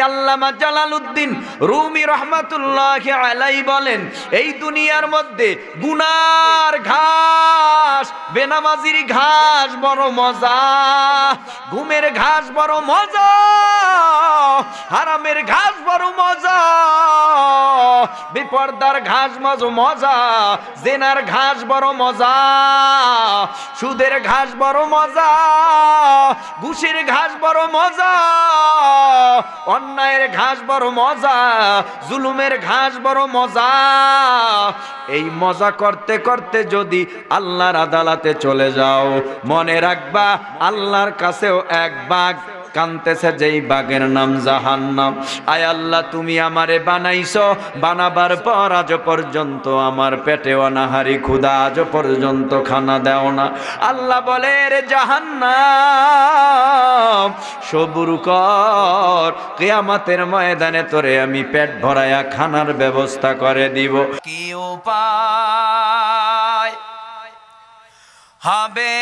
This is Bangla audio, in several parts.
আল্লামা জালালউদ্দিন রুমি রহমাতুল্লাহি আলাইহি বলেন, এই দুনিয়ার মধ্যে গুনার ঘাস, বেনামাজির ঘাস বড় মজা, ঘুমের ঘাস বড় মজা, হারামের ঘাস বড় মজা, বেপরদার ঘাস মজা, জেনার ঘাস বড় মজা, সুদের ঘাস বড় মজা, ঘুষের ঘাস বড় মজা, অন্যায়ের ঘাস বড় মজা, জুলুমের ঘাস বড় মজা। এই মজা করতে করতে যদি আল্লাহর আদালতে চলে যাও, মনে রাখবা আল্লাহর কাছেও এক বাঘ কানতেছে, যেই বাঘের নাম জাহান্নাম। আয় আল্লাহ, তুমি আমারে বানাইছো, বানাবার পর আজ পর্যন্ত আমার পেটে অনাহারি ক্ষুধা, আজ পর্যন্ত খানা দাও না। আল্লাহ বলে, রে জাহান্নাম, সবুর কর, কিয়ামতের ময়দানে তোরে আমি পেট ভরায়া খানার ব্যবস্থা করে দিব। কি উপায় হবে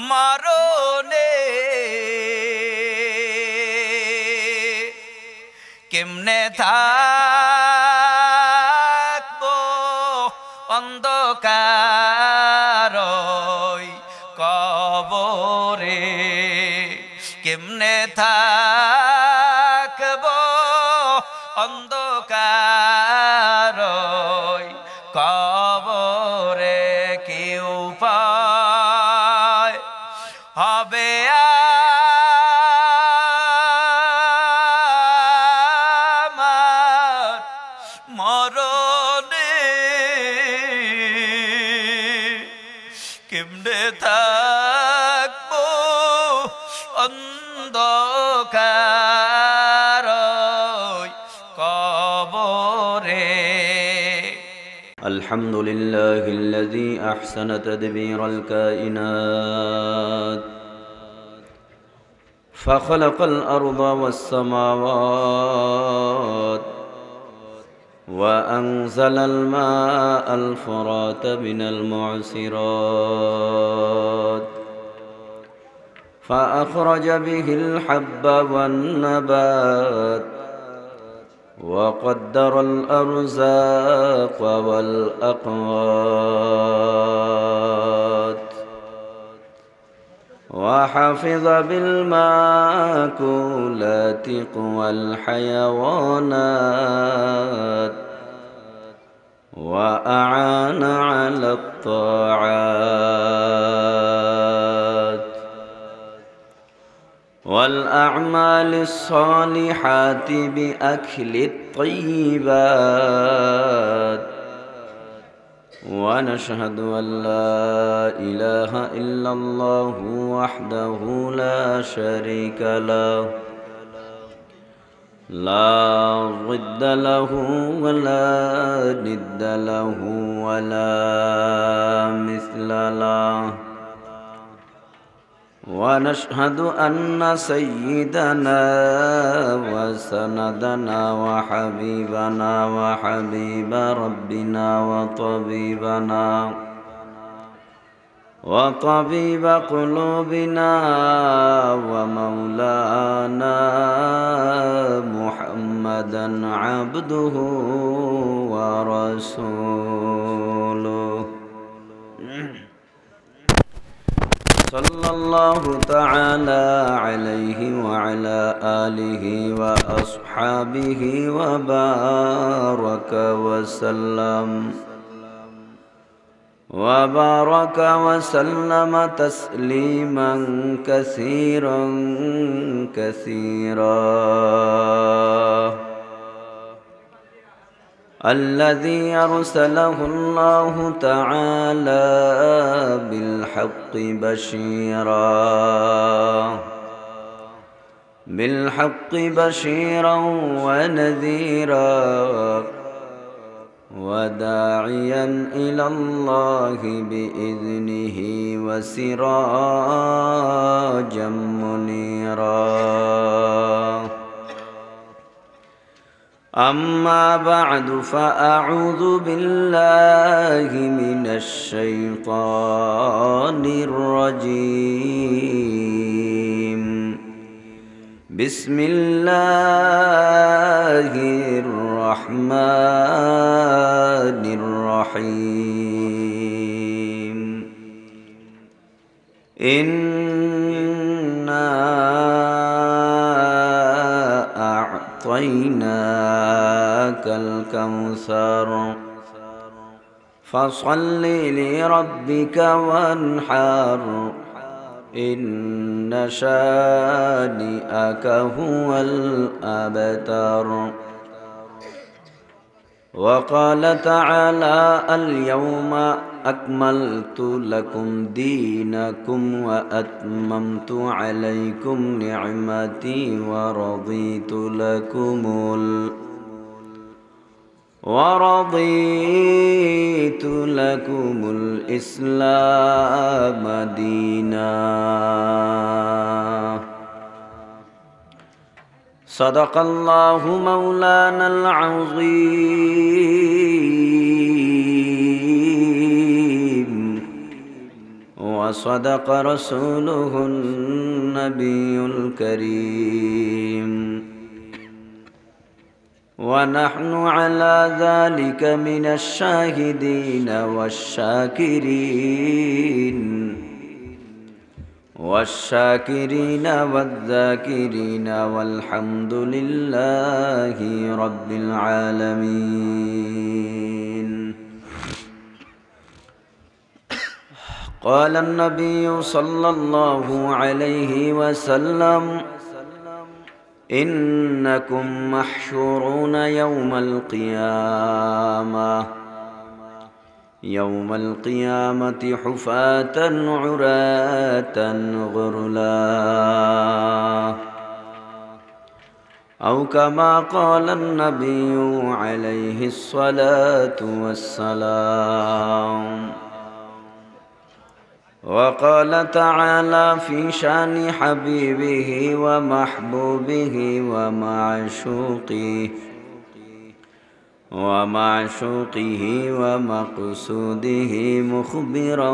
মারনে, কেমনে থাকবো অন্ধকার কবরে, কেমনে থাকবো অন্ধকার কবরে, কি উপায় হবে আমার মরণে, কেমনে থাকবো অন্ধকার কবরে। আলহামদুলিল্লাহিল্লাযী আহসানা তাদবীরাল কায়নাত ফাখালাকাল আরদা ওয়াস সামাওয়াত وأنزل الماء الفرات من المعصرات فأخرج به الحب والنبات وقدر الأرزاق والأقوات وحفظ بالمأكولات قوى الحيوانات وأعان على الطاعات والأعمال الصالحات بأكل الطيبات ونشهد أن لا إله إلا الله وحده لا شريك له لا ضد له ولا ند له ولا مثل له ونشهد أن سيدنا وسندنا وحبيبنا وحبيب ربنا وطبيب قلوبنا ومولانا محمدا عبده ورسوله صلى الله تعالى عليه وعلى آله وأصحابه وبارك وسلم تسليما كثيرا كثيرا. الذي أرسله الله تعالى بالحق بشيرا ونذيرا وداعيا إلى الله بإذنه وسراجا منيرا. أما بعد فأعوذ بالله من الشيطان الرجيم. بسم الله الرحمن الرحيم. إنا أعطيناك الكوثر فصل لربك وانحر إن شانئك هو الأبتر. وقال تعالى اليوم أكملت لكم دينكم وأتممت عليكم نعمتي ورضيت لكم الإسلام دينا. صدق الله مولانا العظيم وصدق رسوله النبي الكريم ونحن على ذلك من الشاهدين والشاكرين والذاكرين والحمد لله رب العالمين. قال النبي صلى الله عليه وسلم إنكم محشورون يوم القيامة حفاة عراة غرلا أو كما قال النبي عليه الصلاة والسلام. وقال تعالى في شان حبيبه ومحبوبه ومعشوقه ومقصوده مخبرا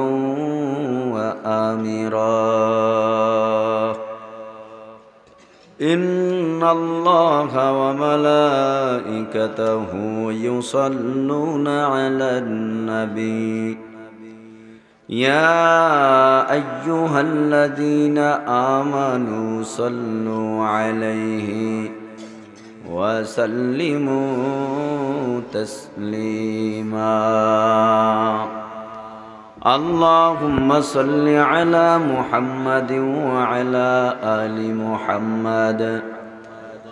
وآمرا إن الله وملائكته يصلون على النبي يا أيها الذين آمنوا صلوا عليه وسلموا تسليما. اللهم صل على محمد وعلى آل محمد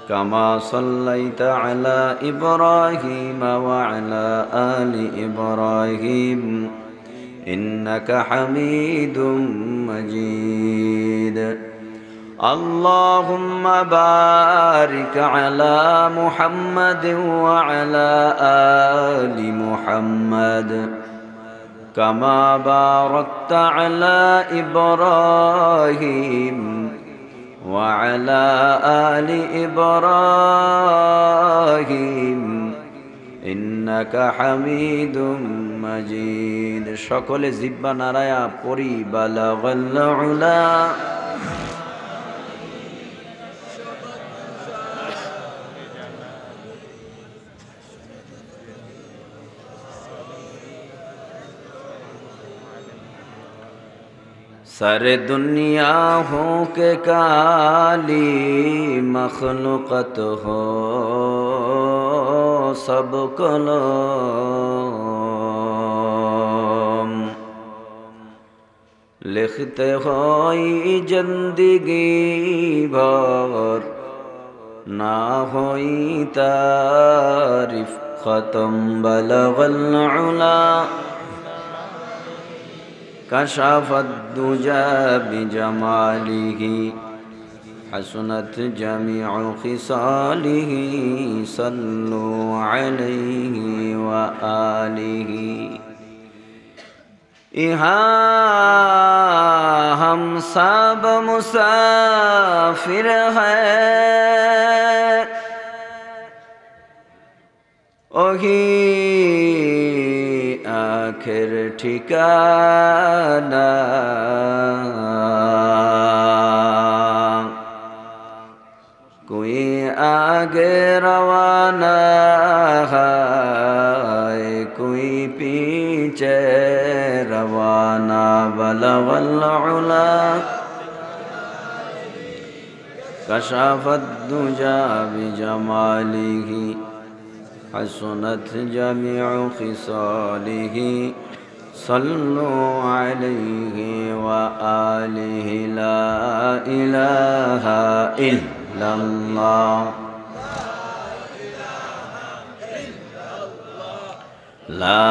كما صليت على إبراهيم وعلى آل إبراهيم إنك حميد مجيد. اللهم بارك على محمد وعلى آل محمد كما باركت على إبراهيم وعلى آل إبراهيم إنك حميد مجيد. সকলে জিহ্বা নারায়া পড়ি বালাগাল উলা। सारे दुनिया हो के काली मखलूकत हो सब कलम लिखते हो जिंदगी भर ना होई तारीफ खत्म बलगल उला कशफ दुजा बिजमालिही हसनत जमीउ खिसालिही सल्लु अलैहि व आलिही। यहाँ हम सब मुसाफिर हैं ওহি আখের ঠিকানা कोई आगे रवाना है कोई पीछे रवाना बलगल उला कशाफत दुजा बिजमालिही हसनत जमीउ खिसालिही सल्लु अलैहि व आलिहि ला इलाहा इल्लल्लाह ला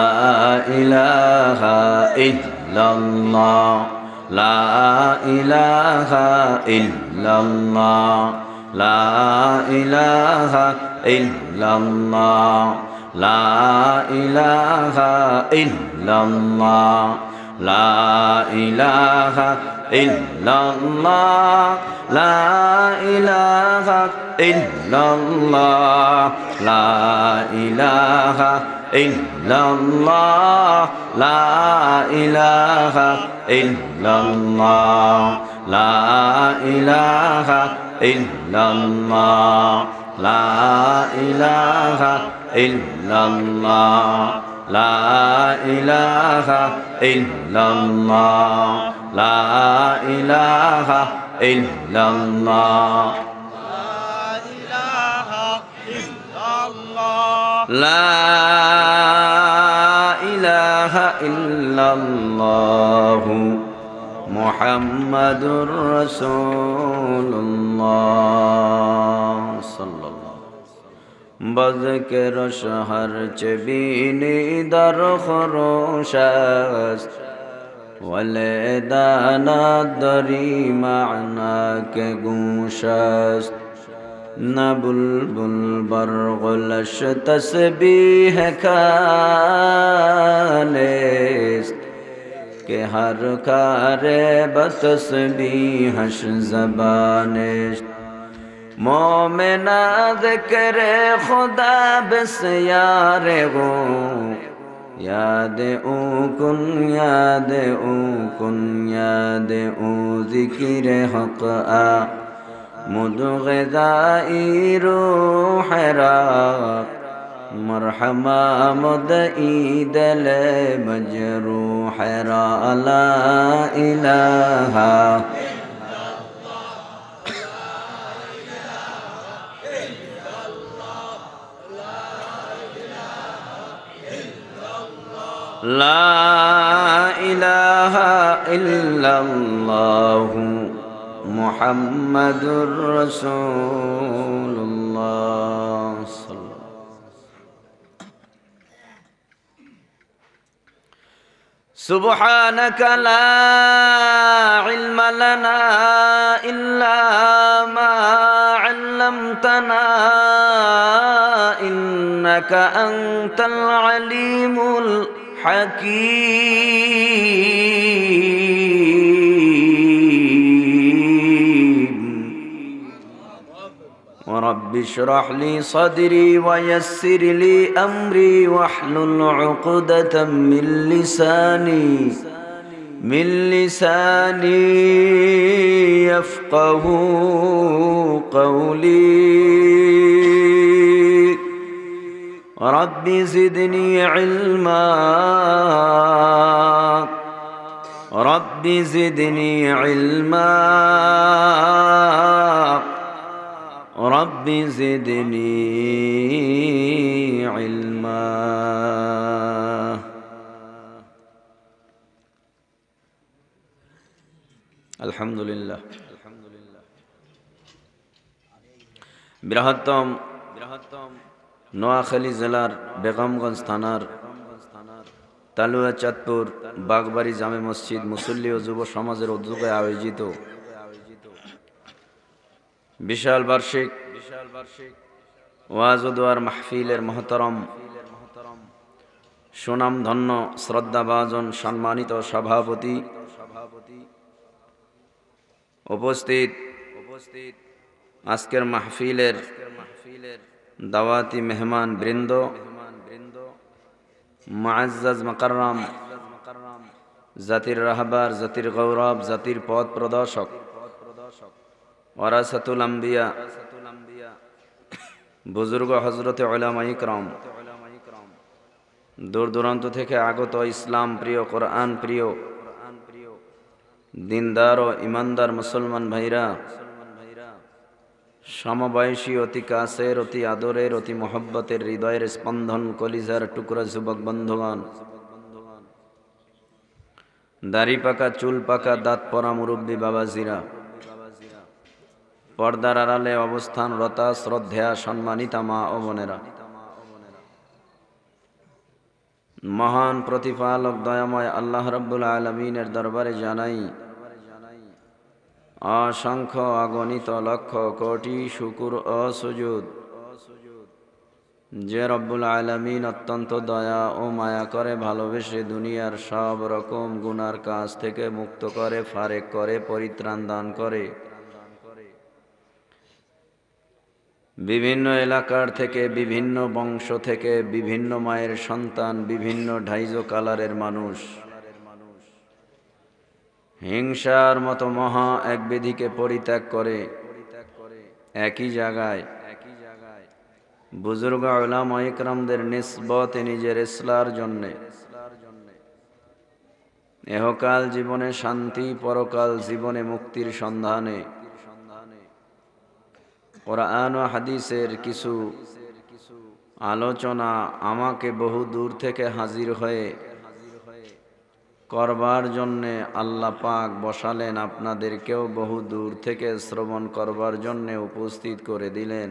इलाहा इल्लल्लाह ला इलाहा इल्लल्लाह ला इलाहा इल्लल्लाह ला इलाहा इल्लल्लाह ला इलाहा इल्लल्लाह ला इलाहा इल्लल्लाह ला इलाहा इल्लल्लाह ला इलाहा इल्लल्लाह ला इलाहा इल्लल्लाह ला इलाहा इल्लल्लाह ला इलाहा इल्लल्लाह ला इलाहा इल्लल्लाह ला इलाहा इल्लल्लाह मुहम्मदुर रसूलुल्लाह सल्लल्लाहु बज़कर शहर चबीनी दर खरोशस्त वले दाना दरी माना के गूशस्त न बुलबुल बरगुलश तस्बीह खानेस्त के हर कारे बतस्बीहश ज़बानेस्त मोमिना ज़िक्रे खुदा बिस यारे गो याद ऊ कुन ज़िक्र हक़ आ मुदग़िज़ाई रूह राक़ मरहमा मुदई दिल मजरूह रा ला इलाहा ला इलाहा इल्लल्लाहु मुहम्मदुर रसूलुल्लाह सुब्हानक ला इल्म लना इल्ला मा अल्लमतना इन्नक अंतल अलीमुल हकीम रब्बि इश्रह ली सदरी वयस्सिर ली अम्री वहलुल उक़दतम मिन लिसानी यफ़क़हू क़ौली रब्बि ज़िदनी इल्मा रब्बि ज़िदनी इल्मा रब्बि ज़िदनी इल्मा। अल्हम्दुलिल्लाह बृहत्तम নোয়াখালী জেলার বেগমগঞ্জ থানার তালুয়া চাঁদপুর বাগবাড়ি জামে মসজিদ মুসল্লি ও যুব সমাজের উদ্যোগে আয়োজিত বিশাল বার্ষিক ওয়াজ ও দোয়ার মাহফিলের মহতরম সুনামধন্য শ্রদ্ধাভাজন সম্মানিত সভাপতি উপস্থিত আজকের মাহফিলের দাওয়াতি মেহমান বৃন্দ মুআজ্জাজ মুকাররম, জাতির রাহবার, জাতির গৌরব, জাতির পথ প্রদর্শক, ওয়ারাসাতুল আম্বিয়া, বুজুর্গ হযরতে উলামা ইকরাম, দূর দূরান্ত থেকে আগত ইসলাম প্রিয়, কোরআন প্রিয়, দিনদার ও ইমানদার মুসলমান ভাইরা, সমবয়সী, অতি কাছের, অতি আদরের, অতি মহব্বতের, হৃদয়ের স্পন্দন, কলিজার টুকরা যুবক বন্ধুগণ, দাড়ি পাকা, চুল পাকা, দাঁত পরা মুরব্বী বাবাজিরা, পর্দার আড়ালে অবস্থানরতা শ্রদ্ধেয়া সম্মানিতা মা ও বোনেরা, মহান প্রতিপালক দয়াময় আল্লাহ রাব্বুল আলামিনের দরবারে জানাই অসংখ্য অগণিত লক্ষ কোটি শুকুর ও সুজুদ, যে রব্বুল আলামিন অত্যন্ত দয়া ও মায়া করে ভালোবেসে দুনিয়ার সব রকম গুনার কাজ থেকে মুক্ত করে, ফারেক করে, পরিত্রাণ দান করে, বিভিন্ন এলাকার থেকে, বিভিন্ন বংশ থেকে, বিভিন্ন মায়ের সন্তান, বিভিন্ন ঢাইজো কালারের মানুষ হিংসার মতো মহা এক বিধিকে পরিত্যাগ করে একই জায়গায় বুজুর্গ উলামা ইকরামদের নিসবতে নিজের ইসলার জন্যে, এহকাল জীবনে শান্তি, পরকাল জীবনে মুক্তির সন্ধানে কোরআন ও হাদিসের কিছু আলোচনা আমাকে বহু দূর থেকে হাজির হয়ে করবার জন্যে আল্লাহ পাক বসালেন, আপনাদেরকেও বহু দূর থেকে শ্রবণ করবার জন্যে উপস্থিত করে দিলেন।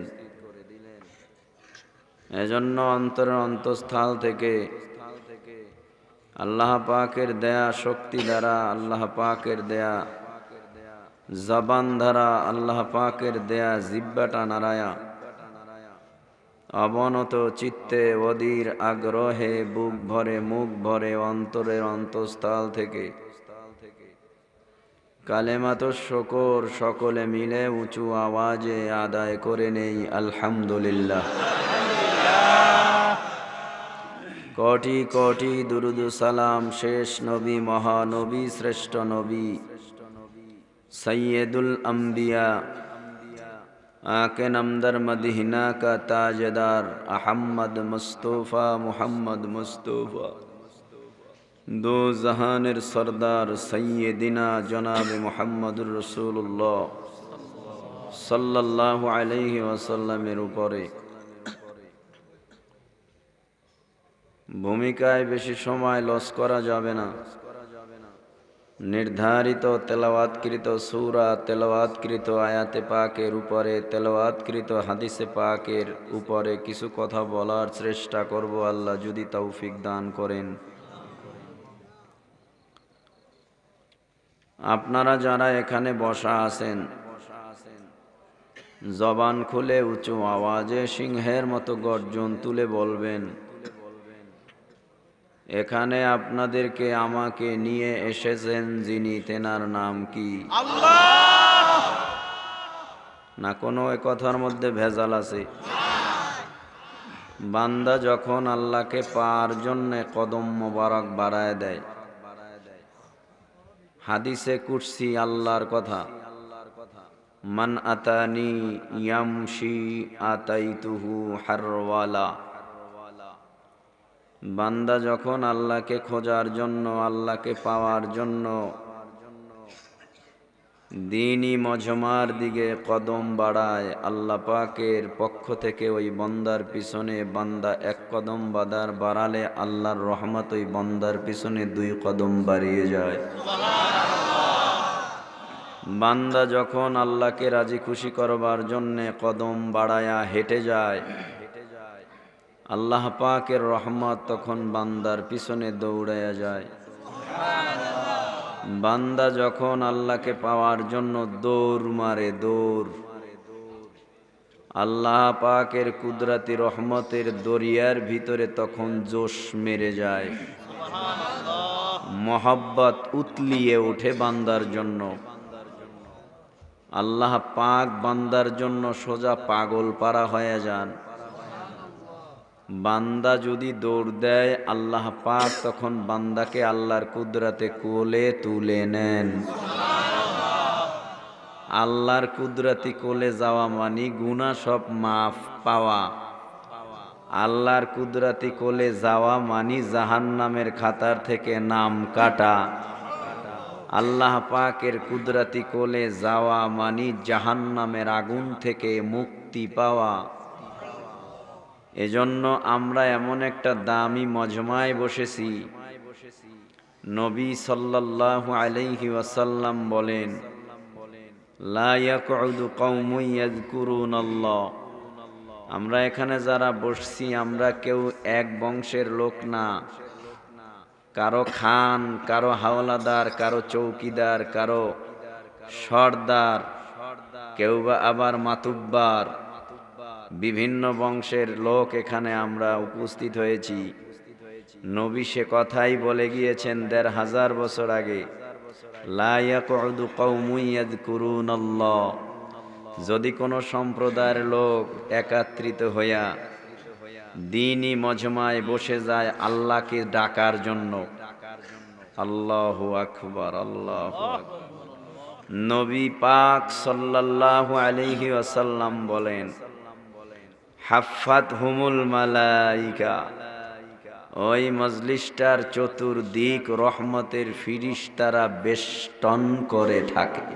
এজন্য অন্তরের অন্তঃস্থল থেকে আল্লাহ পাকের দেয়া শক্তি দ্বারা, আল্লাহ পাকের দেয়া জবান দ্বারা, আল্লাহ পাকের দেয়া জিহ্বাটা নাড়ায়া অবনত চিত্তে, অধীর আগ্রহে, বুক ভরে, মুখ ভরে, অন্তরের অন্তঃস্থল থেকে কালেমাত শুকর সকলে মিলে উঁচু আওয়াজে আদায় করে নেই আলহামদুলিল্লাহ। কোটি কোটি দুরুদ সালাম শেষ নবী, মহানবী, শ্রেষ্ঠ নবী, সৈয়দুল আম্বিয়া, आके नमदर मदीना का ताजदार अहम्मद मुस्तफ़ा, मुहम्मद मुस्तफ़ा, दो जहानेर सरदार सैयदिना जनाब मुहम्मदुर रसूलुल्लाह सल्लल्लाहु अलैहि वसल्लमेर उपरे भूमिकाय बेशी समय लस करा जाबे ना। निर्धारित तेलावातकृत सूरा, तेलावातकृत आयाते पाकेर उपरे, तेलावातकृत हादिसे पाकेर उपरे किछु कथा बलार चेष्टा करब, आल्लाह यदि तौफिक दान करें। आपनारा जारा एखाने बसा आছেন, जबान खुले उच्च आवाजे सिंहेर मतो गर्जन तुले बोलबेन, এখানে আপনাদেরকে আমাকে নিয়ে এসেছেন যিনি, তেনার নাম কি? আল্লাহ। না কোনো এ কথার মধ্যে ভেজাল আছে? বান্দা যখন আল্লাহকে পাওয়ার জন্য কদম মোবারক বাড়ায় দেয়, হাদিসে কুরসি আল্লাহর কথা, মান আতানি ইয়ামশি আতাইতুহু হারওয়ালা। বান্দা যখন আল্লাহকে খোঁজার জন্য, আল্লাহকে পাওয়ার জন্য দ্বীনি মজমার দিকে কদম বাড়ায়, আল্লাহ পাকের পক্ষ থেকে ওই বান্দার পিছনে বান্দা এক কদম বাড়ালে আল্লাহর রহমত ওই বান্দার পিছনে 2 কদম বাড়িয়ে যায়। বান্দা যখন আল্লাহকে রাজি খুশি করবার জন্য কদম বাড়ায়া হেঁটে যায়, আল্লাহ পাকের রহমত তখন বান্দার পিছনে দৌড়ায়া যায়। বান্দা যখন আল্লাহকে পাওয়ার জন্য দৌড় মারে, দৌড়, আল্লাহ পাকের কুদরতি রহমতের দরিয়ার ভিতরে তখন জোশ মেরে যায়, মহব্বত উতলিয়ে ওঠে বান্দার জন্য। আল্লাহ পাক বান্দার জন্য সোজা পাগল পারা হয়ে যান। বান্দা যদি দৌড় দেয় আল্লাহ পাক তখন বান্দাকে আল্লাহর কুদরতে কোলে তুলে নেন। আল্লাহর কুদরতি কোলে যাওয়া মানে গুনাহ সব মাফ পাওয়া। আল্লাহর কুদরতি কোলে যাওয়া মানে জাহান্নামের খাতার থেকে নাম কাটা। আল্লাহ পাকের কুদরতি কোলে যাওয়া মানে জাহান্নামের আগুন থেকে মুক্তি পাওয়া। এজন্য আমরা এমন একটা দামি মজমায় বসেছি, নবী সাল্লাল্লাহু আলাইহি ওয়াসাল্লাম বলেন, লা ইয়াকউদু কওমুন ইয়াযকুরুনাল্লাহ। আমরা এখানে যারা বসছি আমরা কেউ এক বংশের লোক না। কারো খান, কারো হাওলাদার, কারো চৌকিদার, কারো সর্দার, কেউ বা আবার মাতুব্বার, বিভিন্ন বংশের লোক এখানে আমরা উপস্থিত হয়েছি। নবী সে কথাই বলে গিয়েছেন ১৫০০ বছর আগে, লা ইয়াকউদু কওমুন ইয়াযকুরুনাল্লাহ। যদি কোনো সম্প্রদায়ের লোক একত্রিত হইয়া দ্বীনি মজমায় বসে যায় আল্লাহকে ডাকার জন্য, আল্লাহু আকবার, আল্লাহু আকবার। নবী পাক সাল্লাল্লাহু আলাইহি ওয়াসাল্লাম বলেন, হাফাতহুমুল মালাইকা, ওই মজলিসটার চতুর্দিক রহমতের ফিরিশতারা বেষ্টন করে থাকে।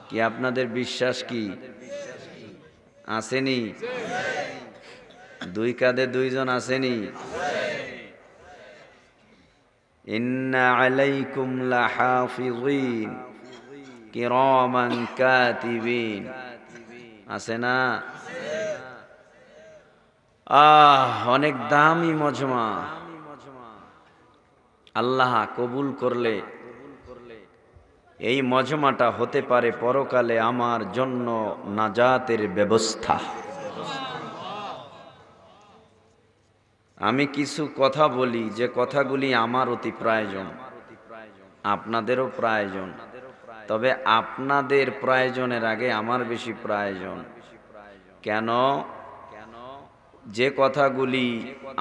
কি আপনাদের বিশ্বাস কি আসেনি? দুই কাঁধে দুইজন আসেনি? ইন্না আলাইকুম লাহাফিযিন কিরামান কাতিবিন, আছে না? অনেক দামি মজমা। আল্লাহ কবুল করলে এই মজমাটা হতে পারে পরকালে আমার জন্য নাজাতের ব্যবস্থা। আমি কিছু কথা বলি যে কথাগুলি আমার অতি প্রয়োজন, আপনাদেরও প্রয়োজন, তবে আপনাদের প্রয়োজনের আগে আমার বেশি প্রয়োজন। কেন? যে কথাগুলি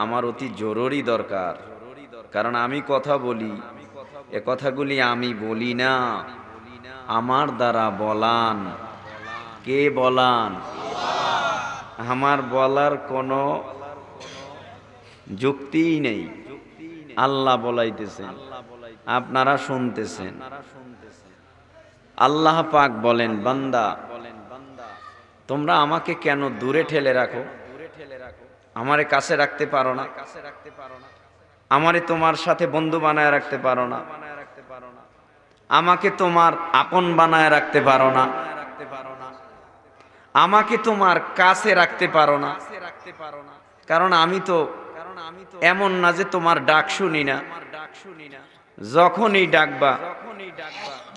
আমার অতি জরুরি দরকার, কারণ আমি কথা বলি, এ কথাগুলি আমি বলি না, আমার দ্বারা বলান। কে বলান? আমার বলার কোনো যুক্তিই নেই। আল্লাহ বলাইতেছেন, আপনারা শুনতেছেন। আল্লাহ পাক বলেন, বান্দা তোমরা আমাকে কেন দূরে ঠেলে রাখো? আমারে কাছে রাখতে পারো না? আমারে তোমার সাথে বন্ধু বানায় রাখতে পারো না? আমাকে তোমার আপন বানায় রাখতে পারো না? আমাকে তোমার কাছে রাখতে পারো না? কারণ আমি তো এমন না যে তোমার ডাক শুনি না। যখনই ডাকবা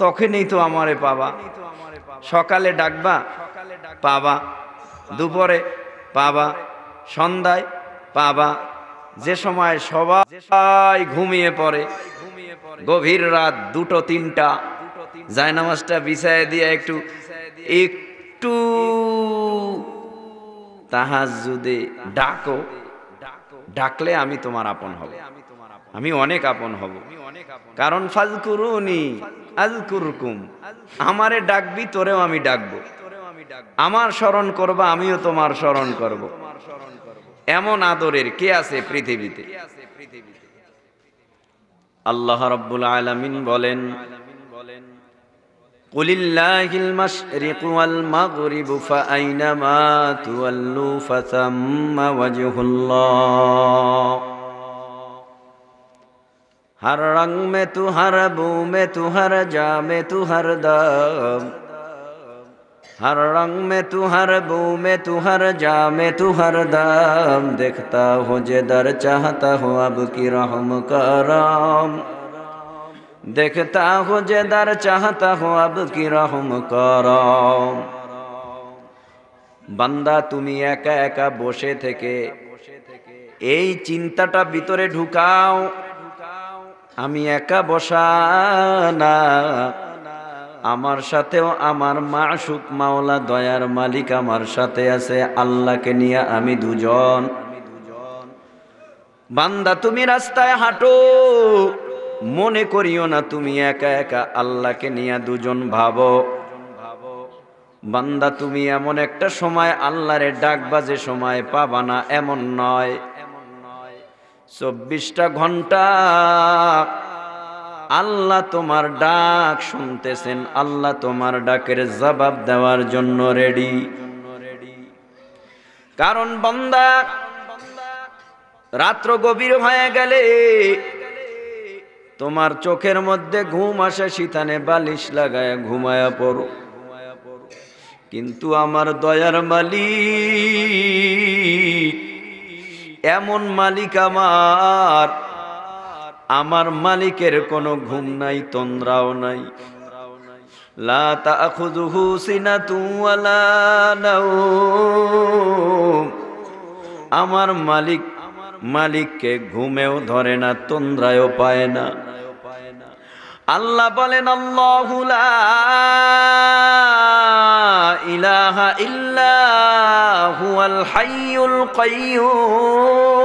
তখনই তো আমারে পাবা। সকালে ডাকবা পাবা, দুপুরে পাবা, সন্ধ্যায় পাবা। যে সময় সবাই ঘুমিয়ে পড়ে, গভীর রাত ২টো-৩টা, জায়নামাজটা বিছায় দিয়ে একটু একটু তাহাজ্জুদে ডাকো, ডাকলে আমি তোমার আপন হব, আমি অনেক আপন হব। কারণ ফাজকুরুনি আযকুরকুম, আমারে ডাকবি তোরেও আমি ডাকবো, আমার স্মরণ করবা আমিও তোমার স্মরণ করব। এমন আদরের কে আছে পৃথিবীতে? আল্লাহ রাব্বুল আলামিন বলেন, কুলিল্লাহিল মাশরিকু ওয়াল মাগরিবু ফাআইনামা তুওয়াল্লু ফাসাম্মা ওয়াজহুল্লাহ। हर रंग में तू, हर बू में तू, हर जा में तू, हर दम, हर रंग में तू, हर बू में तू, हर जा में तू, हर दम, देखता हो जिधर चाहता हो अब की रहम करम, देखता हो जिधर चाहता हो अब की रहम करम। বান্দা তুমি একা একা বসে থেকে এই চিন্তাটা ভিতরে ঢুকাও, আমি একা বসা না, আমার সাথেও আমার মাশুক মাওলা দয়ার মালিক আমার সাথে আছে, আল্লাহকে নিয়ে আমি দুজন। বান্দা তুমি রাস্তায় হাঁটো, মনে করিও না তুমি একা একা, আল্লাহকে নিয়ে দুজন ভাবো। বান্দা তুমি এমন একটা সময় আল্লাহরে ডাকবা যে সময় পাবা না এমন নয়। 24টা ঘন্টা আল্লাহ তোমার ডাক শুনতেছেন, আল্লাহ তোমার ডাকের জবাব দেওয়ার জন্য রেডি। কারণ বান্দা রাত্র গভীর হয়ে গেলে তোমার চোখের মধ্যে ঘুম আসে, শীতানে বালিশ লাগায় ঘুমায়া পড়ো। কিন্তু আমার দয়ার মালিক এমন মালিক আমার মালিকের কোনো ঘুম নাই, তন্দ্রাও নাই। লা তাখুযুহু সিনাতুন ওয়ালা নাওম। আমার মালিককে ঘুমেও ধরে না, তন্দ্রায়ও পায় না। আল্লাহ বলেন আল্লাহু লা ইলাহা ইল্লা হুয়াল হাইয়ুল কাইয়্যুম।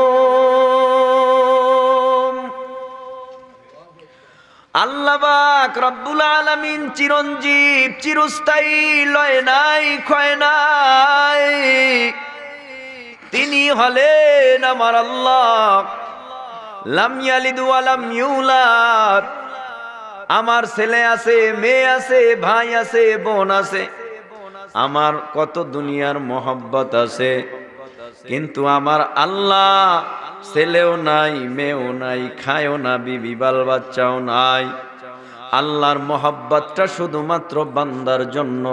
আল্লাহ পাক রব্বুল আলামিন চিরঞ্জীব, চিরস্থায়ী, লয় নাই, ক্ষয় নাই। তিনি হলেন আমার আল্লাহ। লাম ইয়ালিদ ওয়া লাম ইউলাদ। আমার ছেলে আছে, মেয়ে আছে, ভাই আছে, বোন আছে, আমার কত দুনিয়ার মোহব্বত আছে, কিন্তু আমার আল্লাহ ছেলেও নাই, মেয়েও নাই, খায়ও না, বিবি বাল বাচ্চাও নাই। আল্লাহর মোহব্বতটা শুধুমাত্র বান্দার জন্য।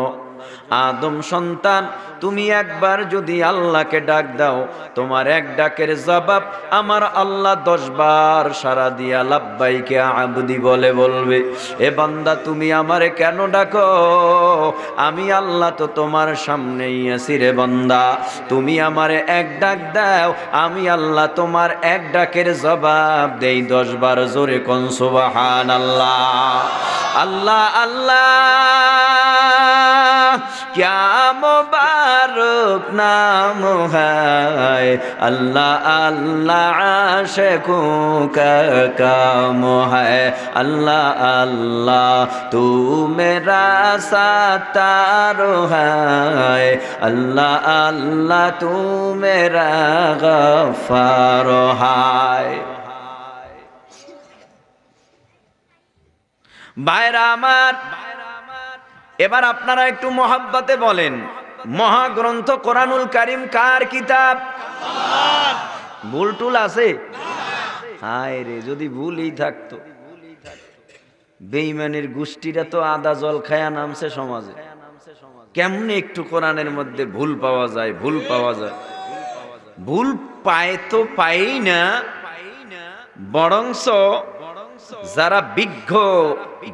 আদম সন্তান, তুমি একবার যদি আল্লাহকে ডাক দাও, তোমার এক ডাকের জবাব আমার আল্লাহ 10 বার সারা দিয়া লাব্বাইকে আবদি বলে বলবে। এ বান্দা তুমি আমারে কেন ডাকো? আমি আল্লাহ তো তোমার সামনেই আছি রে বান্দা। তুমি আমারে এক ডাক দাও, আমি আল্লাহ তোমার এক ডাকের জবাব দেই 10 বার। জোরে কোন সুবহানাল্লাহ। আল্লাহ আল্লাহ क्या मुबारक नाम है, अल्लाह अल्लाह आशिकों का काम है। अल्लाह अल्लाह तू मेरा सत्तार है, अल्लाह अल्लाह तू मेरा गफ्फार है। भाईरा আমার, এবার আপনারা একটু মহাব্বতে বলেন, মহাগ্রন্থ কোরআনুল কারীম কার কিতাব? ভুল টুল আছে? হায় রে, যদি ভুলই থাকতো। বেঈমানের গোষ্ঠীরা তো আদা জল খায়া নামছে সমাজে। কেমনে একটু কোরআনের মধ্যে ভুল পাওয়া যায়? ভুল পাওয়া যায়, ভুল পায় তো পায়ই না, বরংস যারা বিজ্ঞ,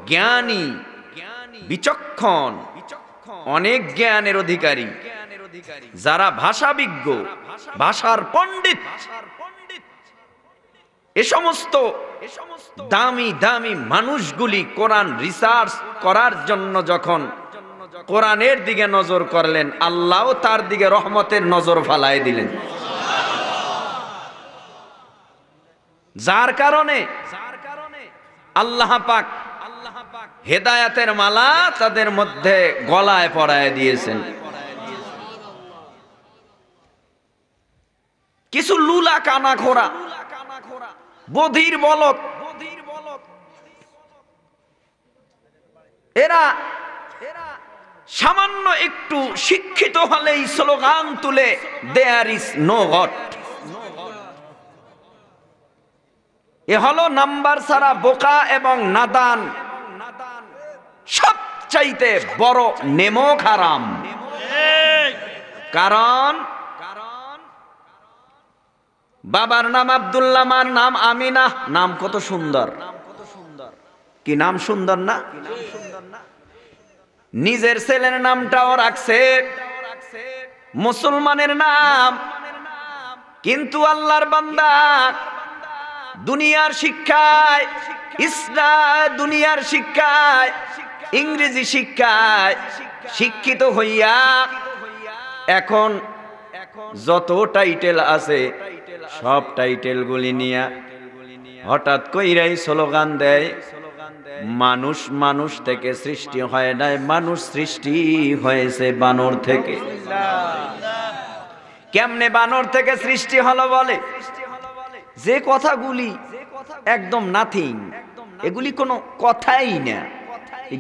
জ্ঞানী, বিচক্ষণ, অনেক জ্ঞানের অধিকারী, যারা ভাষাবিজ্ঞ, ভাষার পণ্ডিত, এ সমস্ত দামি দামি মানুষগুলি কোরআন রিসার্চ করার জন্য যখন কোরআনের দিকে নজর করলেন, আল্লাহও তার দিকে রহমতের নজর ফালায় দিলেন। যার কারণে আল্লাহ পাক হেদায়াতের মালা তাদের মধ্যে গলায় পরায় দিয়েছেন। কিছু লুলা কানা খোরা, বধির বলদ, এরা সামান্য একটু শিক্ষিত হলেই স্লোগান তুলে দেয়ার ইজ নো গড। এ হলো নাম্বার ছাড়া বোকা এবং নাদান, সবচাইতে বড় নেমক হারাম। কারণ বাবার নাম আব্দুল্লাহ, মার নাম আমিনা, নাম কত সুন্দর, কি নাম সুন্দর না? নিজের ছেলের নামটাও রাখছে মুসলমানের নাম, কিন্তু আল্লাহর বান্দা দুনিয়ার শিক্ষায়, ইসলাম দুনিয়ার শিক্ষায় ইংরেজি শিক্ষায় শিক্ষিত হইয়া এখন যত টাইটেল আছে সব টাইটেলগুলি নিয়ে হঠাৎ কইরাই স্লোগান দেয়, মানুষ মানুষ থেকে সৃষ্টি হয় নাই, মানুষ সৃষ্টি হয়েছে বানর থেকে। কেমনে বানর থেকে সৃষ্টি হলো বলে? যে কথাগুলি একদম নাথিং, এগুলি কোনো কথাই না,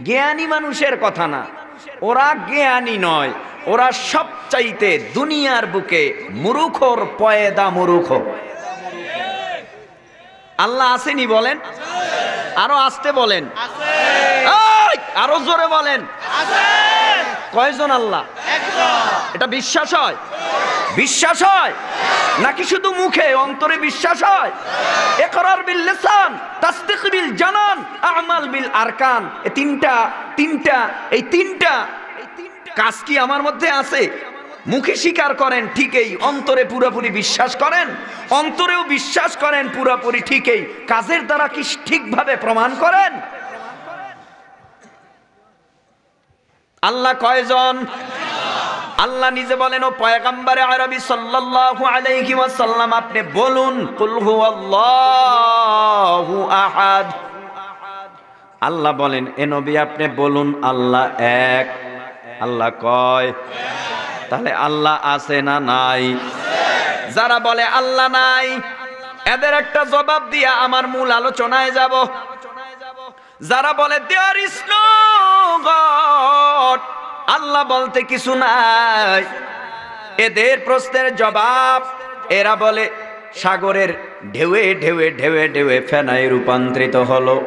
জ্ঞানী মানুষের কথা না। ওরা জ্ঞানী নয়, ওরা সবচাইতে দুনিয়ার বুকে মূর্খর পয়দা মূর্খ। আল্লাহ আসেনি বলেন? আরো আসতে বলেন, আরো জোরে বলেন। কয়জন আল্লাহ? এটা বিশ্বাস হয়? বিশ্বাস হয় নাকি শুধু মুখে, অন্তরে বিশ্বাস হয়? ইকরার বিল লিসান, তাসদীক বিল জানান, আমাল বিল আরকান। এই তিনটা কাজ কি আমার মধ্যে আছে? মুখে স্বীকার করেন ঠিকই, অন্তরে পুরোপুরি বিশ্বাস করেন, অন্তরেও বিশ্বাস করেন পুরোপুরি ঠিকই, কাজের দ্বারা কি ঠিকভাবে প্রমাণ করেন? আল্লাহ কয়জন? আল্লাহ নিজে বলেন, ও পয়গম্বরে আরবি সাল্লাল্লাহু আলাইহি ওয়াসাল্লাম আপনি বলুন, কুল হুয়াল্লাহু আহাদ। আল্লাহ বলেন, এ নবী আপনি বলুন আল্লাহ এক। আল্লাহ কয়? তাহলে আল্লাহ আছে না নাই? যারা বলে আল্লাহ নাই, এদের একটা জবাব দিয়া আমার মূল আলোচনায় যাব। যারা বলে দেয়ার ইজ নো গড, আল্লাহ বলতে কিছু নাই, এদের প্রশ্নের জবাব, এরা বলে সাগরের ঢেউয়ে ঢেউয়ে ঢেউয়ে ঢেউয়ে ফেনায় রূপান্তরিত হলো।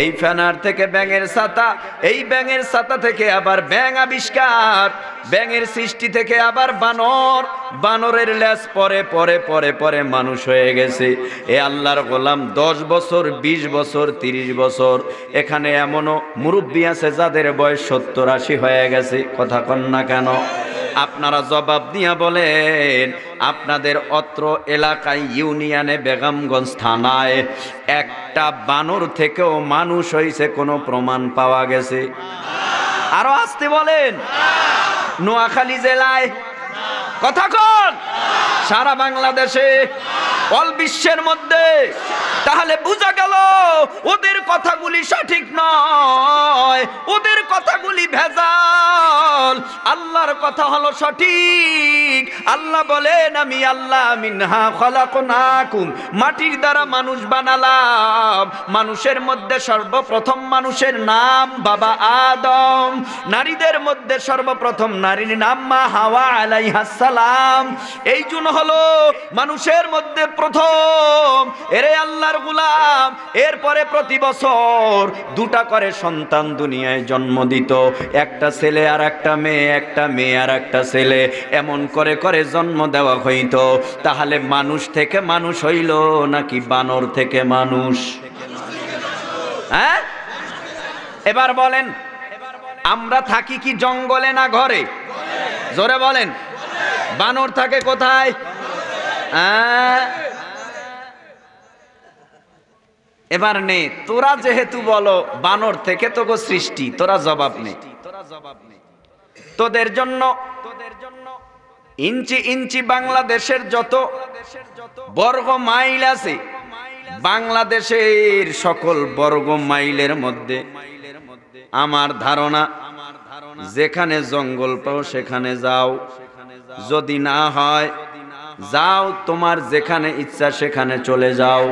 এই ফেনার থেকে ব্যাঙের ছাতা, এই ব্যাঙের ছাতা থেকে আবার ব্যাঙ আবিষ্কার, ব্যাঙের সৃষ্টি থেকে আবার বানর, বানরের লেজ পরে পরে পরে পরে মানুষ হয়ে গেছে। এ আল্লাহর গোলাম 10 বছর 20 বছর 30 বছর, এখানে এমনও মুরব্বী আছে যাদের বয়স 70-80 হয়ে গেছে। কথা কন না কেন? আপনারা জবাব দিয়া বলেন, আপনাদের অত্র এলাকায় ইউনিয়নে বেগমগঞ্জ থানায় একটা বানর থেকেও মানুষ হয়েছে কোনো প্রমাণ পাওয়া গেছে? আরো আসতে বলেন। নোয়াখালী জেলায়? কথা কন। সারা বাংলাদেশে? অল বিশ্বের মধ্যে? তাহলে বোঝা গেল ওদের কথাগুলি সঠিক নয়, ওদের কথাগুলি ভেজাল, আল্লাহর কথা হলো সঠিক। আল্লাহ বলেন, আমি আল্লাহ মিনহা খলাকনাকুম, মাটির দ্বারা মানুষ বানালাম। মানুষের মধ্যে সর্বপ্রথম মানুষের নাম বাবা আদম, নারীদের মধ্যে সর্বপ্রথম নারীর নাম মা হাওয়া আলাইহাস সালাম। এই জন্য হলো মানুষের মধ্যে প্রথম এরে আল্লাহর গোলাম। এরপরে প্রতি বছর 2টা করে সন্তান দুনিয়ায় জন্ম দিত, একটা ছেলে আর একটা মেয়ে, একটা মেয়ে আর একটা ছেলে, এমন করে করে জন্ম দেওয়া হইত। তাহলে মানুষ থেকে মানুষ হইল নাকি বানর থেকে মানুষ? হ্যাঁ, এবার বলেন, আমরা থাকি কি জঙ্গলে না ঘরে? জোরে বলেন। বানর থাকে কোথায়? এবার নে, তোরা যেহেতু বলো বানর থেকে তোকে সৃষ্টি, তোরা জবাব নে। তোদের জন্য ইঞ্চি ইঞ্চি বাংলাদেশের যত বর্গ মাইল আছে, বাংলাদেশের সকল বর্গ মাইলের মধ্যে আমার ধারণা যেখানে জঙ্গল পাও সেখানে যাও, যদি না হয় যাও তোমার যেখানে ইচ্ছা সেখানে চলে যাও।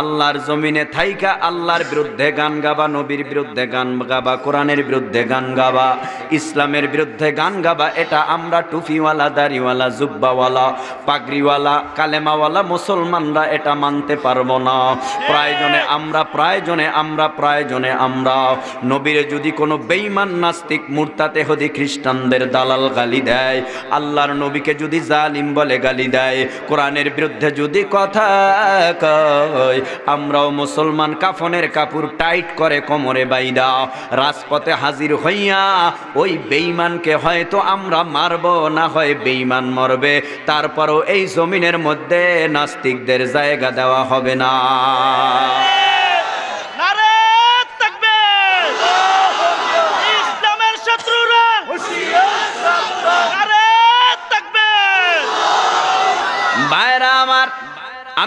আল্লাহর জমিনে থাইকা আল্লাহর বিরুদ্ধে গান গাবা, নবীর বিরুদ্ধে গান গাবা, কোরআনের বিরুদ্ধে গান গাবা, ইসলামের বিরুদ্ধে গান গাবা, এটা আমরা টুপিওয়ালা, দাড়িওয়ালা, জুব্বাওয়ালা, পাগড়িওয়ালা, কালেমাওয়ালা মুসলমানরা এটা মানতে পারবো না। প্রয়োজনে আমরা নবীরে যদি কোনো বেঈমান নাস্তিক মুরতাদ ইহুদি খ্রিস্টানদের দালাল গালি দেয়, আল্লাহর নবীকে যদি জালিম বলে গালি দেয়, কোরআনের বিরুদ্ধে যদি কথা কয়, আমরাও মুসলমান কাফনের কাপড় টাইট করে কোমরে বাইদা রাজপথে হাজির হইয়া ওই বেঈমানকে হয়তো আমরা মারব, না হয় বেঈমান মরবে, তারপরও এই জমিনের মধ্যে নাস্তিকদের জায়গা দেওয়া হবে না।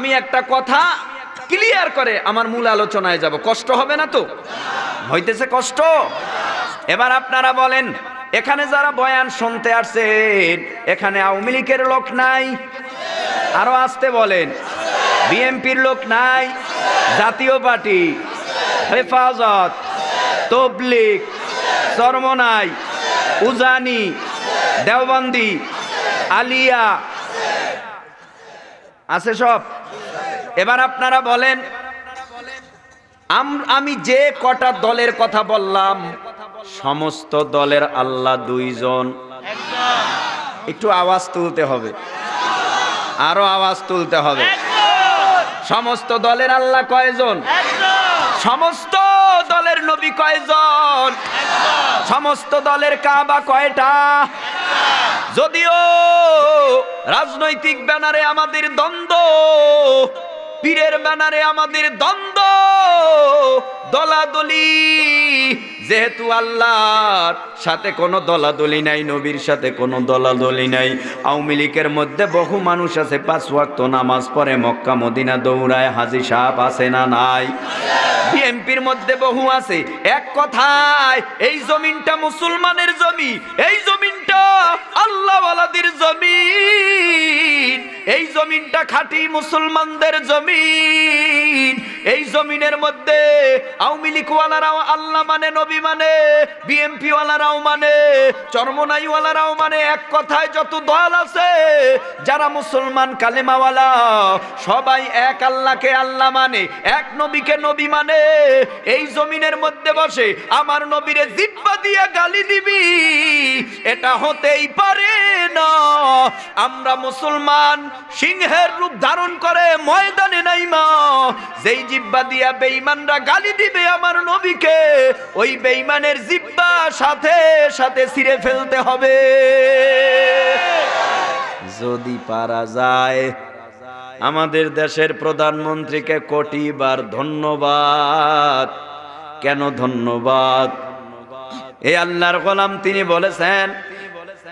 আমি একটা কথা ক্লিয়ার করে আমার মূল আলোচনায় যাব, কষ্ট হবে না তো? হইতেছে কষ্ট? এবার আপনারা বলেন, এখানে যারা বয়ান শুনতে আসছেন এখানে আওয়ামী লীগের লোক নাই? আরো আসতে বলেন। বিএনপির লোক নাই? জাতীয় পার্টি, হেফাজত, তবলিগ, চরমনাই, উজানি, দেওবন্দি, আলিয়া আছে সব? এবার আপনারা বলেন, আমি যে কটা দলের কথা বললাম সমস্ত দলের আল্লাহ দুইজন। একটু আওয়াজ তুলতে হবে, আরো আওয়াজ তুলতে হবে। সমস্ত দলের আল্লাহ কয়জন? সমস্ত দলের নবী কয়জন? সমস্ত দলের কাবা কয়টা? যদিও রাজনৈতিক ব্যানারে আমাদের দ্বন্দ্ব, পীরের ব্যানারে আমাদের দ্বন্দ্ব, দলাদলি, যেহেতু আল্লাহর সাথে কোনো দলাদলি নাই, নবীর সাথে কোনো দলাদলি নাই। আওয়ামী লীগের মধ্যে বহু মানুষ আছে 5 ওয়াক্ত নামাজ পড়ে, মক্কা মদিনা দৌড়ায়, হাজী সাহেব আছে না নাই? বিএনপির মধ্যে বহু আছে। এক কথায় এই জমিনটা মুসলমানের জমি, এই জমিনটা আল্লাহওয়ালাদের জমিন, এই জমিনটা খাঁটি মুসলমানদের জমিন। এই জমিনের মধ্যে আওয়ামী লীগওয়ালারাও আল্লাহ মানে, নবী মানে, বিএনপি ওয়ালারাও মানে, চরমনাই ওয়ালারাও মানে। এক কথায় যত দল আছে যারা মুসলমান কালেমাওয়ালা সবাই এক আল্লাহকে আল্লাহ মানে, এক নবীকে নবী মানে। এই জমিনের মধ্যে বসে আমার নবীরে জিহ্বা দিয়ে গালি দিবি, এটা হতেই পারে না। আমরা মুসলমান সিংহের রূপ ধারণ করে ময়দানে নাইমা যেই জিহ্বা দিয়া বেঈমানরা গালি দিবে আমার নবীকে, ওই বেঈমানের জিহ্বা সাথে সাথে ছিঁড়ে ফেলতে হবে যদি পারা যায়। আমাদের দেশের প্রধানমন্ত্রীকে কোটিবার ধন্যবাদ। কেন ধন্যবাদ? এই আল্লাহর গোলাম তিনি বলেছেন,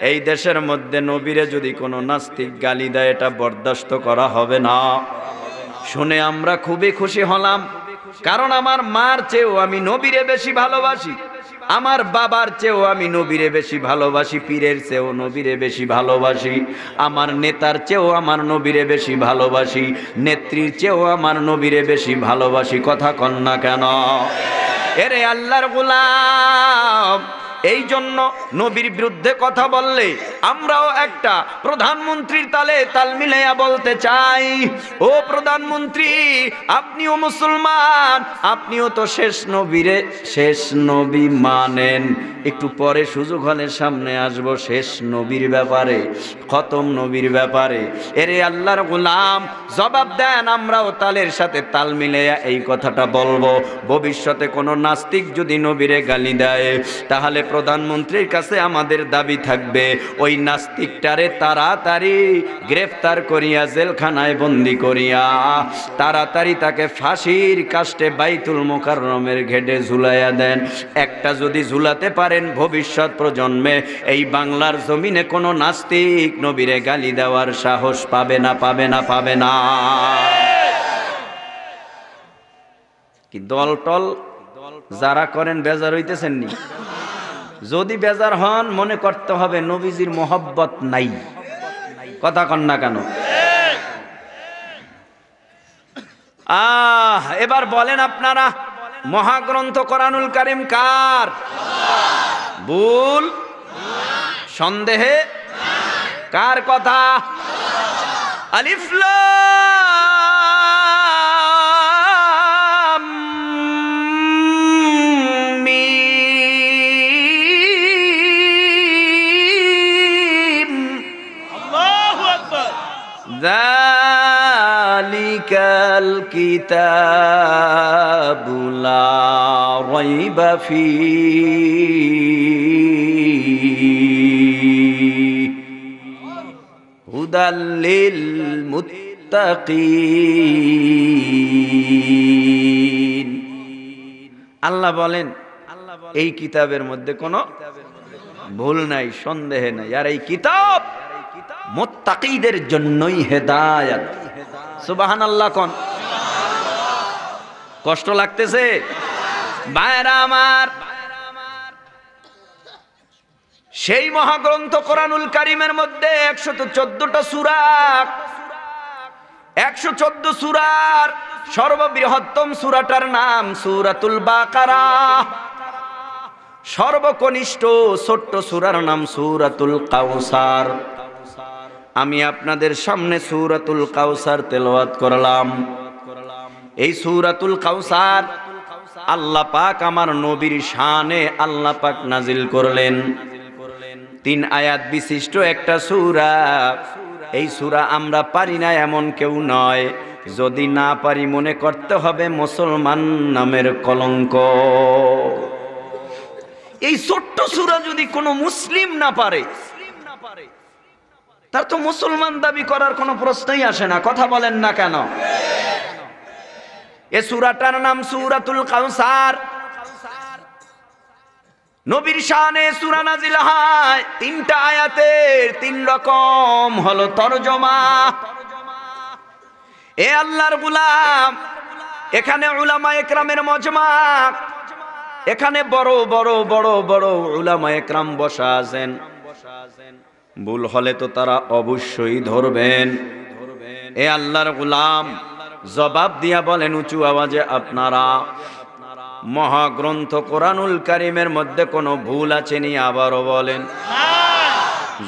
এই দেশের মধ্যে নবীরে যদি কোনো নাস্তিক গালি দেয় এটা বরদাস্ত করা হবে না। শুনে আমরা খুবই খুশি হলাম, কারণ আমার মার চেয়েও আমি নবীরে বেশি ভালোবাসি, আমার বাবার চেয়েও আমি নবীরে বেশি ভালোবাসি, পীরের চেয়েও নবীরে বেশি ভালোবাসি, আমার নেতার চেয়েও আমার নবীরে বেশি ভালোবাসি, নেত্রীর চেয়েও আমার নবীরে বেশি ভালোবাসি। কথা কন না কেন? এরে আল্লাহর গোলাম, এই জন্য নবীর বিরুদ্ধে কথা বললে আমরাও একটা প্রধানমন্ত্রীর তালে তাল মিলাইয়া বলতে চাই, ও প্রধানমন্ত্রী আপনিও মুসলমান, আপনিও তো শেষ নবীরে শেষ নবী মানেন। একটু পরে সুযোগ হলে সামনে আসবো শেষ নবীর ব্যাপারে, খতম নবীর ব্যাপারে। এরে আল্লাহর গোলাম জবাব দেন, আমরাও তালের সাথে তাল মিলাইয়া এই কথাটা বলবো। ভবিষ্যতে কোনো নাস্তিক যদি নবীরে গালি দেয় তাহলে প্রধানমন্ত্রীর কাছে আমাদের দাবি থাকবে ওই নাস্তিকটারে তাড়াতাড়ি গ্রেফতার করিয়া জেলখানায় বন্দি করিয়া তাড়াতাড়ি তাকে ফাঁসির কাস্টে বাইতুল মুকাররমের ঘেটে ঝুলাইয়া দেন। একটা যদি ঝুলাতে পারেন ভবিষ্যৎ প্রজন্মে এই বাংলার জমিনে কোনো নাস্তিক নবীরে গালি দেওয়ার সাহস পাবে না, পাবে না, পাবে না। কি দল টল যারা করেন বেজার হইতেছেন নি? যদি বেজার হন মনে করতে হবে নবীজির মোহব্বত নাই। কথা কন না কেন? এবার বলেন আপনারা, মহাগ্রন্থ কোরআনুল কারীম কার? ভুল সন্দেহে কার কথা? আলিফ লাম মিম, আল্লাহু আকবার। যালিকাল কিতাবু লা রাইবা ফীহি হুদাল লিল মুত্তাকিন। আল্লাহ বলেন এই কিতাবের মধ্যে কোনো ভুল নাই, সন্দেহ নাই, আর এই কিতাব মুত্তাকিদের জন্যই হেদায়েত। সুবহানাল্লাহ কোন। কষ্ট লাগতেছে ভাইরা আমার? সেই মহাগ্রন্থ কোরআনুল কারীমের মধ্যে 114টা সূরা, 114 সূরার সর্ববৃহত্তম সূরাটার নাম সূরাতুল বাকারা। সর্বকনিষ্ঠ ছোট্ট সূরার নাম সূরাতুল কাউসার। আমি আপনাদের সামনে সূরাতুল কাউসার তেলাওয়াত করলাম। এই সূরাতুল কাউসার আল্লাহ পাক আমার নবীর শানে আল্লাহ পাক নাজিল করলেন। 3 আয়াত বিশিষ্ট একটা সূরা। এই সূরা আমরা পারি না এমন কেউ নয়। যদি না পারি মনে করতে হবে মুসলমান নামের কলঙ্ক। এই ছোট্ট সূরা যদি কোনো মুসলিম না পারে তার তো মুসলমান দাবি করার কোনো প্রশ্নই আসে না। কথা বলেন না কেন? এই সূরাটার নাম সূরাতুল কাউসার। নবীর শানে সূরা নাজিল হয়। 3টা আয়াতের 3 রকম হলো তরজমা। এ আল্লাহর গোলাম, এখানে উলামায়ে কেরামের মজমা, এখানে বড় বড় বড় বড় উলামায়ে কেরাম বসা আছেন। ভুল হলে তো তারা অবশ্যই ধরবেন। এ আল্লাহর গোলাম, জবাব দিয়া বলেন উঁচু আওয়াজে আপনারা, মহাগ্রন্থ কোরআনুল কারীমের মধ্যে কোনো ভুল আছে নি? আবারও বলেন।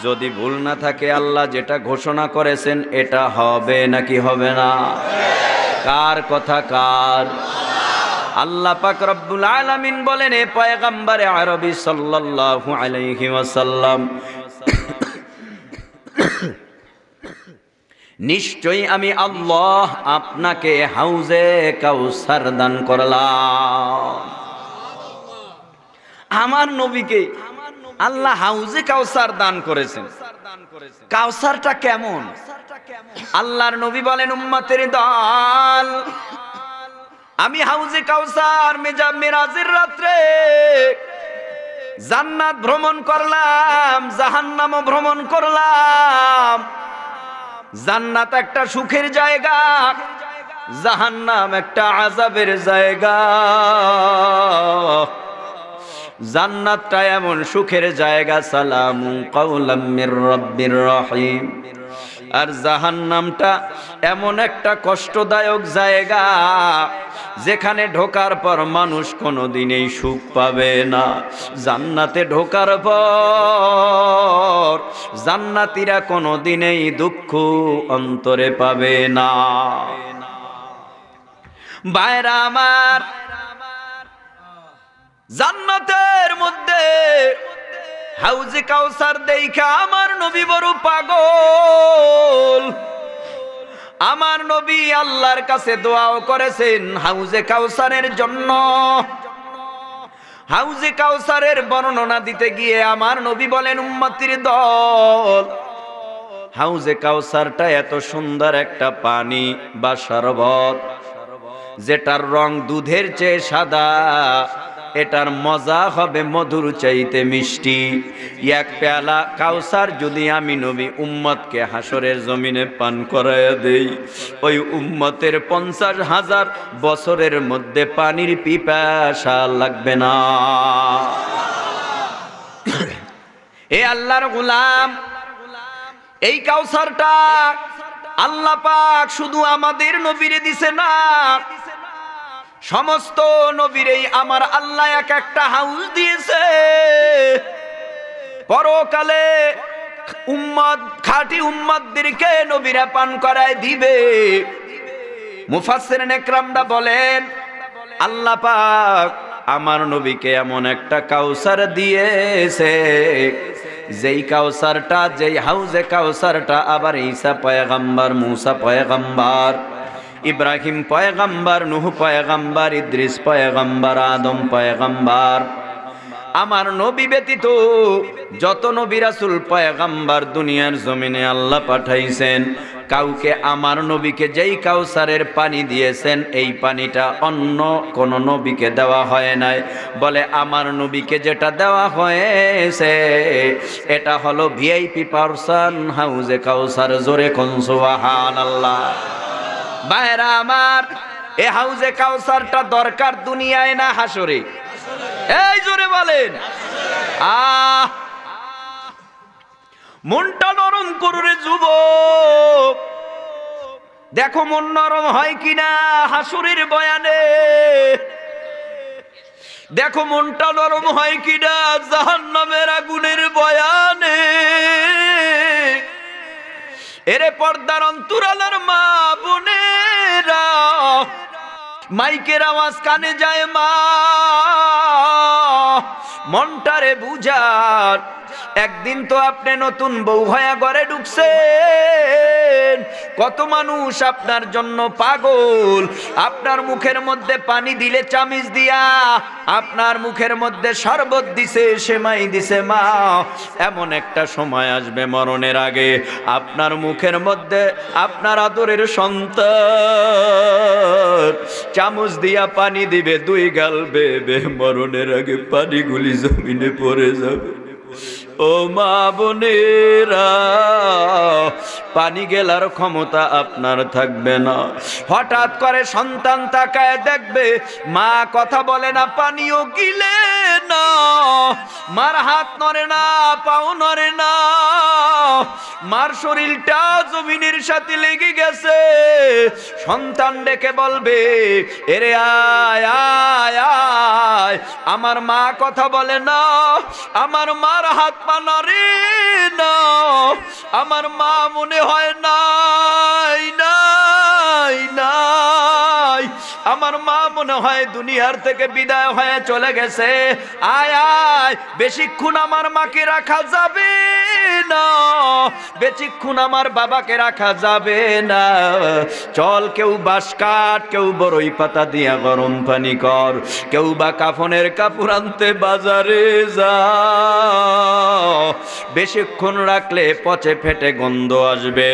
যদি ভুল না থাকে আল্লাহ যেটা ঘোষণা করেছেন এটা হবে নাকি হবে না? কার কথা কার? আল্লাহ পাক রব্বুল আলামিন বলেন, এ পয়গম্বরে আরবি সাল্লাল্লাহু আলাইহি ওয়াসাল্লাম, নিশ্চয়ই আমি আল্লাহ আপনাকে হাউজে কাউসার দান করলাম। আমার নবীকে আল্লাহ হাউজে কাউসার দান করেছেন। কাউসারটা কেমন? আল্লাহর নবী বলেন, উম্মতের দল, আমি হাউজে কাউসার মেরাজের রাত্রে জান্নাত ভ্রমণ করলাম, জাহান্নামও ভ্রমণ করলাম। জান্নাত একটা সুখের জায়গা, জাহান্নাম একটা আযাবের জায়গা। জান্নাতটা এমন সুখের জায়গা, সালামু কাওলাম মির রাব্বির রহিম। আর জাহান্নামটা এমন একটা কষ্টদায়ক জায়গা যেখানে ঢোকার পর মানুষ কোনোদিনই সুখ পাবে না। জান্নাতে ঢোকার পর জান্নাতীরা কোনোদিনই দুঃখ অন্তরে পাবে না। ভাইরা আমার, জান্নাতের মধ্যে হাউজে কাউসার দেখা আমার নবী বড় পাগল। আমার নবী আল্লাহর কাছে দোয়াও করেছেন হাউজে কাউসারের জন্য। হাউজে কাউসারের বর্ণনা দিতে গিয়ে আমার নবী বলেন, উম্মতের দল, হাউজে কাউসারটা এত সুন্দর একটা পানি বা শরবত যেটার রং দুধের চেয়ে সাদা, এটার মজা হবে মধুর চাইতে মিষ্টি। এক পেয়ালা কাউসার যদি আমি নবী উম্মতকে হাসরের জমিনে পান করাইয়া দেই, ওই উম্মতের 50,000 বছরের মধ্যে পানির পিপাসা লাগবে না। এ আল্লাহর গোলাম, এই কাউসারটা আল্লাহ পাক শুধু আমাদের নবীরে দিছে না, সমস্ত নবীরেই আমার আল্লাহ এক একটা হাউজ দিয়েছে। পরকালে উম্মত, খাঁটি উম্মতদেরকে নবীরা পান করায় দিবে। মুফাসসিরিন ইকরামরা বলেন, আল্লাহ পাক আমার নবীকে এমন একটা কাউসার দিয়েছে, যেই কাউসারটা, যেই হাউজে কাউসারটা আবার ঈসা পয়গম্বর, মুসা পয়গম্বর, ইব্রাহিম পয়গম্বর, নূহ পয়গম্বর, ইদ্রিস পয়গম্বর, আদম পয়গম্বর, আমার নবী ব্যতীত যত নবী রাসূল পয়গম্বর দুনিয়ার জমিনে আল্লাহ পাঠাইছেন, কাউকে আমার নবীকে যেই কাউসারের পানি দিয়েছেন এই পানিটা অন্য কোন নবীকে দেওয়া হয় নাই। বলে আমার নবীকে যেটা দেওয়া হয়েছে এটা হলো ভিআইপি পারসন হাউজে কাউসার। জোরে কোন সুবহানাল্লাহ। ভাইরা আমার, এ হাউজে কাউসারটা দরকার দুনিয়ায় না হাসরে? এই জোরে বলেন। মনটা নরম করুরে যুবক, দেখো মন নরম হয় কিনা হাসুরের বয়ানে, দেখো মনটা নরম হয় কিনা জাহান্নামের আগুনের বয়ানে। এরে পর্দার অন্তরালার মা বোনেরা, মাইকের আওয়াজ কানে যায় মা, মনটারে বুঝার। একদিন তো আপনি নতুন বউ হয়ে ঘরে ঢুকছেন, কত মানুষ আপনার জন্য পাগল। আপনার মুখের মধ্যে পানি দিলে চামিচ দিয়া, আপনার মুখের মধ্যে শরবত দিছে, সেমাই দিছে মা। এমন একটা সময় আসবে মরণের আগে, আপনার মুখের মধ্যে আপনার আদরের সন্তান চামচ দিয়া পানি দিবে, দুই গাল বেবে, মরণের আগে পানিগুলি জমিনে পড়ে যাবে। ও মা বোনেরা, পানি গেলার ক্ষমতা আপনার থাকবে না। হঠাৎ করে সন্তান তাকায় দেখবে মা কথা বলে না, পানিও গিলে না, মার হাত নড়ে না, পাও নড়ে না, মার শরীরটা জমিনের সাথে লেগে গেছে। সন্তান ডেকে বলবে, এরে আয় আয় আয়, আমার মা কথা বলে না, আমার মার হাত পা নড়ে না, আমার মা মনে হয় নাই নাই নাই, আমার মা মনে হয় দুনিয়ার থেকে বিদায় হয়ে চলে গেছে। আয় আয়, বেশিক্ষণ আমার মাকে রাখা যাবে না, বেশিক্ষণ আমার বাবাকে রাখা যাবে না। চল, কেউ বাঁশ কাঠ, কেউ বড়ই পাতা দিয়া গরম পানি কর, কেউ বা কাফনের কাপড় আনতে বাজারে যা। বেশিক্ষণ রাখলে পচে ফেটে গন্ধ আসবে,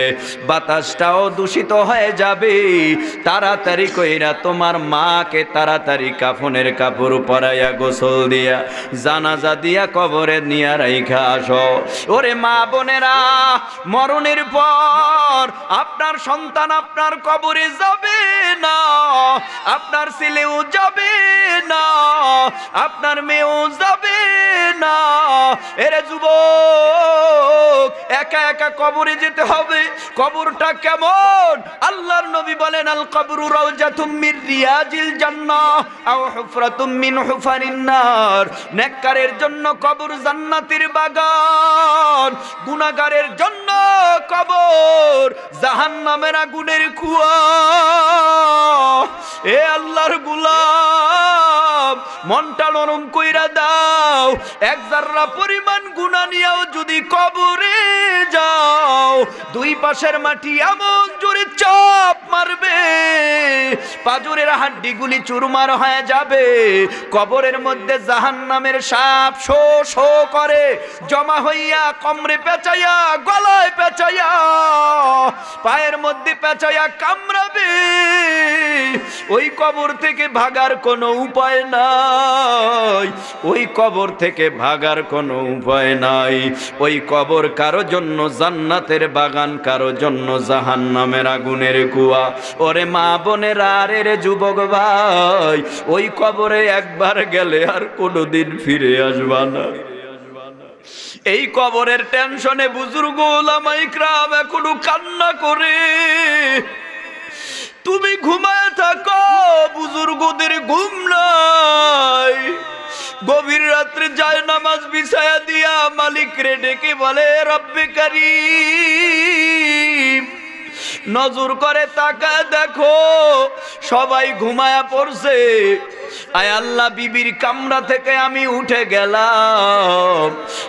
বাতাসটাও দূষিত হয়ে যাবে। তাড়াতাড়ি কইরা তোমার মাকে তাড়াতাড়ি কাফনের কাপড় পরাইয়া গোসল দিয়া জানাজা দিয়া কবরে নিয়া রাইখা আসো। ওরে মা বোনেরা, মরণের পর আপনার সন্তান আপনার কবরে যাবে না, আপনার ছেলেও যাবে না, আপনার মেয়েও যাবে না। এরে যুবক, একা একা কবরে যেতে হবে। কবরটা কেমন? আল্লাহর নবী বলেন, আল কবরু রাউজাতুম মির রিয়াজিল জান্নাহ আও হুফরাতুম মিন হুফারিন নার। নেককারের জন্য কবর জান্নাতের বাগান, গুনাহগারের জন্য কবর জাহান্নামের আগুনের কুয়া। এ আল্লাহর গোলাম, মনটা নরম কইরা দাও। এক জাররা পরিমাণ গুনাহ নিয়েও যদি কবরে যাও, দুই পাশের মাটি এমন জোরে চাপ মারবে, পাজরের হাড্ডিগুলি চুরমার হয়ে যাবে। কবরের মধ্যে জাহান্নামের সাপ শো শো করে জমা হইয়া, কমরে পেঁচাইয়া, গলায় পেঁচাইয়া, পায়ের মধ্যে পেঁচাইয়া কামড়াবে। ওই কবর থেকে ভাগার কোনো উপায় নাই, ওই কবর থেকে ভাগার কোনো উপায় নাই। ওই কবর কারো জন্য জান্নাতের বাগান, কারো জন্য জাহান্নামের আগুনের কুয়া। ওরে মা বোনেরা, রে যুবক ভাই, ওই কবরে একবার গেলে আর কোনোদিন ফিরে আসবা না। এই কবরের টেনশনে বুজুর্গ ওলামায়ে ইকরাম এখনো কান্না করে। তুমি ঘুমায় থাকো, বুজুর্গদের ঘুম নাই। গভীর রাত্রে যায় নামাজ বিছায়া দিয়া মালিক রে ডেকে বলে, রব্বে কারীম, নজর করে তাকায় দেখো সবাই ঘুমায়া পড়ছে। আয় আল্লাহ, বিবির কামরা থেকে আমি উঠে গেলাম,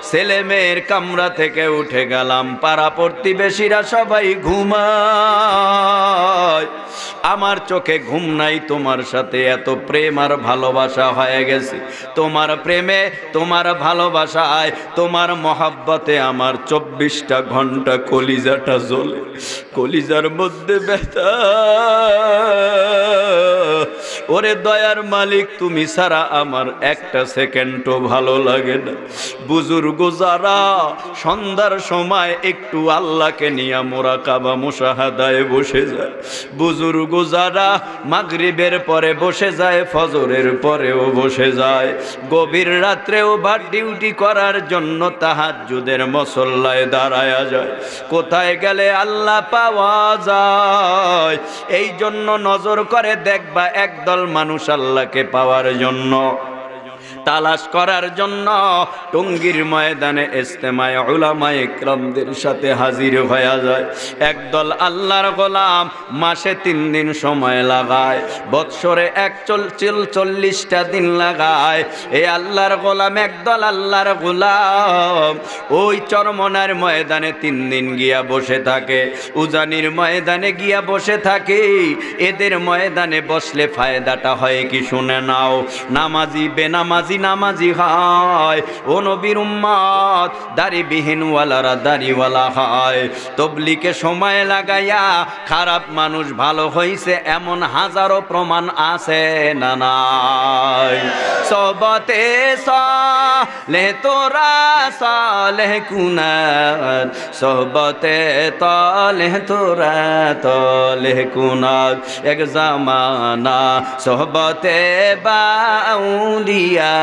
ছেলে মেয়ের কামরা থেকে উঠে গেলাম, পাড়া প্রতিবেশীরা সবাই ঘুমায়, আমার চোখে ঘুম নাই। তোমার সাথে এত প্রেম আর ভালোবাসা হয়ে গেছে, তোমার প্রেমে, তোমার ভালোবাসায়, তোমার মহাব্বতে আমার 24টা ঘন্টা কলিজাটা জ্বলে, কলিজার মধ্যে ব্যথা, ওরে দয়ার মালিক, তুমি ছাড়া আমার একটা সেকেন্ডও ভালো লাগে না। বুজুর্গ যারা সন্ধ্যার সময় একটু আল্লাহকে নিয়ে মোরাকাবা মুশাহাদায় বসে যায়, বুজুর্গ যারা মাগরিবের পরে বসে যায়, ফজরের পরেও বসে যায়, গভীর রাত্রেও বা ডিউটি করার জন্য তাহাজ্জুদের মুসল্লায় দাঁড়ায়া যায়, কোথায় গেলে আল্লাহ পাওয়া যায়। এই জন্য নজর করে দেখবা একদল মানুষ আল্লাহকে পাওয়ার জন্য, তালাশ করার জন্য টঙ্গীর ময়দানে ইজতেমায়ে উলামায়ে ইকরামদের সাথে হাজির হয়ে যায়। একদল আল্লাহর গোলাম মাসে 3 দিন সময় লাগায়, বৎসরে 140টা দিন লাগায়। এই আল্লাহর গোলাম, একদল আল্লাহর গোলাম ওই চরমনার ময়দানে 3 দিন গিয়া বসে থাকে, উজানির ময়দানে গিয়া বসে থাকে। এদের ময়দানে বসলে ফায়দাটা হয় কি শুনে নাও, নামাজি বেনামাজি নামাজি হয়, ও নবীর উম্মত দাড়িবিহীন ওয়ালারা দাড়িওয়ালা হয়। তবলিগে সময় লাগাইয়া খারাপ মানুষ ভালো হইছে এমন হাজারো প্রমাণ আছে না নাই? সবতে সালেহ তোরা সালেহ কুনার, সবতে তালেহ তোরা তালেহ কুনার। এক জামানা সহবতে বাউলিয়া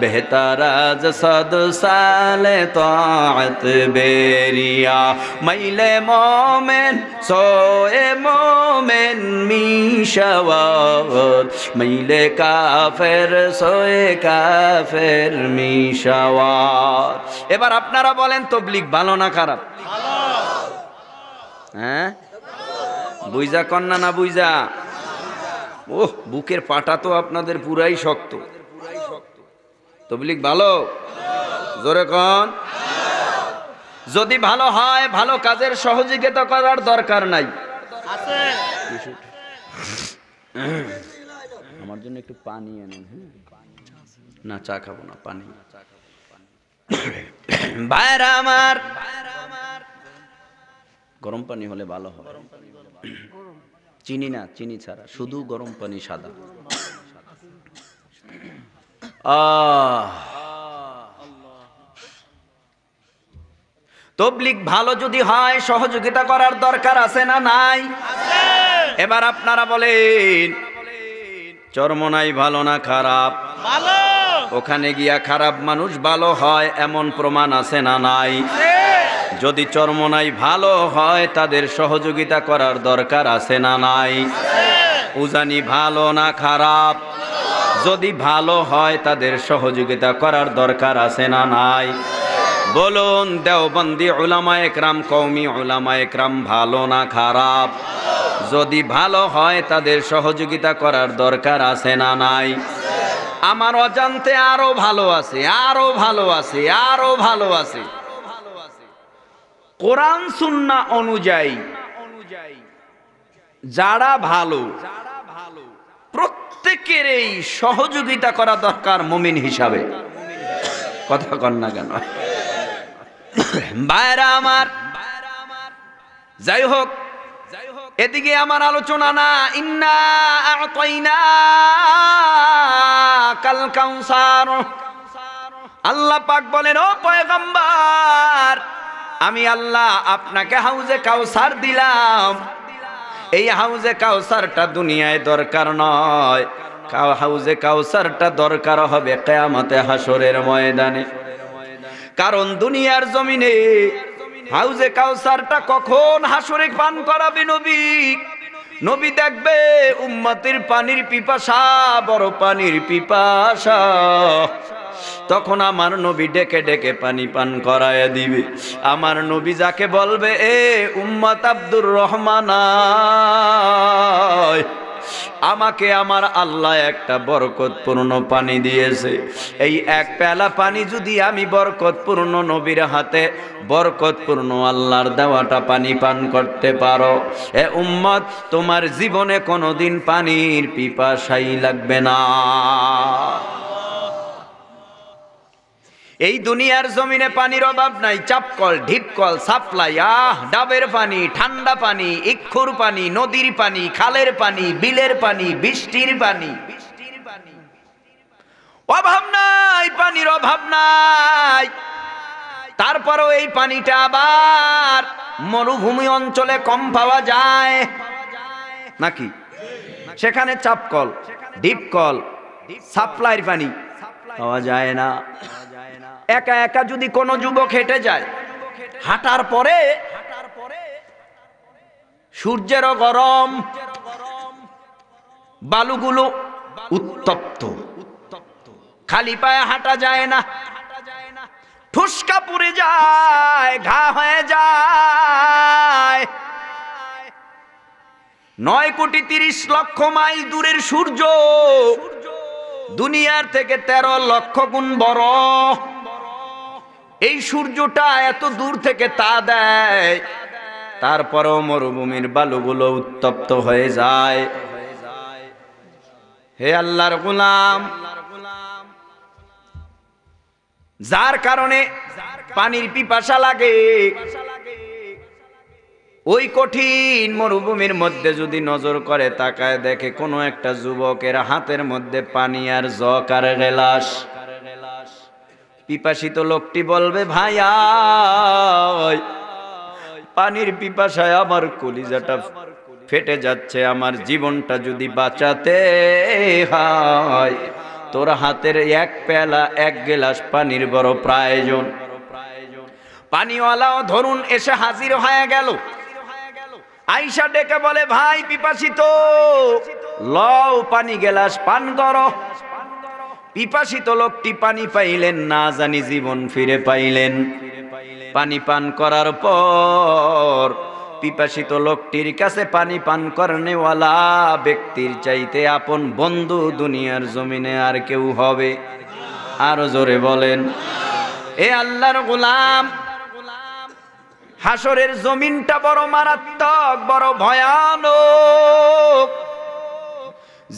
बेहतर आज 100 साल ताअत बेरिया। मैले मोमेन सोए मोमेन मिशावार, मैले काफेर सोए काफेर मिशावार। এবার আপনারা বলেন তবলিগ ভালো না খারাপ? হ্যাঁ, বুঝা কন্যা না বুঝা? ওহ, বুকের পাটা তো আপনাদের পুরাই শক্ত। তবলিগ ভালো? জোরে কোন? যদি ভালো হয়, ভালো কাজের সহযোগিতা করার দরকার নাই। আমার জন্য একটু পানি আনেন। না, চা খাবো না, পানি। ভাইরা আমার, গরম পানি হলে ভালো হয়। চিনি না, চিনি ছাড়া, শুধু গরম পানি, সাদা। তবলিগ ভালো যদি হয়, সহযোগিতা করার দরকার আছে না নাই? এবার আপনারা বলেন চরমনাই ভালো না খারাপ? ভালো। ওখানে গিয়া খারাপ মানুষ ভালো হয় এমন প্রমাণ আছে না নাই? যদি চরমনাই ভালো হয়, তাদের সহযোগিতা করার দরকার আছে না নাই? উজানি ভালো না খারাপ? যদি ভালো হয়, তাদের সহযোগিতা করার দরকার আছে না নাই? বলুন, দেওবন্দি উলামায়ে ইকরাম, কওমি উলামায়ে ইকরাম ভালো না খারাপ? যদি ভালো হয়, তাদের সহযোগিতা করার দরকার আছে না নাই? আমার অজান্তে আরো ভালো আছে, আরো ভালো আছে, আরো ভালো আছে। কোরআন সুন্নাহ অনুযায়ী যারা ভালো, প্রত্যেকের এই সহযোগিতা করা দরকার মুমিন হিসাবে। কথা কন না কেন? ভাইরা আমার, যাই হোক, এদিকে আমার আলোচনা না। ইন্না আ'তাইনা কাল কাউসার, আল্লাহ পাক বলেন, ও পয়গম্বর, আমি আল্লাহ আপনাকে হাউজে কাউসার দিলাম। এই হাউজে কাউসারটা দুনিয়ায় দরকার নয়, হাউজে কাউসারটা দরকার হবে কিয়ামতে হাসরের ময়দানে। কারণ দুনিয়ার জমিনে হাউজে কাউসারটা কখন হাসরে পান করাবে নবী? নবী দেখবে উম্মতের পানির পিপাসা, বড় পানির পিপাসা, তখন আমার নবী ডেকে ডেকে পানি পান করায় দিবে। আমার নবী যাকে বলবে, এ উম্মত আব্দুর রহমান, আমাকে আমার আল্লাহ একটা বরকতপূর্ণ পানি দিয়েছে, এই এক পেয়ালা পানি যদি আমি বরকতপূর্ণ নবীর হাতে বরকতপূর্ণ আল্লাহর দেওয়াটা পানি পান করতে পারো, এ উম্মত তোমার জীবনে কোনোদিন পানির পিপাসাই লাগবে না। এই দুনিয়ার জমিনে পানির অভাব নাই, চাপকল, ঢিপকল, সাপ্লাই, ডাবের পানি, ঠান্ডা পানি, ইক্ষুর পানি, নদীর পানি, খালের পানি, বিলের পানি, বৃষ্টির পানি, অভাব নাই, পানির অভাব নাই। তারপরেও এই পানিটা আবার মরুভূমি অঞ্চলে কম পাওয়া যায় নাকি? সেখানে চাপকল, ডিপকল, সাপ্লাইর পানি পাওয়া যায় না। একা একা যদি কোনো যুবক হেঁটে যায়, হাঁটার পরে সূর্যেরও গরম, বালুগুলো উত্তপ্ত, খালি পায়ে হাঁটা যায় না, ঠুসকা পুড়ে যায়, ঘা হয়ে যায়। 9,30,00,000 মাইল দূরের সূর্য দুনিয়ার থেকে 13 লক্ষ গুণ বড়। এই সূর্যটা এত দূর থেকে তা দেয়, তারপরেও মরুভূমির বালুগুলো উত্তপ্ত হয়ে যায়। হে আল্লাহর গোলাম, যার কারণে পানির পিপাসা লাগে, ওই কঠিন মরুভূমির মধ্যে যদি নজর করে তাকায় দেখে কোনো একটা যুবকের হাতের মধ্যে পানি আর জগ আর গেলাস, পিপাসিত লোকটি বলবে, ভাইয়া পানির পিপাসায় আমার কলিজাটা ফেটে যাচ্ছে, আমার জীবনটা যদি বাঁচাতে হয় তোর হাতের এক পেলা এক গেলাস পানির বড় প্রয়োজন। পানিওয়ালাও ধরুন এসে হাজির হয়ে গেল। আয়েশা ডেকে বলে, ভাই পিপাসিত, লও পানি গেলাস পান করো। পিপাসিত লোকটি পানি পাইলেন না, জানি জীবন ফিরে পাইলেন। পানি পান করার পর পিপাসিত লোকটির কাছে পানি পান করনেওয়ালা ব্যক্তির চাইতে আপন বন্ধু দুনিয়ার জমিনে আর কেউ হবে? আরো জোরে বলেন। এ আল্লাহর গোলাম, হাসরের জমিনটা বড় মারাত্মক, বড় ভয়ানক।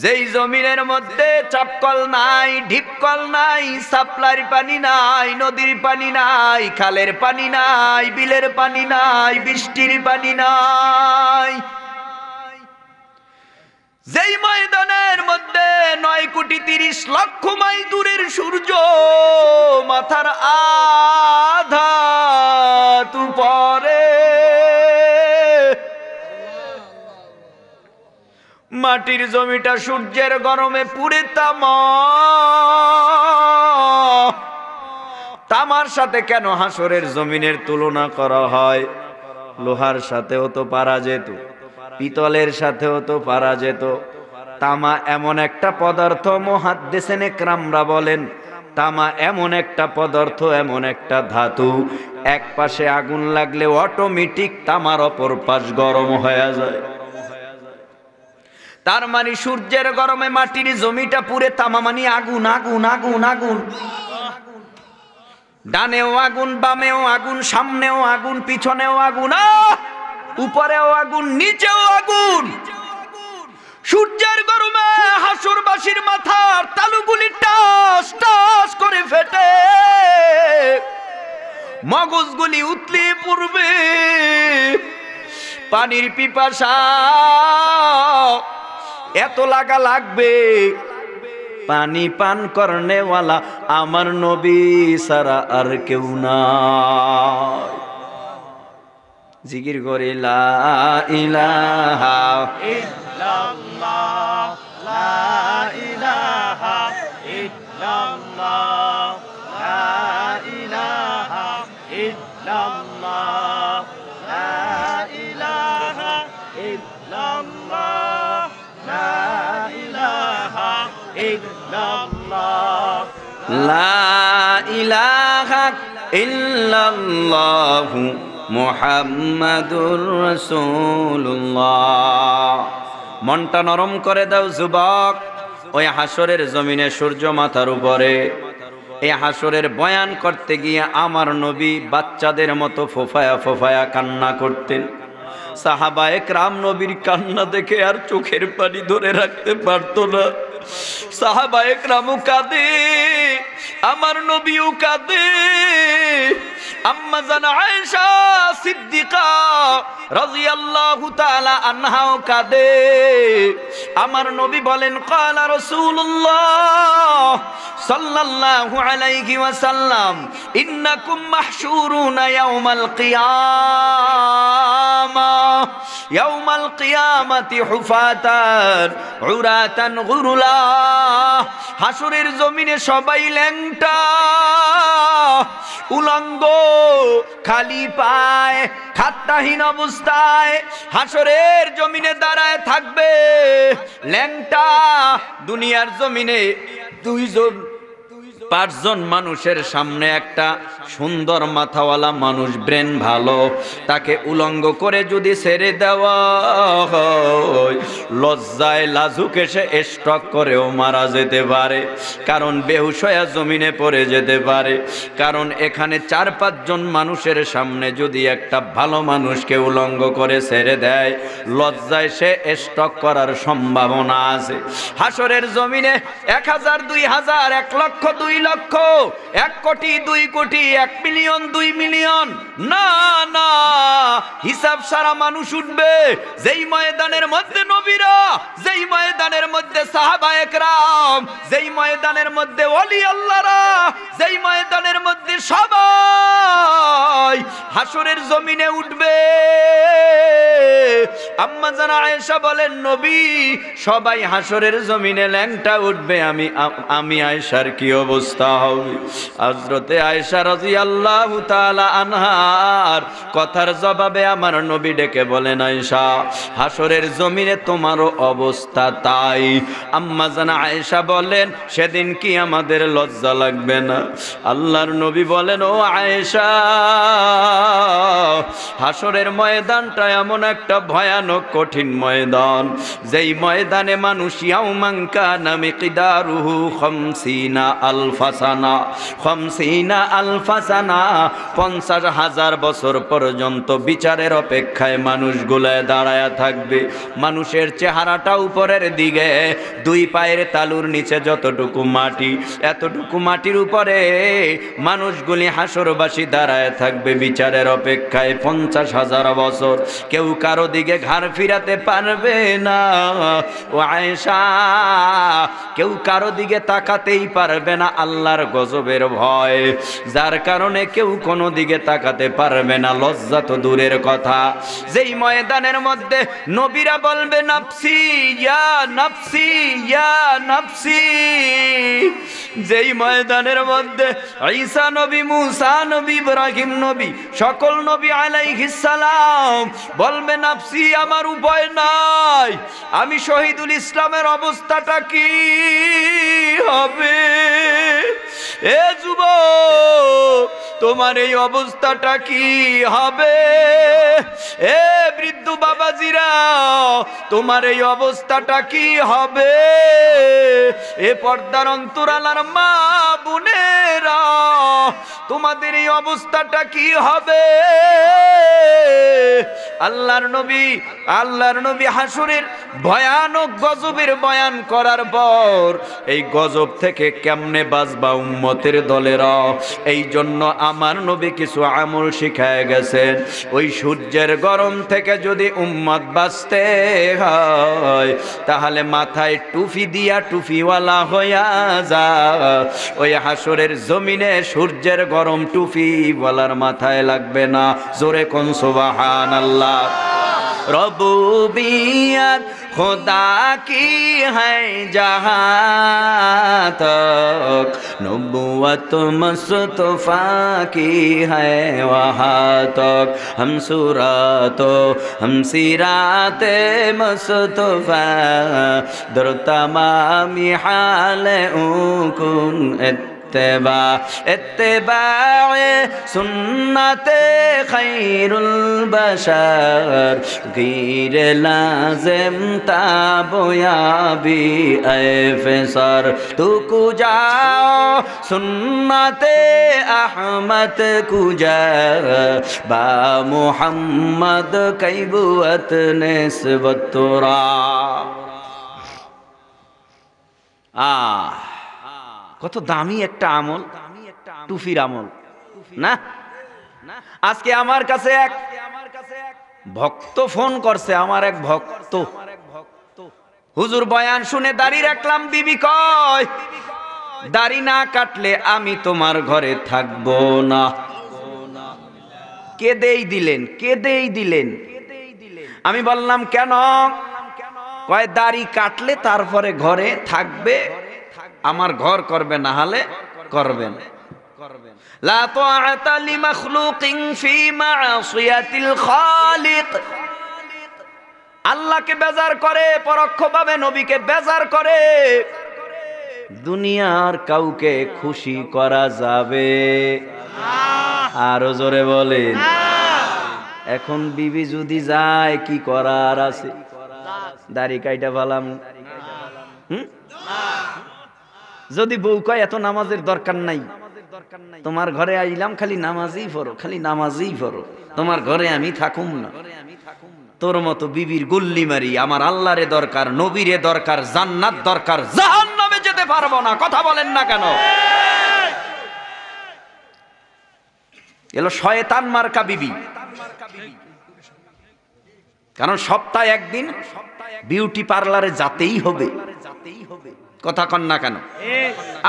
যেই জমিনের মধ্যে চাপকল নাই, ঢিপকল নাই, সাপ্লাইর পানি নাই, নদীর পানি নাই, খালের পানি নাই, বিলের পানি নাই, বৃষ্টির পানি নাই। যেই ময়দানের মধ্যে 9,30,00,000 মাইল দূরের সূর্য মাথার আধা উপরে, মাটির জমিটা সূর্যের গরমে পুড়ে তামার সাথে কেন হাসরের জমিনের তুলনা করা হয়? লোহার সাথেও তো পারা যেত, পিতলের সাথেও তো পারা যেত। তামা এমন একটা পদার্থ, মুহাদ্দিসিনে কেরামরা বলেন তামা এমন একটা পদার্থ, এমন একটা ধাতু, এক পাশে আগুন লাগলে অটোমেটিক তামার অপর পাশ গরম হয়ে যায়। তার মানে সূর্যের গরমে মাটির জমিটা পুড়ে তামা, মানে আগুন আগুন আগুন আগুন। ডানেও আগুন, বামেও আগুন, সামনেও আগুন, পিছনেও আগুন, উপরেও আগুন, নিচেও আগুন। সূর্যের গরমে হাসরবাসীর মাথার তালুগুলি টাস টাস করে ফেটে, মগজগুলি উতলে পড়বে। পানির পিপাসা এত লাগবে, পানি পান করনেওয়ালা আমার নবী সারা আর কেউ নাই। জিকির করে লা ইলাহা ইল্লাল্লাহ, লা ইলাহা ইল্লাল্লাহ, লা ইলাহা ইল্লাল্লাহ, লা ইলাহা ইল্লাল্লাহ, লা ইলাহা ইল্লাল্লাহ, লা ইলাহা ইল্লাল্লাহ মুহাম্মাদুর রাসূলুল্লাহ। মনটা নরম করে দাও যুবক। ওই হাসরের জমিনে সূর্য মাথার উপরে, এই হাসরের বয়ান করতে গিয়ে আমার নবী বাচ্চাদের মতো ফোফায়া ফোফায়া কান্না করতেন। সাহাবায়ে কেরাম নবীর কান্না দেখে আর চোখের পানি ধরে রাখতে পারতো না। সাহাবায়ে কেরামও কাঁদে, আমার নবীও কাঁদে। আম্মা জান আয়েশা সিদ্দিকা রাদিয়াল্লাহু তাআলা আনহাও কাঁদে। আমার নবী বলেন, ক্বালা রাসূলুল্লাহ সাল্লাল্লাহু আলাইহি ওয়াসাল্লাম, ইন্নাকুম মাহশুরুনা ইয়াউমাল কিয়ামাহ, ইয়াউমাল কিয়ামাতি হুফাতান উরাতান গুরুলা। হাসরের জমিনে সবাই ল্যাংটা, উলঙ্গ, খালি পায়, খাদ্যহীন অবস্থায় হাসরের জমিনে দাঁড়ায় থাকবে। ল্যাংটা, দুনিয়ার জমিনে পাঁচজন মানুষের সামনে একটা সুন্দর মাথাওয়ালা মানুষ, ব্রেন ভালো, তাকে উলঙ্গ করে যদি ছেড়ে দেওয়া হয়, লজ্জায় লাজুক এসে স্ট্রোক করেও মারা যেতে পারে, কারণ বেহুশ হয়ে জমিনে পড়ে যেতে পারে। কারণ এখানে 4-5 জন মানুষের সামনে যদি একটা ভালো মানুষকে উলঙ্গ করে ছেড়ে দেয়, লজ্জায় সে স্ট্রোক করার সম্ভাবনা আছে। হাসরের জমিনে 1000, 2000, 1 লক্ষ, 2 লক্ষ, 1 কোটি, 2 কোটি, 1 মিলিয়ন, 2 মিলিয়ন, না না, হিসাব সারা মানুষ উঠবে। যেই ময়দানের মধ্যে নবীরা, যেই ময়দানের মধ্যে সাহাবায়ে কেরাম, যেই ময়দানের মধ্যে ওলি আল্লাহরা, যেই ময়দানের মধ্যে সবাই হাসরের জমিনে উঠবে। আম্মা জান আয়েশা বলেন, নবী সবাই হাসরের জমিনে ল্যাংটা উঠবে, আমি আয়েশার কি অবস্থা হবে? হযরতে আয়েশা রাদিয়াল্লাহু তাআলা আনহার কথার জবাবে আমার নবী ডেকে বলেন, আয়েশা হাসরের জমিনে তোমারও অবস্থা তাই। আম্মা জান আয়েশা বলেন, সেদিন কি আমাদের লজ্জা লাগবে না? আল্লাহর নবী বলেন, ও আয়েশা, হাসরের ময়দানটা এমন একটা ভয়ানক কঠিন ময়দান, যেই ময়দানে মানুষ ইয়াউমান কানা মিকদারুহু 50 আলফা সানা, 50 আলফা সানা, 50,000 বছর পর্যন্ত বিচারের অপেক্ষায় মানুষগুলায় দাঁড়ায়া থাকবে। মানুষের চেহারাটা উপরের দিকে, 2 পায়ের তালুর নিচে যতটুকু মাটি, এতটুকু মাটির উপরে মানুষগুলি হাসরবাসী দাঁড়ায় থাকবে বিচারের অপেক্ষায় 50,000 বছর। কেউ কারো দিকে ঘাড় ফিরাতে পারবে না। ও আয়েশা, কেউ কারো দিকে তাকাতেই পারবে না, আল্লাহর গজবের ভয়, যার কারণে কেউ কোনো দিকে তাকাতে পারবে না। লজ্জা তো দূরের কথা, যেই ময়দানের মধ্যে নবীরা বলবে, নাফসি ইয়া নাফসি ইয়া নাফসি, যেই ময়দানের মধ্যে ঈসা নবী, মুসা নবী, ইব্রাহিম নবী, সকল নবী আলাইহিস সালাম বলবে, নাফসি, আমার উপায় নাই, আমি শহীদুল ইসলামের অবস্থাটা কি হবে? এ যুবক, তোমার এই অবস্থাটা কি হবে? এ বৃদ্ধ বাবাজিরা, তোমার এই অবস্থাটা কি হবে? এ পর্দার অন্তরালার মা বোনেরা, তোমাদের এই অবস্থাটা কি হবে? আল্লাহর নবী হাসরের ভয়ানক গজবের বয়ান করার পর এই গজব থেকে কেমনে বাঁচবা উম্মতের দলেরা, এই জন্য আমার নবী কিছু আমল শিখায় গেছেন। ওই সূর্যের গরম থেকে যদি উম্মত বাঁচতে হয়, তাহলে মাথায় টুপি দিয়া টুপিওয়ালা হইয়া যা। ওই হাসরের জমিনে সূর্যের গরম টুপিওয়ালার মাথায় লাগবে না। জোরে কোন সুবহানাল্লাহ। रबूबियत खुदा की है जहाँ तक, नबुवत मुस्तफा की है वहाँ तक, हम सूरतो हम सीराते मुस्तफा दर तमामी हाल उकुन इत्तिबाए सुन्नते खैरुल बशर गैर लाजिम ताबयाबी ऐफसर तू कुजा सुन्नते अहमद कुजा बा मुहम्मद कैबुअत निस्बत तुरा। আহ কত দামি একটা আমল, টুফির আমল না। আজকে আমার কাছে এক ভক্ত ফোন করছে, আমার এক ভক্ত, হুজুর বয়ান শুনে দাড়ি রাখলাম, বিবি কয় দাড়ি না কাটলে আমি তোমার ঘরে থাকবো না। কেঁদেই দিলেন, কেঁদেই দিলেন। আমি বললাম কেন? কয় দাড়ি কাটলে তারপরে ঘরে থাকবে, আমার ঘর করবে, না হলে করবেন। লা তাআতা লিমাখলুকিন ফি মা'সিয়াতিল খালিক। আল্লাহকে বেজার করে, পরোক্ষভাবে নবীকে বেজার করে, দুনিয়ার কাউকে খুশি করা যাবে আরো জোরে বলেন। এখন বিবি যদি যায় কি করার আছে? দাড়ি কাইটা ভালাম। যদি বউ কয় এত নামাজের দরকার নাই, তোমার ঘরে আইলাম খালি নামাজই পড়ো, খালি নামাজই পড়ো, তোমার ঘরে আমি থাকুম না, তোর মতো বিবির গুল্লি মারি, আমার আল্লাহরে দরকার, নবীরে দরকার, জান্নাত দরকার, জাহান্নামে যেতে পারবো না। কথা বলেন না কেন? এলো শয়তান মার্কা বিবি। কারণ সপ্তাহে একদিন বিউটি পার্লারে যেতেই হবে। কথা কন না কেন?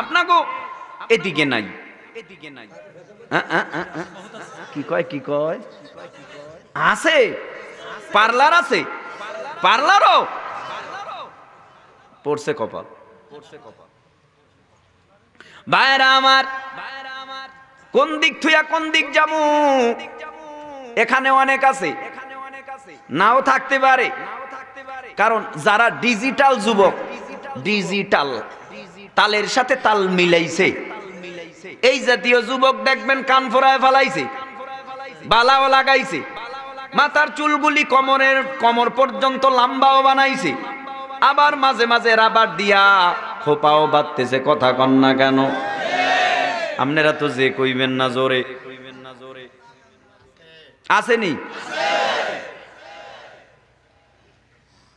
আপনাকে এদিকে নাই, এদিকে নাই, কি কয়, কি কয়, আছে পার্লার, আছে পার্লারও পড়ছে কপাল। ভাইরা আমার, কোন দিক থুয়া কোন দিক যামু? এখানে অনেক আছে, নাও থাকতে পারে। কারণ যারা ডিজিটাল যুবক, ডিজিটাল তালের সাথে তাল মিলাইছে, এই জাতীয় যুবক দেখবেন কান ফোড়ায় ফেলাইছে, বালাও লাগাইছে, মাথার চুলগুলি কমর পর্যন্ত লম্বাও বানাইছে, আবার মাঝে মাঝে রাবার দিয়া খোপাও বাঁধতেছে। কথা কন না কেন? আপনারা তো যে কইবেন না জোরে, আসেনি?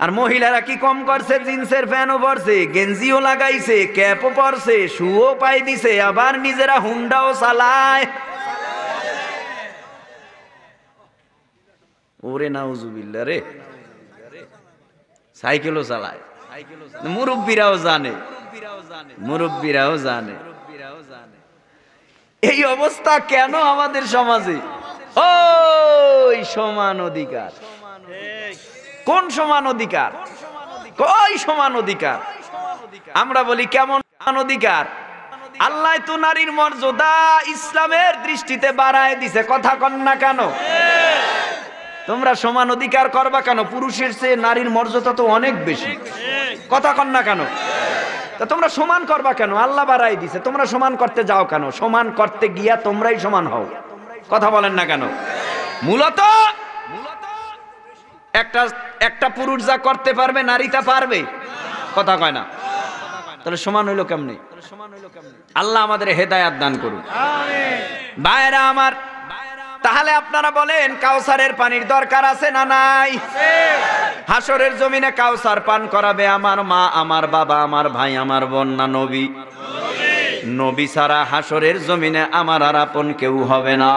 আর মহিলারা কি কম করছে? জিন্সের প্যান্টও পরছে, গেঞ্জিও লাগাইছে, ক্যাপও পরছে, শুও পাই দিছে, আবার নিজেরা হুন্ডাও চালায়। ওরে নাউজুবিল্লাহ রে, সাইকেলও চালায়। মুরব্বীরাও জানে, মুরব্বীরাও জানে। এই অবস্থা কেন আমাদের সমাজে? ওই সমান অধিকার। কোন সমান অধিকার? কই সমান অধিকার? আমরা বলি কেমন সমান অধিকার? আল্লাহ তো নারীর মর্যাদা ইসলামের দৃষ্টিতে বাড়ায় দিছে। কথা কন না কেন? তোমরা সমান অধিকার করবা কেন? পুরুষের চেয়ে নারীর মর্যাদা তো অনেক বেশি। কথা কন না কেন? তা তোমরা সমান করবা কেন? আল্লাহ বাড়াই দিছে, তোমরা সমান করতে যাও কেন? সমান করতে গিয়া তোমরাই সমান হও। কথা বলেন না কেন? মূলত একটা পুরুষ যা করতে পারবে নারী তা পারবে। কথা কয় না? তাহলে সমান হইলো কেমনে? আল্লাহ আমাদের হেদায়াত দান করুন। ভাইরা আমার, তাহলে আপনারা বলেন কাউসারের পানির দরকার আছে না নাই? হাসরের জমিনে কাউসার পান করাবে আমার মা, আমার বাবা, আমার ভাই, আমার বোন, না নবী? নবী ছাড়া হাসরের জমিনে আমার আর আপন কেউ হবে না।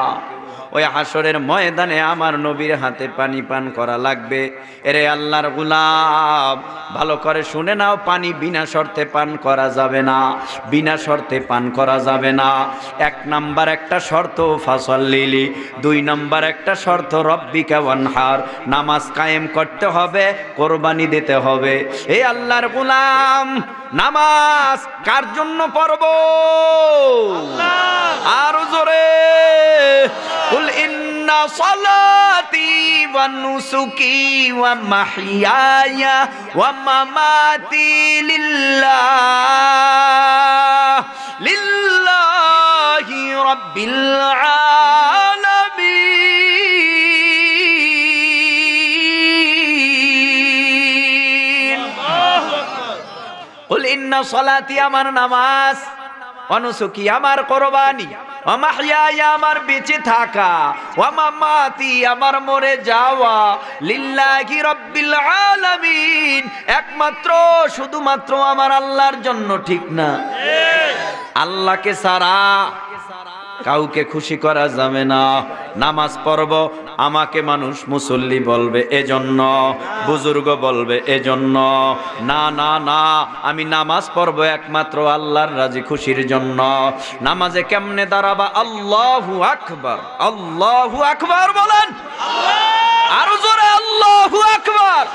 ওই হাসরের ময়দানে আমার নবীর হাতে পানি পান করা লাগবে। এরে আল্লাহর গোলাম, ভালো করে শুনে নাও, পানি বিনা শর্তে পান করা যাবে না, বিনা শর্তে পান করা যাবে না। 1 নাম্বার একটা শর্ত ফাসাল্লিলি, 2 নাম্বার একটা শর্ত রব্বিকা ওয়ানহার, নামাজ কায়েম করতে হবে, কোরবানি দিতে হবে। এই আল্লাহর গোলাম, নামাজ কার জন্য পড়ব? আরো জোরে, কুল ইন্না সালাতি ওয়া নুসুকি ওয়া মাহইয়ায়া ওয়া মামাতি লিল্লাহি রাব্বিল আলামিন। কুল ইন্না সালাতি, আমার নামাজ, অনুসুকি আমার কোরবানি, ওয়া মাহইয়ায়া আমার বেঁচে থাকা, ওয়া মামাতি আমার মরে যাওয়া, লিল্লাহি রাব্বিল আলামিন, একমাত্র শুধুমাত্র আমার আল্লাহর জন্য, ঠিক না? আল্লাহকে ছাড়া কাউকে খুশি করা যাবে না। নামাজ পড়ব, আমাকে মানুষ মুসল্লি বলবে এজন্য, বুজুর্গ বলবে এজন্য, না না না, আমি নামাজ পড়ব একমাত্র আল্লাহর রাজি খুশির জন্য। নামাজে কেমনে দাঁড়াবা? আল্লাহু আকবার, আল্লাহু আকবার বলেন, আরো জোরে আল্লাহু আকবার।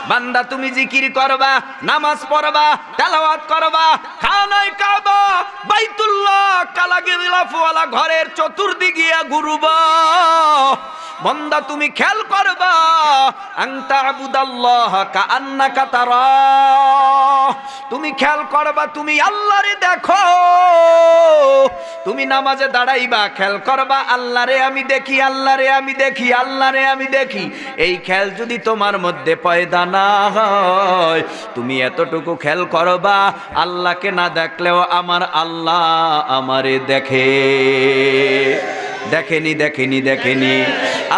বান্দা তুমি জিকির করবা, নামাজ পড়বা, তেলাওয়াত করবা, খানায় কাবা, বাইতুল্লাহ, কালাগে বিলাফওয়ালা ঘরের চতুর্দিকে ঘুরবা। বান্দা তুমি খেয়াল করবা, আনতা আবুদাল্লাহ কাআন্নাকা তারা, তুমি খেয়াল করবা তুমি আল্লাহরে দেখো। তুমি নামাজে দাঁড়াইবা, খেয়াল করবা আল্লাহরে আমি দেখি, আল্লাহরে আমি দেখি, আল্লাহরে আমি দেখি। এই খেয়াল যদি তোমার মধ্যে পয়দা না হয়, তুমি এতটুকু খেয়াল করবা আল্লাহকে না দেখলেও আমার আল্লাহ আমারে দেখে। দেখেনি দেখেনি দেখেনি,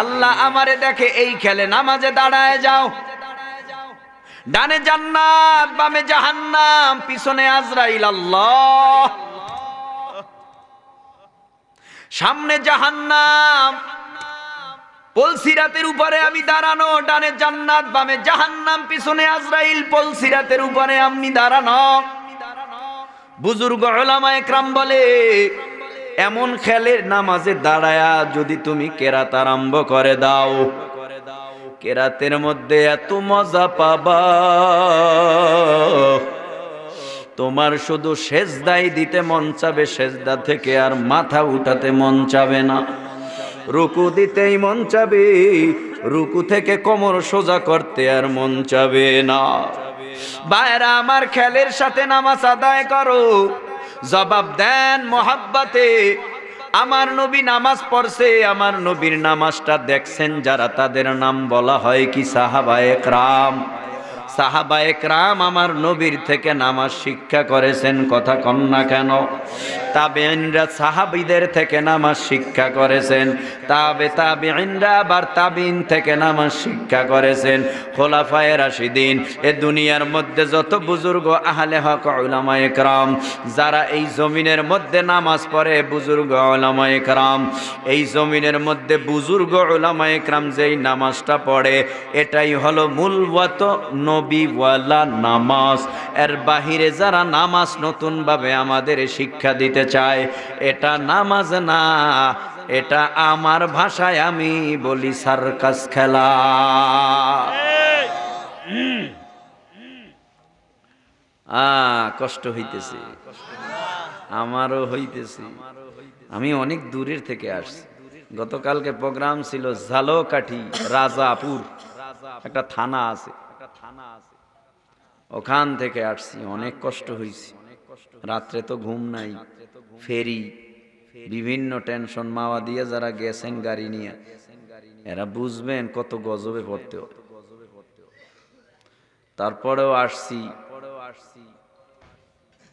আল্লাহ আমারে দেখে। এই খেলে নামাজে দাঁড়ায় যাও। ডানে জান্নাত, বামে জাহান্নাম, পিছনে আজরাইল আল্লাহ, সামনে জাহান্নাম, পুলসিরাতের উপরে আমি দাঁড়ানো। ডানে জান্নাত, বামে জাহান্নাম, পিছনে আজরাইল, পুলসিরাতের উপরে আমি দাঁড়ানো। বুজুর্গ উলামা একরাম বলে, এমন খেলে নামাজে দাঁড়ায়া যদি তুমি কেরাত আরম্ভ করে দাও, কেরাতের মধ্যে এত মজা পাবা, তোমার শুধু সেজদাই দিতে মন চাবে, সেজদা থেকে আর মাথা উঠাতে মন চাবে না। রুকু দিতেই মন চাবে, রুকু থেকে কোমর সোজা করতে আর মন চাবে না। ভাইরা আমার, খেলের সাথে নামাজ আদায় করো। জবাব দেন মোহাব্বতে। আমার নবী নামাজ পড়ছে, আমার নবীর নামাজটা দেখছেন যারা, তাদের নাম বলা হয় কি? সাহাবায়ে কেরাম। সাহাবায়ে কেরাম আমার নবীর থেকে নামাজ শিক্ষা করেছেন, কথা কন না কেন? তাবেঈনরা সাহাবীদের থেকে নামাজ শিক্ষা করেছেন, তাবেঈনরা আবার তাবিঈন থেকে নামাজ শিক্ষা করেছেন। খোলাফায়ে রাশিদিন, এ দুনিয়ার মধ্যে যত বুজুর্গ আহলে হক উলামায়ে কেরাম যারা এই জমিনের মধ্যে নামাজ পড়ে, বুজুর্গ উলামায়ে কেরাম, এই জমিনের মধ্যে বুজুর্গ উলামায়ে কেরাম যেই নামাজটা পড়ে, এটাই হলো মূলগত নবীওয়ালা নামাজ। এর বাহিরে যারা নামাজ নতুনভাবে আমাদের শিক্ষা দিতে চায়, এটা নামাজ না, এটা আমার ভাষায় আমি বলি সার্কাস খেলা। কষ্ট হইতেছে, আমারও হইতেছে। আমি অনেক দূরের থেকে আসছি। গতকালকে প্রোগ্রাম ছিল ঝালকাঠি, রাজাপুর একটা থানা আছে, ওখান থেকে আসছি। অনেক কষ্ট হয়েছে, রাত্রে তো ঘুম নাই, ফেরি, বিভিন্ন টেনশন, মাওয়া দিয়ে যারা গেছেন গাড়ি নিয়ে, এরা বুঝবেন কত গজবে পড়তে হবে। তারপরেও আসছি।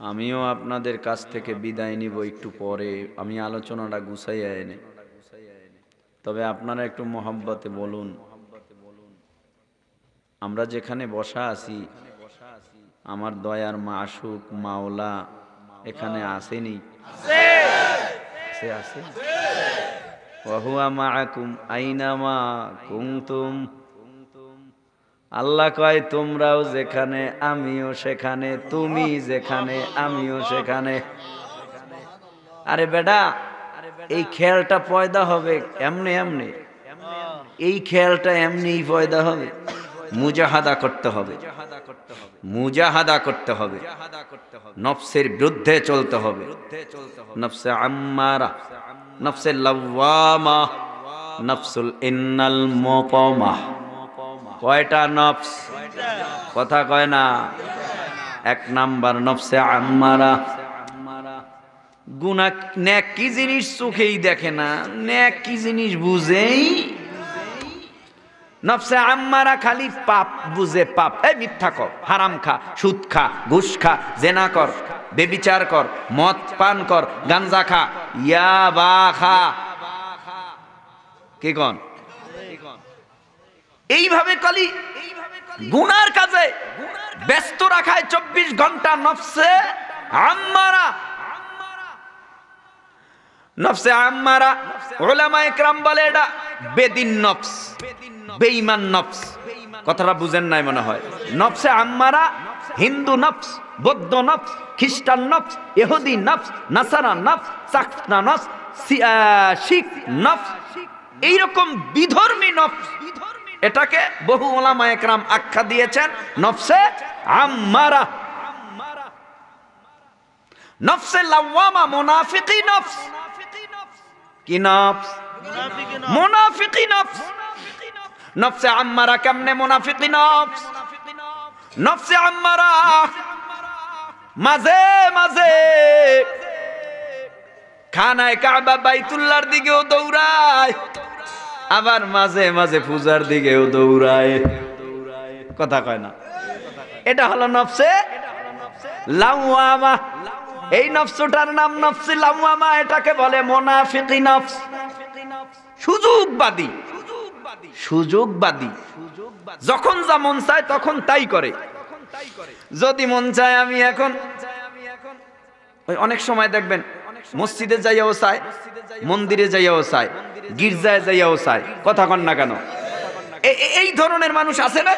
আমিও আপনাদের কাছ থেকে বিদায় নিব একটু পরে, আমি আলোচনাটা গুছাইয়া এনে। তবে আপনারা একটু মহব্বতে বলুন, আমরা যেখানে বসা আছি, আমার দয়ার মাশুক মাওলা এখানে আসেনি? আছে। ওয়া হুয়া মাআকুম আইনামা কুনতুম। আল্লাহ কয় তোমরাও যেখানে আমিও সেখানে, তুমি যেখানে আমিও সেখানে। আরে বেটা, এই খেয়ালটা পয়দা হবে এমনি এমনি, এই খেয়ালটা এমনিই পয়দা হবে। মুজাহাদা করতে হবে, মুজাহাদা করতে হবে, নফসের বিরুদ্ধে চলতে হবে। নফসে আম্মারা, নফসে লাওয়ামা, নফসুল ইন্নাল মুতামা। কয়টা নফস? কথা কয় না। এক নাম্বার নফসে আম্মারা, গুনাহ নেক কি জিনিস চোখেই দেখে না, নেক কি জিনিস বুঝেই। নফসে আম্মারা খালি পাপ বুঝে, পাপ। এই মিথ্যা কর, হারাম খা, সুদ খা, ঘুষ খা, জেনা কর, বেবিচার কর, মদ পান কর, গাঞ্জা খা, ইয়াবা খা, কি কন? এইভাবে খালি গুনার কাজে ব্যস্ত রাখায় 24 ঘন্টা নফসে আম্মারা। নফসে আম্মারা উলামায়ে কেরাম বলে এটা বেদিন নফস, বেঈমান নফস। কথাটা বুঝেন নাই মনে হয়। নফসে আম্মারা হিন্দু নফস, বৌদ্ধ নফস, খ্রিস্টান নফস, ইহুদি নফস, নাসারা নফস, সাকফা নফস, শিখ নফস, এইরকম বিধর্মী নফস। এটাকে বহু উলামায়ে কেরাম আখ্যা দিয়েছেন নফসে আম্মারা। নফসে লাওয়ামা মুনাফিকি নফস। কি নফস? মুনাফিকি নফস। নফসে আম্মারা কেমনে মুনাফিকি নফস? নফসে আম্মারা মাঝে মাঝে খানায় কাবা বাইতুল্লাহর দিকেও দৌড়ায়, আবার মাঝে মাঝে পূজার দিকেও দৌড়ায়। কথা কয় না? এটা হলো নফসে লাওয়ামা। এই নফসটার নাম নফসে লাওয়ামা। এটাকে বলে মুনাফিকি নফস, সুযোগবাদী। সুযোগবাদী, যখন যা মন চায় তখন তাই করে। যদি মন চায় আমি এখন ওই অনেক সময় দেখবেন মসজিদে যাইয়াও চায়, মন্দিরে যাইয়াও চায়, গির্জায় যাইয়াও চায়। কথা কন না কেন? এই ধরনের মানুষ আছে না?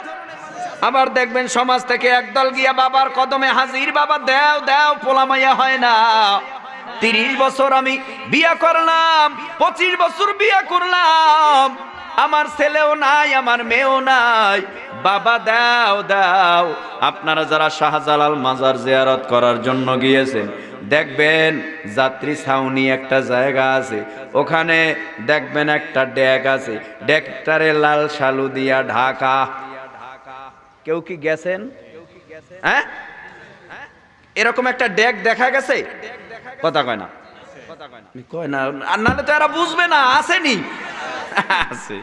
আবার দেখবেন সমাজ থেকে একদল গিয়া বাবার কদমে হাজির, বাবা দেও দেও, পোলামাইয়া হয় না। 30 বছর আমি বিয়া করলাম, 25 বছর বিয়া করলাম, আমার ছেলেও নাই, আমার মেয়েও নাই, বাবা দাও দাও। আপনারা যারা শাহজালাল মাজার জিয়ারত করার জন্য গিয়েছেন, দেখবেন যাত্রী ছাউনি একটা জায়গা আছে, ওখানে দেখবেন একটা ডেক আছে, ডেকটারে লাল শালু দিয়া ঢাকা। কেউ কি গেছেন? হ্যাঁ, এরকম একটা ডেক দেখা গেছে? কথা কয় না? কয় না, আর নাহলে তো এরা বুঝবে না। আসেনি? আছে।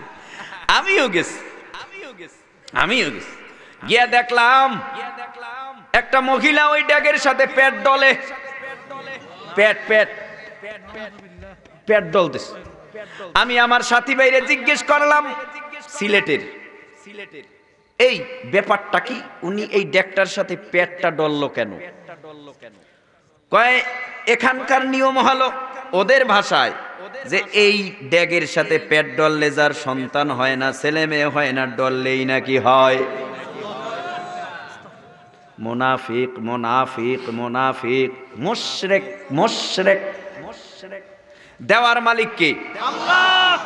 আমিও গেছি, আমিও গেছি। গিয়া দেখলাম একটা মহিলা ওই ডেকের সাথে পেট ডলে, পেট পেট পেট ডলতেছে। আমি আমার সাথী ভাইরে জিজ্ঞেস করলাম, সিলেটের, এই ব্যাপারটা কি? উনি এই ডেকটার সাথে পেটটা ডললো কেন? কয় এখানকার নিয়ম হলো, ওদের ভাষায়, যে এই ডেগের সাথে পেট ডললে যার সন্তান হয় না, ছেলে মেয়ে হয় না, ডললেই নাকি হয়। মুনাফিক মুনাফিক মুনাফিক, মুশরিক মুশরিক মুশরিক। দেওয়ার মালিক কে? আল্লাহ।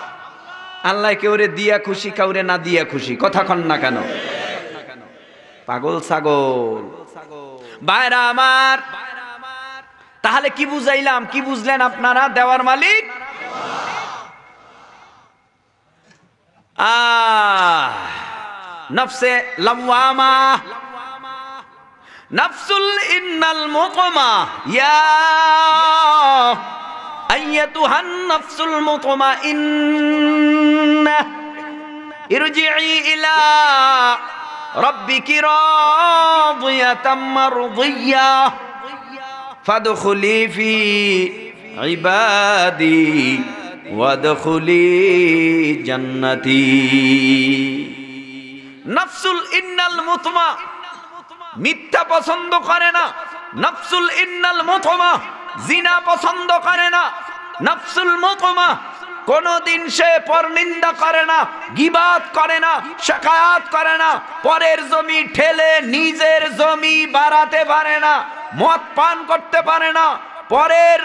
আল্লাহ কেউরে দিয়া খুশি, কাউরে না দিয়া খুশি। কথা কন না কেন? পাগল ছাগল। ভাইরা আমার, তাহলে কি বুঝাইলাম? কি বুঝলেন আপনারা? দেওয়ার মালিক নফসে লাওয়ামা, নফসুল ইন্নাল মুতমা, ইয়া আইয়াতুহান নফসুল মুতমাইন্না ইরজিই ইলা রাব্বিকি রাদিয়াতাম মারদিয়্যা ফাদখুলি ফি ইবাদি ওয়াদখুলি জান্নাতি। নফসুল ইন্নাল মুতমা মিথ্যা পছন্দ করে না। নফসুল ইন্নাল মুতমা জিনা পছন্দ করে না। নফসুল মুতমা কোনদিন সে পরনিন্দা করে না, গীবাত করে না, শিকায়াত করে না, পরের জমি ঠেলে নিজের জমি বাড়াতে পারে না, মদ পান করতে পারে না, পরের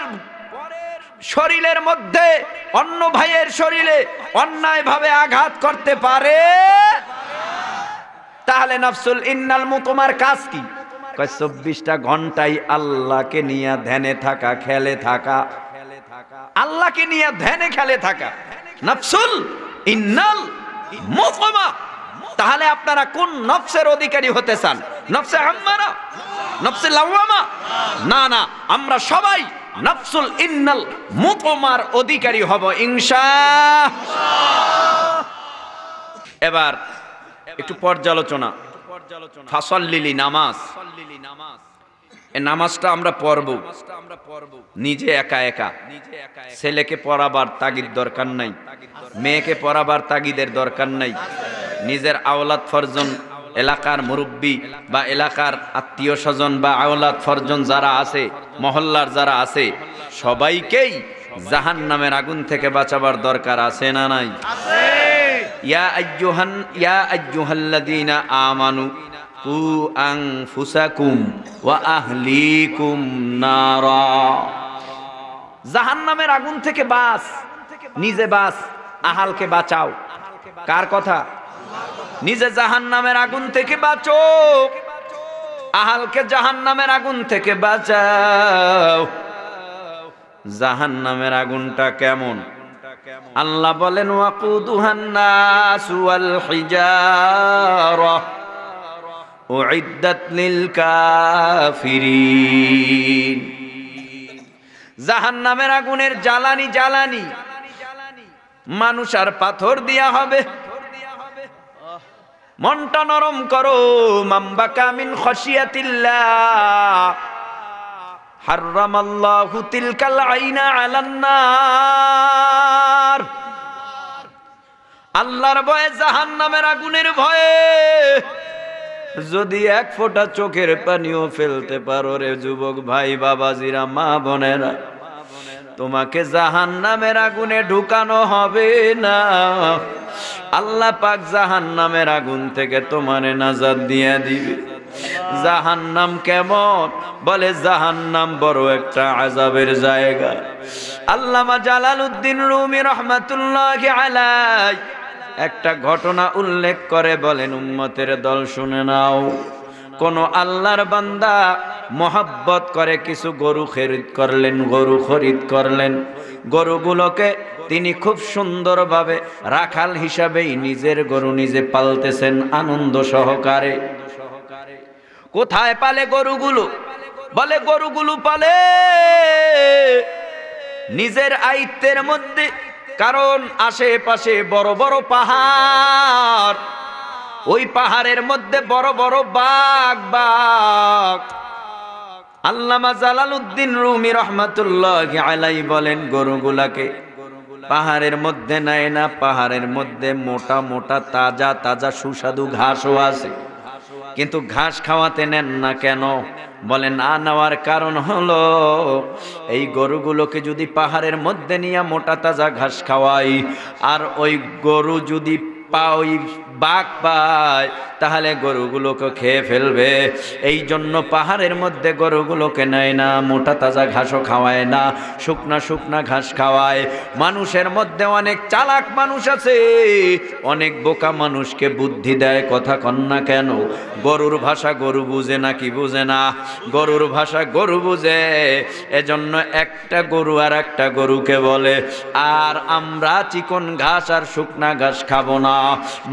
শরীরের মধ্যে অন্য ভাইয়ের শরীরে অন্যায় ভাবে আঘাত করতে পারে। তাহলে নফসুল ইন্নাল মুতমার কাজ কি? 24টা ঘন্টাই আল্লাহকে নিয়ে ধ্যানে থাকা, খেলে থাকা, আল্লাহকে নিয়ে ধ্যানে খেলে থাকা, নফসুল ইন্নাল মুতমা। তাহলে আপনারা কোন নফসের অধিকারী হতে চান? নফসে আম্মারা, নফসে লাওয়ামা? না না, আমরা সবাই নফসুল ইন্নাল মুতমার অধিকারী হব ইনশাআল্লাহ। এবার একটু পর্যালোচনা। ফাসাল্লিলি নামাজ, এই নামাজটা আমরা পড়ব নিজে একা একা। ছেলেকে পড়াবার তাগিদ দরকার নাই, মেয়েকে পড়াবার তাগিদের দরকার নাই। নিজের আওলাদ ফরজন, এলাকার মুরব্বী বা এলাকার আত্মীয় স্বজন বা আওলাদ ফরজন যারা আছে, মহল্লার যারা আছে, সবাইকেই জাহান্নামের আগুন থেকে বাঁচাবার দরকার আছে না নাই? ইয়া আইয়ুহাল্লাযীনা আমানু কু আনফুসাকুম ওয়া আহলিকুম নারা। জাহান্নামের আগুন থেকে বাঁচ, নিজে বাঁচ, আহালকে বাঁচাও। কার কথা? নিজে জাহান্নামের আগুন থেকে বাঁচো, আহালকে জাহান্নামের আগুন থেকে বাঁচাও। জাহান্নামের আগুনটা কেমন? আল্লাহ বলেন ওয়াকুদুহান নাসু ওয়াল হিজারা উইদ্দাত লিল কাফিরিন। জাহান্নামের আগুনের জ্বালানি জ্বালানি মানুষ আর পাথর দেয়া হবে। মনটা নরম করো। মামবাকা মিন খাশিয়াতিল্লাহ হারামাল্লাহু তিলকাল আইনা আলান নার। আল্লাহর ভয়ে, জাহান্নামের আগুনের ভয়ে যদি এক ফোঁটা চোখের পানিও ফেলতে পারো রে যুবক ভাই, বাবাজিরা, মা বোনেরা, তোমাকে জাহান্নামের আগুনে ঢুকানো হবে না। আল্লাহ পাক জাহান্নামের আগুন থেকে তোমারে নাজাত দিয়ে দিবে। জাহান্নাম কেমন? বলে জাহান্নাম বড় একটা আযাবের জায়গা। আল্লামা জালালউদ্দিন রুমি রহমাতুল্লাহি আলাইহি একটা ঘটনা উল্লেখ করে বলেন, উম্মতের দল শুনে নাও। কোন আল্লাহর বান্দা মহব্বত করে কিছু গরু খরিদ করলেন। গরুগুলোকে তিনি খুব সুন্দরভাবে রাখাল হিসাবেই নিজের গরু নিজে পালতেছেন আনন্দ সহকারে। কোথায় পালে গরুগুলো? বলে গরুগুলো পালে নিজের আয়ত্তের মধ্যে, কারণ আশেপাশে বড় বড় পাহাড়, ওই পাহাড়ের মধ্যে বড় বড় বাঘ। আল্লামা জালালউদ্দিন রুমি রহমাতুল্লাহি আলাইহি বলেন, গরুগুলাকে পাহাড়ের মধ্যে নেয় না, পাহাড়ের মধ্যে মোটা মোটা তাজা তাজা সুস্বাদু ঘাসও আছে, কিন্তু ঘাস খাওয়াতে নেন না কেন? বলেন না নেওয়ার কারণ হলো, এই গরুগুলোকে যদি পাহাড়ের মধ্যে নিয়ে মোটা তাজা ঘাস খাওয়াই, আর ওই গরু যদি ওই বাঘ পায়, তাহলে গরুগুলোকে খেয়ে ফেলবে। এই জন্য পাহাড়ের মধ্যে গরুগুলোকে নেয় না, মোটা তাজা ঘাসও খাওয়ায় না, শুকনা শুকনা ঘাস খাওয়ায়। মানুষের মধ্যে অনেক চালাক মানুষ আছে, অনেক বোকা মানুষকে বুদ্ধি দেয়। কথা কন না কেন? গরুর ভাষা গরু বুঝে নাকি বুঝে না? গরুর ভাষা গরু বুঝে। এজন্য একটা গরু আর একটা গরুকে বলে, আর আমরা চিকন ঘাস আর শুকনা ঘাস খাবো না।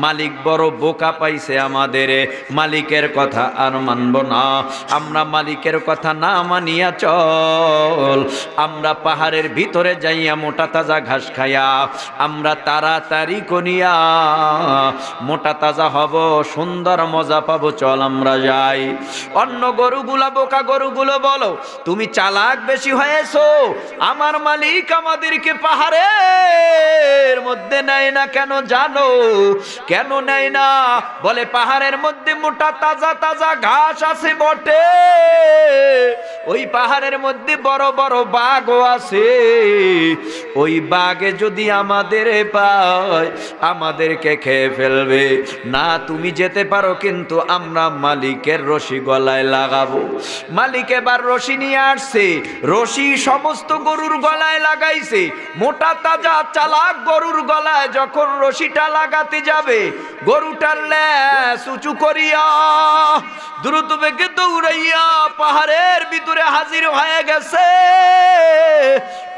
মালিক বড় বোকা পাইছে আমাদের, মালিকের কথা আর মানব না। আমরা মালিকের কথা না মানিয়া চল, আমরা পাহাড়ের ভিতরে যাইয়া মোটা তাজা ঘাস খাইয়া আমরা তাড়াতাড়ি করিয়া মোটা তাজা হব, সুন্দর মজা পাবো, চল আমরা যাই। অন্য গরুগুলা, বোকা গরুগুলো বলো, তুমি চালাক বেশি হয়েছো, আমার মালিক আমাদেরকে পাহাড়ের মধ্যে নেয় না কেন জানো? কেন নেয় না? বলে পাহাড়ের মধ্যে মোটা তাজা তাজা ঘাস আছে বটে, ওই পাহাড়ের মধ্যে বড় বড় বাঘও আছে। ওই বাঘে যদি আমাদের পায়, আমাদেরকে খেয়ে ফেলবে না। তুমি যেতে পারো, কিন্তু আমরা মালিকের রশি গলায় লাগাবো। মালিক এবার রশি নিয়ে আসছে, রশি সমস্ত গরুর গলায় লাগাইছে। মোটা তাজা চালাক গরুর গলায় যখন রশিটা লাগাতে যাবে, গরুটার ল্যাস উঁচু করিয়া দ্রুত বেগে দৌড়াইয়া পাহাড়ের ভিতরে হাজির হয়ে গেছে।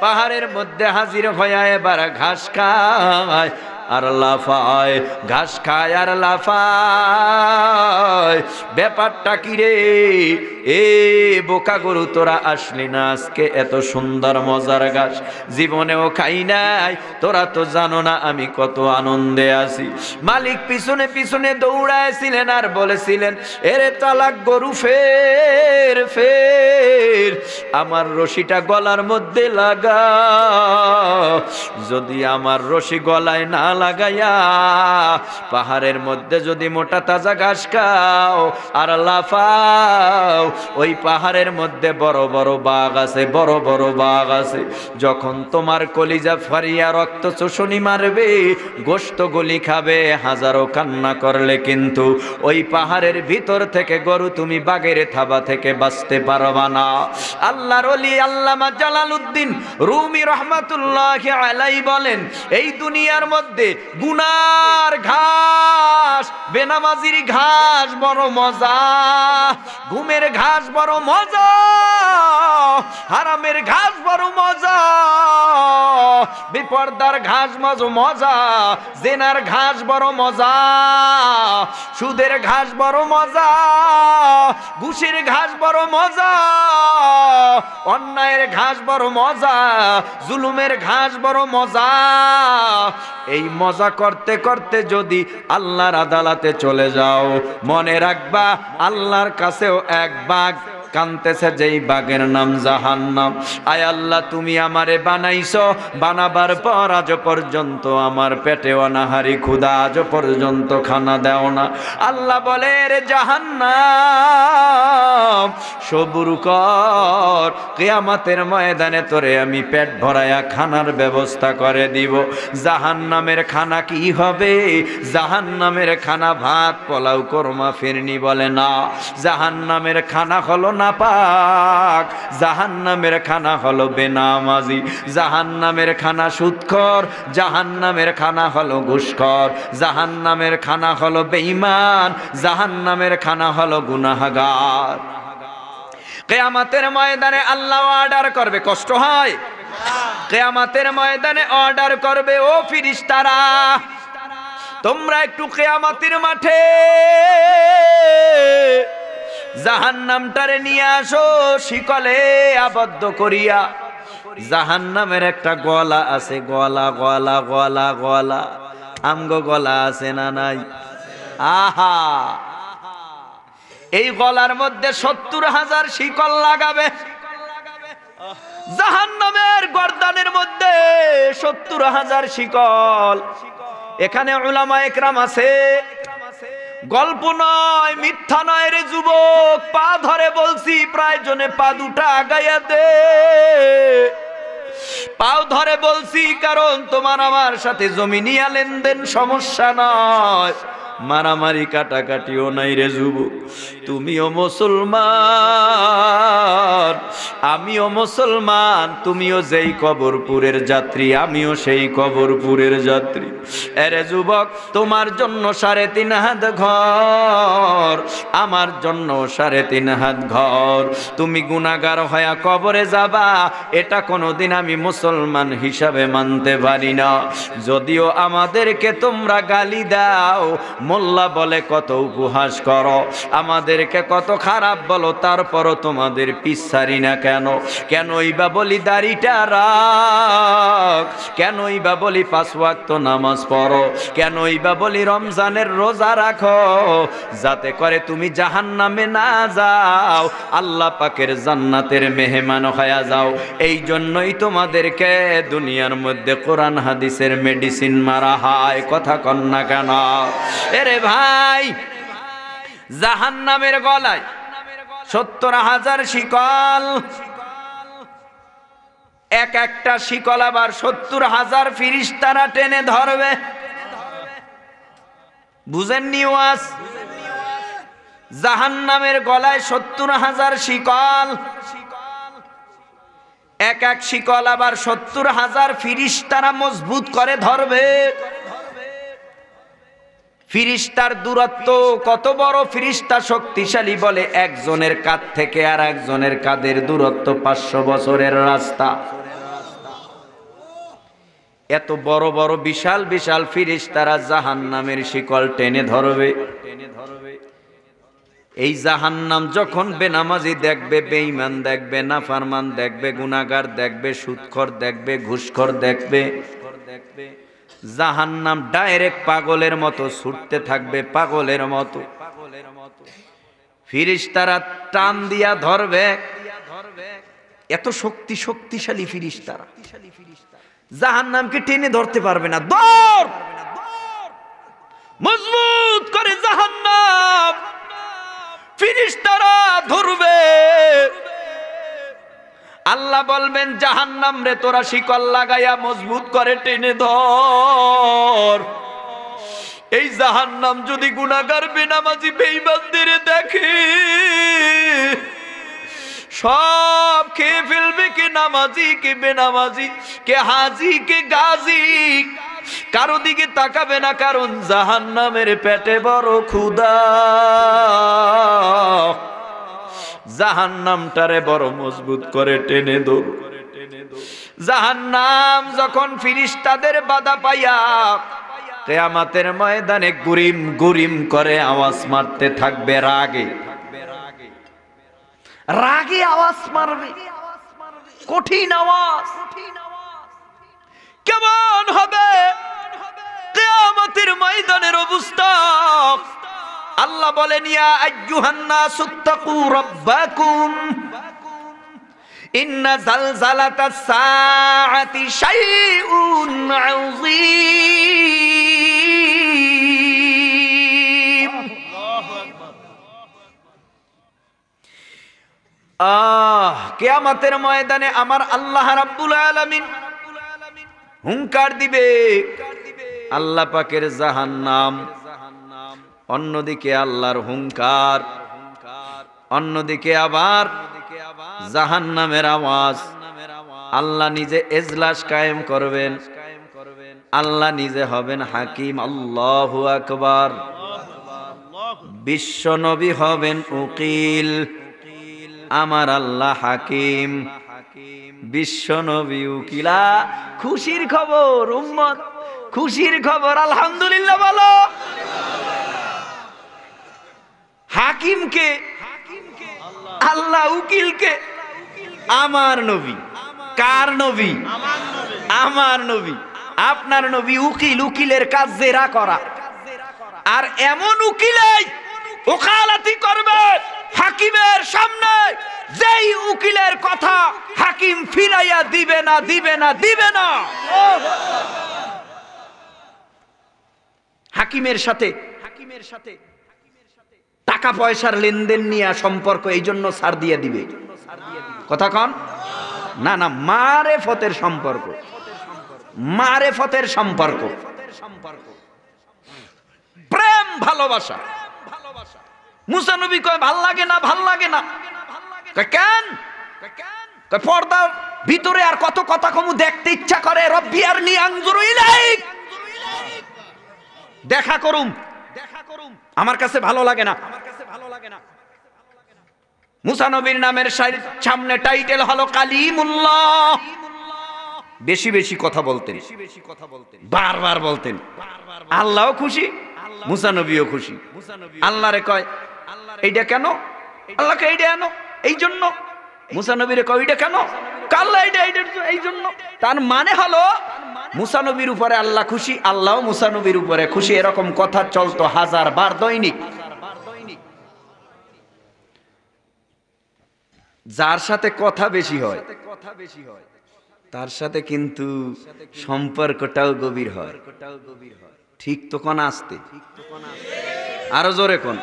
পাহাড়ের মধ্যে হাজির হয়ে এবার ঘাস খায়। আর লাফায়, ঘাস খায় আর লাফায়। ব্যাপারটা কি রে? এ বোকা গরু, তোরা আসলি না আজকে? এত সুন্দর মজার ঘাস জীবনেও খাই নাই। তোরা তো জানো না আমি কত আনন্দে আছি। মালিক পিছনে পিছনে দৌড়াইছিলেন আর বলেছিলেন, এরে চালাক গরু, ফের ফের আমার রশিটা গলার মধ্যে লাগা। যদি আমার রশি গলায় না লাগাইয়া পাহাড়ের মধ্যে যদি মোটা তাজা ঘাস খাও আর লাফাও, ওই পাহাড়ের মধ্যে বড় বড় বাঘ আছে, বড় বড় বাঘ আছে। যখন তোমার কলিজা ফারিয়া রক্ত চোষণি মারবে, গোশত গুলি খাবে, হাজারো কান্না করলে কিন্তু ওই পাহাড়ের ভিতর থেকে গরু তুমি বাঘের থাবা থেকে বাঁচতে পারবা না। আল্লাহর ওলি আল্লামা জালালউদ্দিন রুমি রহমাতুল্লাহি আলাইহি বলেন, এই দুনিয়ার মধ্যে গুনার ঘাস, বেনামাজির ঘাস বড় মজা, ঘুমের ঘাস বড় মজা, হারামের ঘাস বড় মজা, বেপরদার ঘাস মজা, জেনার ঘাস বড় মজা, সুদের ঘাস বড় মজা, ঘুষের ঘাস বড় মজা, অন্যায়ের ঘাস বড় মজা, জুলুমের ঘাস বড় মজা। এই মজা করতে করতে যদি আল্লাহর আদালতে চলে যাও, মনে রাখবা আল্লাহর কাছেও এক বাঘ কানতেছে, যেই বাঘের নাম জাহান্নাম। আয় আল্লাহ, তুমি আমারে বানাইছো, বানাবার পর আজ পর্যন্ত আমার পেটে অনাহারি ক্ষুধা, আজ পর্যন্ত খানা দেও না। আল্লাহ বলে, রে জাহান্নাম, সবুর কর, কিয়ামতের ময়দানে তোরে আমি পেট ভরায়া খানার ব্যবস্থা করে দিব। জাহান্নামের খানা কি হবে? জাহান্নামের খানা ভাত, পোলাও, কোরমা, ফিরনি বলে না। জাহান্নামের খানা হলো নাপাক, জাহান্নামের খানা হলো বেনামাজি, জাহান্নামের খানা সুদখোর, জাহান্নামের খানা হলো ঘুষখোর, জাহান্নামের খানা হলো বেঈমান, জাহান্নামের খানা হলো গুনাহগার। কিয়ামতের ময়দানে আল্লাহ অর্ডার করবে, কষ্ট হয়? কিয়ামতের ময়দানে অর্ডার করবে, ও ফেরেশতারা, তোমরা একটু কিয়ামতের মাঠে জাহান্নামটারে নিয়ে আসো, শিকলে আবদ্ধ করিয়া। জাহান্নামের একটা গলা আছে, গলা গলা গলা গলা, আমগো গলা আছে না নাই? আহা, এই গলার মধ্যে ৭০,০০০ শিকল লাগাবে। জাহান্নামের গর্দানের মধ্যে ৭০,০০০ শিকল। এখানে উলামা একরাম আছে, গল্প নয়, মিথ্যা নয় রে যুবক, পা ধরে বলছি, প্রায় জনে পা দুটা আগাইয়া দে। পাও ধরে বলছি, কারণ তোমার আমার সাথে জমিনিয়া লেনদেন সমস্যা নয়, মারামারি কাটাকাটিও নাই রে যুবক। তুমিও মুসলমান, আমিও মুসলমান, তুমিও যেই কবরপুরের যাত্রী, আমিও সেই কবরপুরের যাত্রী। এরে যুবক, তোমার জন্য ৩.৫ হাত ঘর, আমার জন্য ৩.৫ হাত ঘর। তুমি গুনাহগার হয়ে কবরে যাবা, এটা কোনোদিন আমি মুসলমান হিসাবে মানতে পারি না। যদিও আমাদেরকে তোমরা গালি দাও, মোল্লা বলে কত উপহাস করো, আমাদেরকে কত খারাপ বলো, তারপরও তোমাদের পিছারি না কেন? কেনই বা বলি দাড়িটা রাখ, কেনই বা বলি ৫ ওয়াক্ত নামাজ পড়ো, কেনই বা বলি রমজানের রোজা রাখো, যাতে করে তুমি জাহান্নামে না যাও, আল্লাহ পাকের জান্নাতের মেহমান হয়ে যাও। এই জন্যই তোমাদেরকে দুনিয়ার মধ্যে কোরআন হাদিসের মেডিসিন মারা হয়। কথা কন না কেন? এরে ভাই, জাহান্নামের গলায় ৭০,০০০ শিকল, এক একটা শিকল আবার ৭০,০০০ ফেরেশতারা টেনে ধরবে। বুঝেননি ওয়াজ? জাহান্নামের গলায় ৭০,০০০ শিকল, এক এক শিকল আবার ৭০,০০০ ফেরেশতারা মজবুত করে ধরবে। ফেরেশতার দূরত্ব কত বড়? ফেরেশতা শক্তিশালী বলে একজনের কাঁধ থেকে আর একজনের কাঁধের দূরত্ব ৫০০ বছরের রাস্তা। এত বড় বড় বিশাল বিশাল ফেরেশতারা জাহান্নামের শিকল টেনে ধরবে। এই জাহান্নাম যখন বেনামাজি দেখবে, বেঈমান দেখবে, নাফরমান দেখবে, গুনাহগার দেখবে, সুদখোর দেখবে, ঘুষখোর দেখবে, জাহান্নাম ডাইরেক্ট পাগলের মতো ছুটতে থাকবে, পাগলের মতো। ফেরেশতারা টান দিয়া ধরবে, এত শক্তিশালী ফেরেশতারা জাহান্নামকে টেনে ধরতে পারবে না। দৌড় মজবুত করে জাহান্নাম ফেরেশতারা ধরবে। আল্লাহ বলবেন, জাহান্নাম রে তোরা শিকল লাগাইয়া মজবুত করে টেনে ধর। এই জাহান্নাম যদি গুনাহগার বেনামাজি বেঈমানদের দেখে, সব খেয়ে ফেলবে। কে নামাজি, কে বেনামাজি, কে হাজি, কে গাজী, কারো দিকে তাকাবে না, কারণ জাহান্নামের পেটে বড় ক্ষুধা। জাহান্নামটারে বড় মজবুত করে টেনে ধর। জাহান্নাম যখন ফেরেশতাদের বাধা পাইয়া কিয়ামতের ময়দানে গুরিম গুরিম করে আওয়াজ মারতে থাকবে, রাগে রাগে আওয়াজ মারবে, কঠিন আওয়াজ। কেমন হবে কিয়ামতের ময়দানের অবস্থা? আল্লাহ বলেন, ইয়া আইয়ুহান নাসু তাকু রাব্বাকুম ইন্না জালজালাতাস সাআতি শাইউন আযীম। কিয়ামতের ময়দানে আমার আল্লাহ রাব্বুল আলামিন হুঙ্কার দিবে। আল্লাহ পাকের জাহান্নাম, অন্যদিকে আল্লাহর হুঙ্কার, অন্যদিকে আবার জাহান্নামের আওয়াজ। আল্লাহ নিজে এজলাস কায়েম করবেন, আল্লাহ নিজে হবেন হাকিম। আল্লাহু আকবার। বিশ্ব নবী হবেন উকিল, আমার আল্লাহ হাকিম। বিশ্ব নবী উকিলা। খুশির খবর উম্মত, খুশির খবর, আলহামদুলিল্লাহ বলো। হাকিমকে আল্লাহ, উকিলকে আমার নবী। কার নবী? আমার নবী। আপনার নবী উকিল, উকিলের কাজ জেরা করা। আর এমন উকিলাই ওকালতি করবে হাকিমের সামনে, যেই উকিলের কথা হাকিম ফিরাইয়া দিবে না, দিবে না, দিবে না। হাকিমের সাথে টাকা পয়সার লেনদেন নিয়ে সম্পর্ক, এই জন্য ছাড় দিয়ে দিবে। কথা কন না, না, মারেফতের সম্পর্ক, মারেফতের সম্পর্ক, প্রেম ভালোবাসা। মুসা নবী কয় ভাল লাগে না, ভাল লাগে না। কেন? পর্দার ভিতরে আর কত কথা কমু দেখতে ইচ্ছা করে। রব্বি আরনি আনজুরু ইলাইক, দেখা করুম, আমার কাছে ভালো লাগে না। মুসা নবীর নামের সামনে টাইটেল হলো কালিমুল্লাহ। বেশি বেশি কথা বলতেন, বারবার বলতেন। আল্লাহও খুশি, মুসা নবীও খুশি। আল্লাহরে কয় এইটা কেন? আল্লাহকে এইটা আনো, এই জন্য। মুসা নবীরে কয় এইটা কেন? আল্লাহ এইটা এই জন্য। তার মানে হলো মুসা নবীর উপরে আল্লাহ খুশি, আল্লাহও মুসা নবীর উপরে খুশি। এরকম কথা চলতো 1000 বার দৈনিক। যার সাথে কথা বেশি হয় তার সাথে কিন্তু সম্পর্কটাও গভীর হয়। ঠিক তো কোন আসতে, আরো জোরে কোন।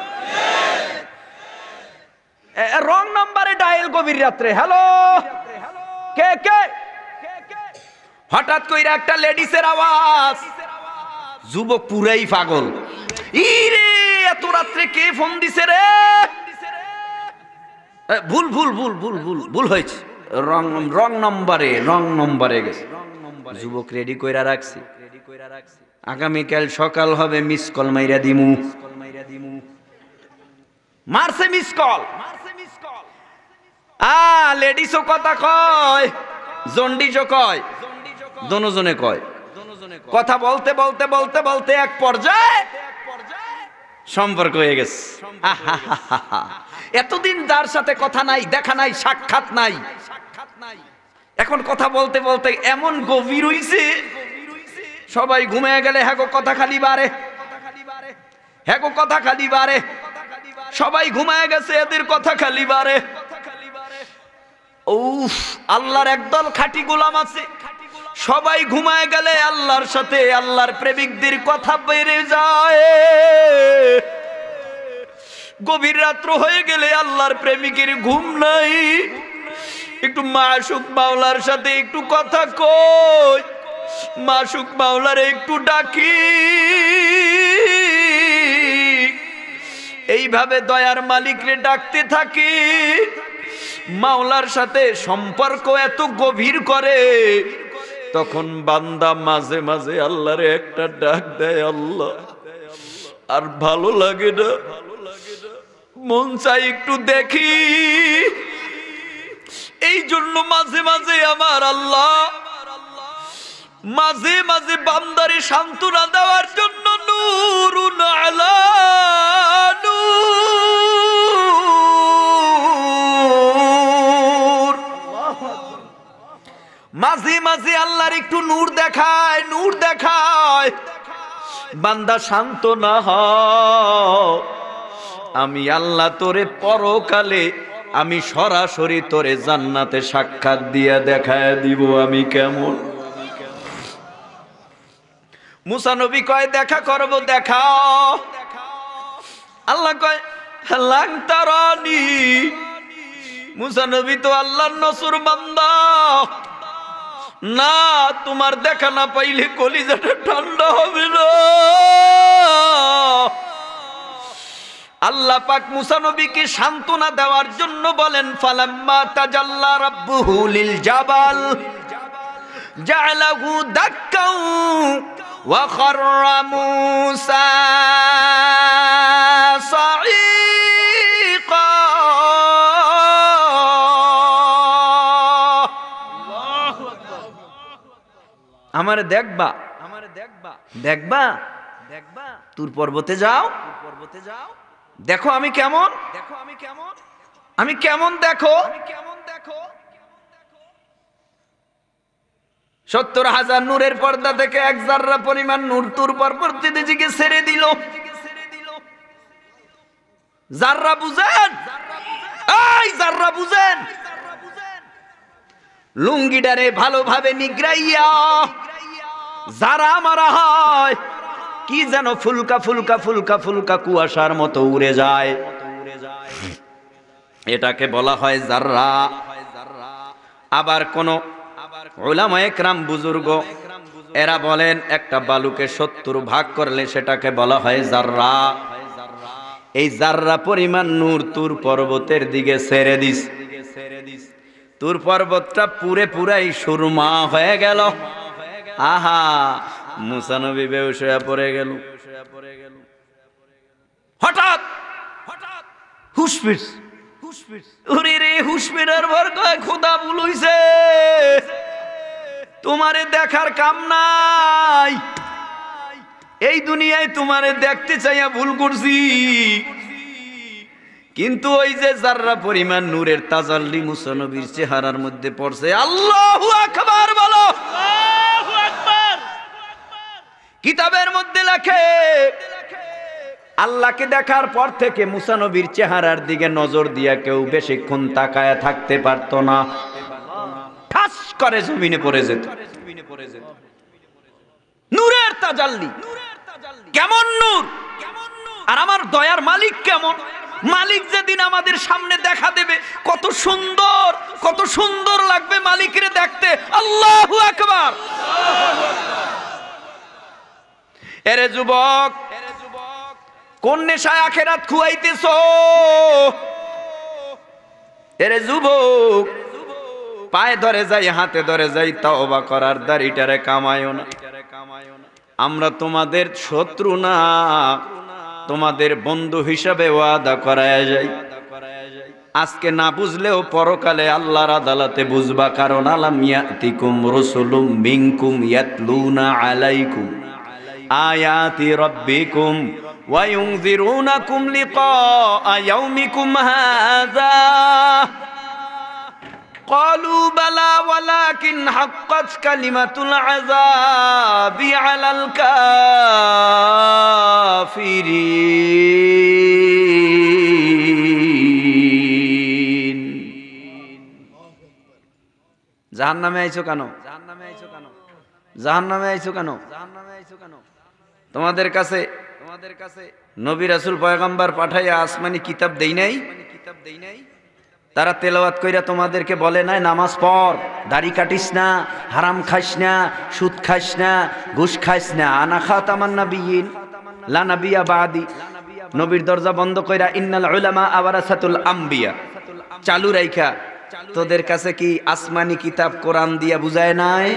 রং নাম্বারে ডায়াল গভীর রাত্রে। হ্যালো, কে কে? হঠাৎ কইরা একটা লেডিসের আওয়াজ। যুবক পুরাই পাগল। ইরে, এত রাত্রে কে ফোন দিছে রে? ভুল ভুল ভুল ভুল ভুল ভুল হয়েছে, রং নম্বরে গেছে। যুবক রেডি কইরা রাখছি, আগামীকাল সকাল হবে, মিস কল মাইরা দিমু। মারছে মিস কল। লেডিসও কথা কয়, জন্ডিসও কয়, দনোজনে কয়। কথা বলতে বলতে বলতে বলতে এক পর্যায়ে সম্পর্ক হয়ে গেছে। আহাহাহা। এতদিন যার সাথে কথা নাই, দেখা নাই, সাক্ষাৎ নাই, এখন কথা বলতে বলতে এমন গভীর হইছে, সবাই ঘুমিয়ে গেলে হ্যাগো কথা খালি বাড়ে, হ্যাগো কথা খালি বাড়ে, সবাই ঘুমায় গেছে, এদের কথা খালি বাড়ে। উফ, আল্লাহর একদল খাঁটি গোলাম আছে, সবাই ঘুমায় গেলে আল্লাহর সাথে আল্লাহর প্রেমিকদের কথা বেড়ে যায়। গভীর রাত্র হয়ে গেলে আল্লাহর প্রেমিকের ঘুম নাই, একটু মাসুক মাওলার সাথে একটু কথা কই, মাসুক মাওলার একটু ডাকি। এইভাবে দয়ার মালিকরে ডাকতে থাকি, মাওলার সাথে সম্পর্ক এত গভীর করে, তখন বান্দা মাঝে মাঝে আল্লাহরে একটা ডাক দেয়, আল্লাহ আর ভালো লাগে না, মন চাই একটু দেখি। এই জন্য মাঝে মাঝে আমার আল্লাহ মাঝে মাঝে বান্দারে সান্ত্বনা দেওয়ার জন্য নূরুন আলা নূর, মাঝে মাঝে আল্লাহর একটু নূর দেখায়, নূর দেখায়, বান্দা শান্ত না হয়। আমি আল্লাহ তোরে পরকালে আমি সরাসরি তোরে জান্নাতে সাক্ষাৎ দিয়ে দেখায় দিব আমি কেমন। মুসা নবী কয় দেখা করব, দেখাও। আল্লাহ কয় লাং তারানি। মুসা নবী তো আল্লাহর নসর বান্দা, না তোমার দেখা না পাইলে কলিজাটা ঠান্ডা হবে না। আল্লাহ পাক মুসা নবীকে সান্ত্বনা দেওয়ার জন্য বলেন, ফালাম্মা তাজাল্লা রাব্বুহু লিল জাবাল জাআলাহু দাক্কাও ওয়া খাররা মূসা সাঈকা। আমারে দেখবা, আমারে দেখবা, দেখবা, দেখবা, তুর পর্বতে যাও, পর্বতে যাও, দেখো আমি কেমন, দেখো আমি কেমন, আমি কেমন দেখো, কেমন দেখো। 70,000 নূরের পর্দা থেকে এক জাররা পরিমাণ নূর তুর পর্বতটিকে ছেড়ে দিল। জাররা বুঝেন, এই জাররা বুঝেন, লুঙ্গিটারে ভালোভাবে নিগড়াইয়া যারা মারা হয়, কি যেন ফুলকা ফুলকা ফুলকা ফুলকা কুয়াশার মতো উড়ে যায়, এটাকে বলা হয় জাররা। আবার কোন উলামায়ে কেরাম বুজুর্গ এরা বলেন একটা বালুকে 70 ভাগ করলে সেটাকে বলা হয় জাররা। এই জাররা পরিমাণ নূর তুর পর্বতের দিকে ছেড়ে দিস, তুর পর্বতটা পুরে পুরাই সুরমা হয়ে গেল। আহা, মুসা নবী বেহুশ হয়ে পড়ে গেল। হঠাৎ হঠাৎ হুশ ফিরস, ওরে রে হুশ ফেরার ভর কয় খোদা ভুল হইছে, তোমারে দেখার কাম নাই, এই দুনিয়ায় তোমারে দেখতে চাইয়া ভুল করছি। কিন্তু ওই যে জাররা পরিমাণ নূরের তাজাল্লি মুসা নবীর চেহারার মধ্যে পড়ছে। আল্লাহু আকবার বলো। কিতাবের মধ্যে লেখে আল্লাহকে দেখার পর থেকে মুসা নবীর চেহারার দিকে নজর দিয়া কেউ বেশিক্ষণ তাকায় থাকতে পারত না, ঠাস করে জমিনে পড়ে যেত। নূরের তাজাল্লি, কেমন নূর! আর আমার দয়ার মালিক কেমন! মালিক যেদিন আমাদের সামনে দেখা দেবে, কত সুন্দর, কত সুন্দর লাগবে মালিকরে দেখতে। আল্লাহু আকবার। এরে যুবক, কোন নেশায় আখেরাত খুয়াইতেছ? এরে যুবক, পায়ে ধরে যাই, হাতে ধরে যাই, তওবা করার দাড়িটারে কামায়ও না। আমরা তোমাদের শত্রু না, তোমাদের বন্ধু হিসাবে ওয়াদা করায় যাই। আজকে না বুঝলেও পরকালে আল্লাহর আদালতে বুঝবা, কারণ আলাম ইয়াতিকুম রাসূলুম মিনকুম ইয়াতলুনা আলাইকুম আয়াতি রাব্বিকুম ওয়া ইউনযিরুনাকুম লিকাআ ইয়াউমিকুম হাযা ক্বালু বালা ওয়ালাকিন হাক্কাত কালিমাতুল আযাবি আলাল কাফিরিন। জাহান্নামে আইছো কেন? জাহান্নামে আইছো কেন? তোমাদের কাছে নবী রাসূল পয়গম্বর পাঠাইয়া আসমানি কিতাব দেই নাই? তারা তেলাওয়াত কইরা তোমাদেরকে বলে নাই নামাজ পড়, দাড়ি কাটিস না, হারাম খাস না, সুদ খাস না, ঘুষ খাস না, আনা খাতামান নাবিয়িন লা নাবিয়্যা বাদি, নবীর দরজা বন্ধ কইরা ইন্নাল উলামা আওয়ারাসাতুল আম্বিয়া চালু রাইখা তোদের কাছে কি আসমানি কিতাব কোরআন দিয়া বুঝায় নাই?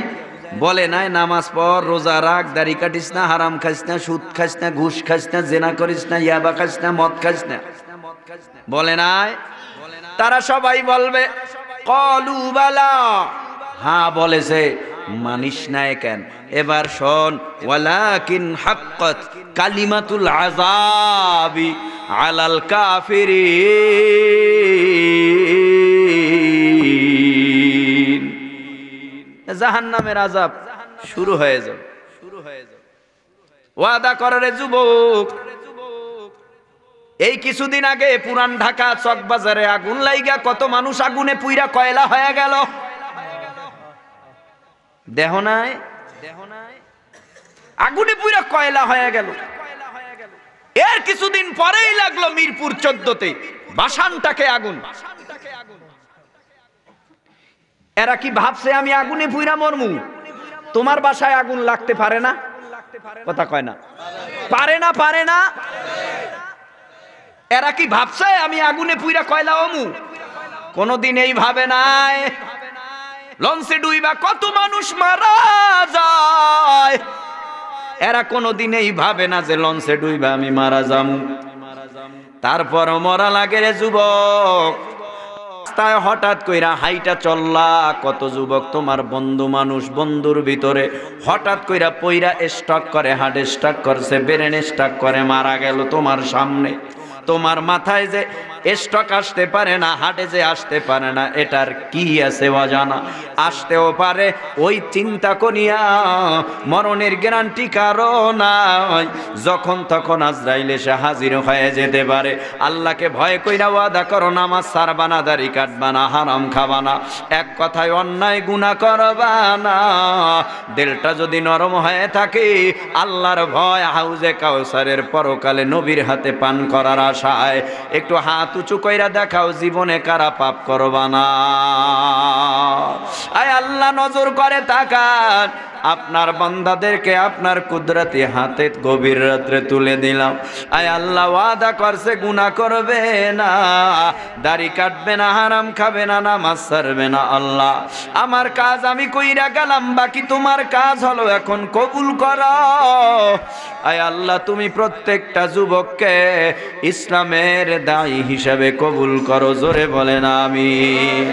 বলে নাই নামাজ পড়, রোজা রাখ, দাড়ি কাটিস না, হারাম খাস না, সুদ খাস না, ঘুষ খাস না, জেনা করিস না, ইয়াবা খাস না, মদ খাস না, বলে নাই? তারা সবাই বলবে ক্বালু বালা, হ্যাঁ বলেছে, মানিস না কেন? এবার শোন, ওয়ালাকিন হাক্কাত কালিমাতুল আযাবি আলাল কাফিরিন। জাহান্নামের আযাব শুরু হয়ে যাবে। ওয়াদা করে রে যুবক, এই কিছুদিন আগে পুরান ঢাকা চকবাজারে আগুন লাইগা কত মানুষ আগুনে পুইরা কয়লা হয়ে গেল, দেহ নাই? আগুনে পুইরা কয়লা হয়ে গেল। এর কিছুদিন পরেই লাগলো মিরপুর 14তে বাসানটাকে আগুন। এরা কি ভাবছে আমি আগুনে পুইরা মরমু? তোমার বাসায় আগুন লাগতে পারে না? কথা কয় না, পারে না, পারে না। এরা কি ভাবছে আমি আগুনে পুইরা কয়লা হমু? কোনদিন এই ভাবে নাই। লঞ্চে ডুইবা কত মানুষ মারা যায়, এরা কোনদিন এই ভাবে না যে লঞ্চে ডুইবা আমি মারা যামু। তারপর মরা লাগে রে যুবক। রাস্তায় হঠাৎ কইরা হাইটা চললা, কত যুবক তোমার বন্ধু মানুষ, বন্ধুর ভিতরে হঠাৎ কইরা পইরা স্ট্রোক করে, হার্ট স্ট্রোক করছে, ব্রেন স্ট্রোক করে মারা গেল তোমার সামনে। তোমার মাথায় যে স্ট্রোক আসতে পারে না, হার্টে যে আসতে পারে না, এটার কি আছে অজানা? আসতেও পারে, ওই চিন্তা করিয়া মরণের গ্যারান্টি কারো নাই। যখন তখন আজরাইল এসে হাজির হয়ে যেতে পারে। আল্লাহকে ভয় কইরা ওয়াদা করো, নামাজ ছাড়বা না, দাড়ি কাটবা না, হারাম খাবা না, এক কথায় অন্যায় গুনাহ করবা না। দিলটা যদি নরম হয়ে থাকে, আল্লাহর ভয়, হাউজে কাউসারের পরকালে নবীর হাতে পান করার আশায় একটু হাত উঁচু কইরা দেখাও, জীবনে কারা পাপ করবা না। আয় আল্লাহ নজর করে তাকান, আপনার বান্দাদেরকে আপনার কুদরতি হাতে গভীর রাত্রে তুলে দিলাম। আয় আল্লাহ ওয়াদা করছে গুনাহ করবে না, দাড়ি কাটবে না, হারাম খাবে না, নামাজ ছাড়বে না। আল্লাহ আমার কাজ আমি কইরা গেলাম, বাকি তোমার কাজ হলো এখন কবুল করো। আয় আল্লাহ তুমি প্রত্যেকটা যুবককে ইসলামের দায়ী হিসাবে কবুল করো, জোরে বলেন আমিন।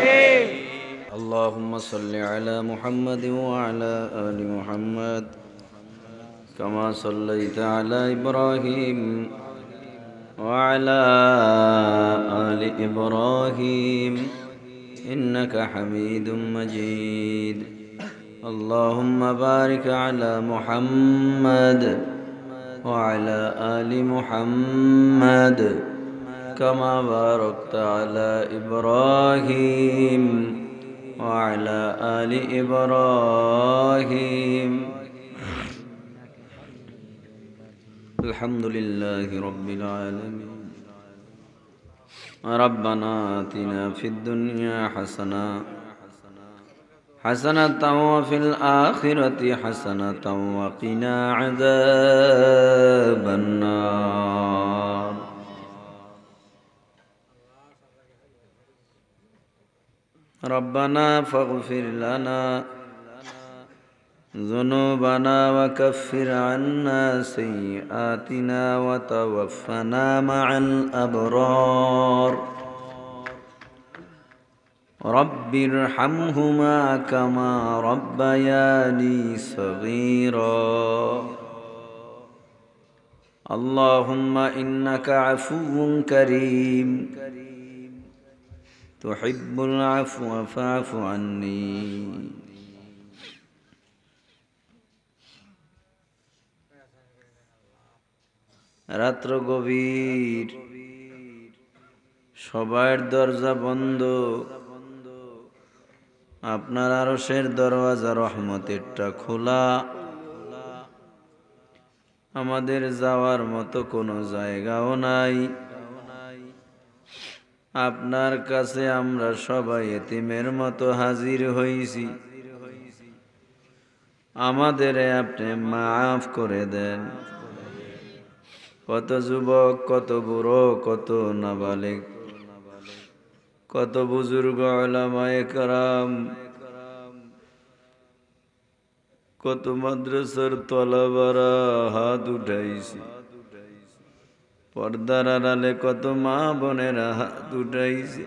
اللهم صل على محمد وعلى آل محمد كما صليت على إبراهيم وعلى آل إبراهيم إنك حميد مجيد. اللهم بارك على محمد وعلى آل محمد كما باركت على إبراهيم وعلى آل إبراهيم. الحمد لله رب العالمين. ربنا آتنا في الدنيا حسنة وفي الآخرة حسنة وقنا عذاب النار. ربنا فاغفر لنا ذنوبنا وكفر عنا سيئاتنا وتوفنا مع الأبرار. رب ارحمهما كما ربياني صغيرا اللهم إنك عفو كريم تحب العفو فاعف عني রাত্র গভীর, সবার দরজা বন্ধ, আপনার আরশের দরওয়াজা রহমতেরটা খোলা। আমাদের যাওয়ার মতো কোনো জায়গাও নাই। আপনার কাছে আমরা সবাই এতিমের মতো হাজির হইছি। আমাদের আপনি মাফ করে দেন। কত যুবক, কত বুড়ো, কত নাবালিগ, কত বুজুর্গ উলামায়ে কেরাম, কত মাদ্রাসার তলাবারা হাত উঠাইছি। পর্দার আড়ালে কত মা বোনেরা হাত উঠাইছে।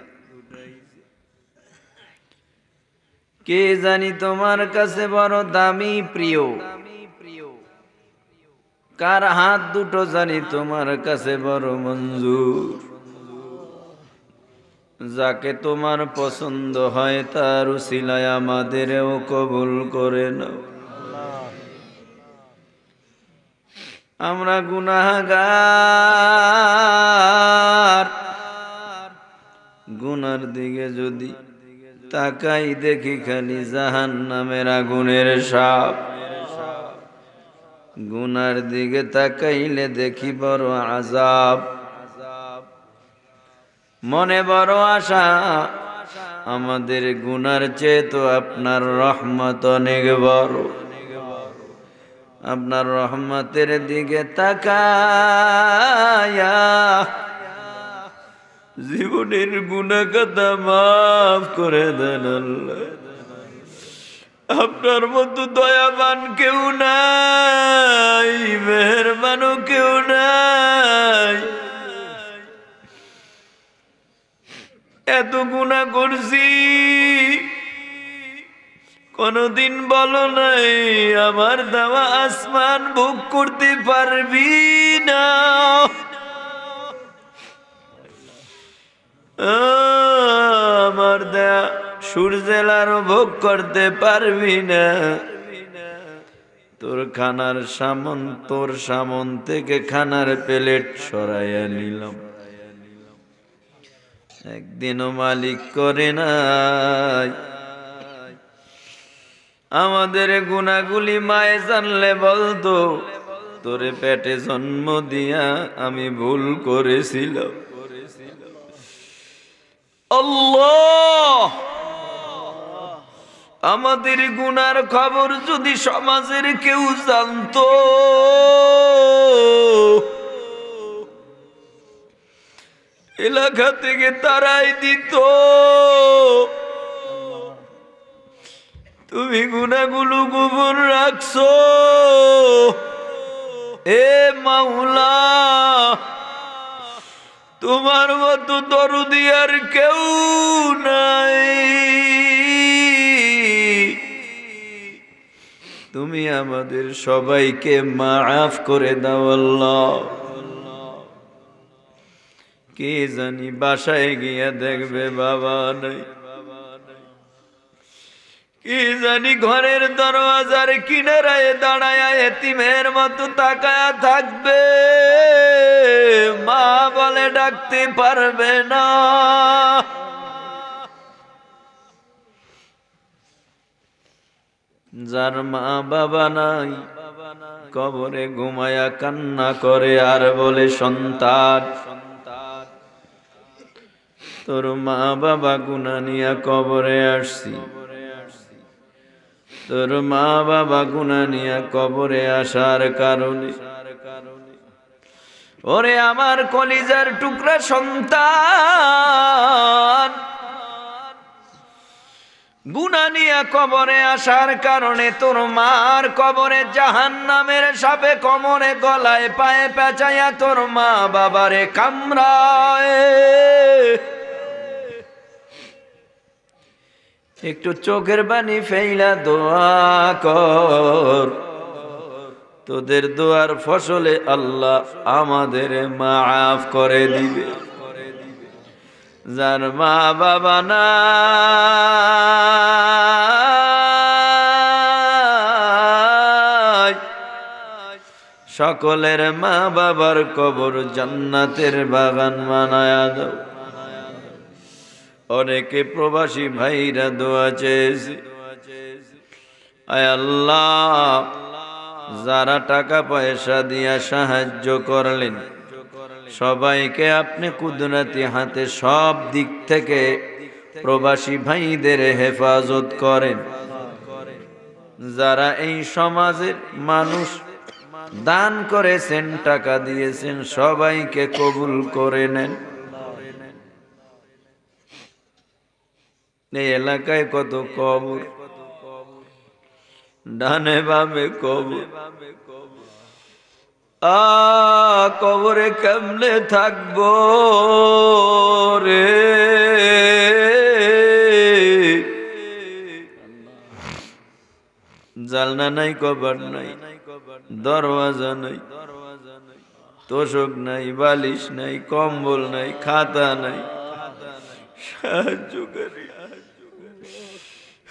কে জানি তোমার কাছে বড় দামি প্রিয়, কার হাত দুটো জানি তোমার কাছে বড় মঞ্জুর। যাকে তোমার পছন্দ হয় তার উসিলায় আমাদেরও কবুল করে নাও। আমরা গুনাহগার, গুনার দিকে যদি তাকাই দেখি খালি জাহান্নামের আগুনের সাপ। গুনার দিকে তাকাইলে দেখি বড় আযাব। মনে বড় আশা, আমাদের গুনার চেয়ে তো আপনার রহমত অনেক বড়। আপনার রহমতের দিকে তাকায়া জীবনের গুনাহ কথা মাফ করে দেন আল্লাহ। আপনার মতো দয়াবান কেউ নাই, মেহেরবানও কেউ নাই। এত গুনাহ করছি, কোনদিন বলো নাই আমার দেওয়া আসমান ভোগ করতে পারবি না। আমার দেয়া সূর্যের আলো ভোগ করতে পারবি না। তোর খানার সামন, তোর সামন থেকে খানার প্লেট সরাইয়া নিলাম, একদিনও মালিক করে নাই। আমাদের গুনাহগুলি মায়ে জানলে বলতো, তোরে পেটে জন্ম দিয়া আমি ভুল করেছিলাম। আল্লাহ, আমাদের গুনার খবর যদি সমাজের কেউ জানতো, এলাকা থেকে তারাই দিত। তুমি গুনাহগুলো গোপন রাখছো। এ মাওলা, তোমার মতো দরদি আর কেউ নাই। তুমি আমাদের সবাইকে মাফ করে দাও আল্লাহ। কে জানি বাসায় গিয়া দেখবে বাবা নাই, কি জানি ঘরের দরওয়াজার কিনারায় দাঁড়ায় এতিমের মতো তাকায়া থাকবে, মা বলে ডাকতে পারবে না। যার মা বাবা নাই কবরে ঘুমায়া কান্না করে আর বলে সন্তান, তোর মা বাবা গুনাহ নিয়া কবরে আসছি, তোর মা বাবা গুনাহ নিয়া কবরে আসার কারণে ওরে আমার কলিজার টুকরা সন্তান, গুনাহ নিয়া কবরে আসার কারণে তোর মার কবরে জাহান্নামের সাপে কোমরে গলায় পায়ে পেঁচাইয়া তোর মা বাবারে কামড়ায়। একটু চোখের পানি ফেইলা দোয়া কর, তোদের দোয়ার ফসলে আল্লাহ আমাদের মাফ করে দিবে। যার মা বাবা নাই, সকলের মা বাবার কবর জান্নাতের বাগান বানায়া দাও। অনেকে প্রবাসী ভাইরা দোয়া চেয়েছে, আয় আল্লাহ যারা টাকা পয়সা দিয়া সাহায্য করলেন সবাইকে আপনি কুদরতি হাতে সব দিক থেকে প্রবাসী ভাইদের হেফাজত করেন। যারা এই সমাজের মানুষ দান করেছেন, টাকা দিয়েছেন, সবাইকে কবুল করে নেন। এই এলাকায় কত কবর, ডানে বামে কবর। কবরে কেমনে থাকবো রে, জালনা নাই, কবর নাই, দরওয়াজা নাই, তোষক নাই, বালিশ নাই, কম্বল নাই, খাতা নাই, সাহায্যকারী।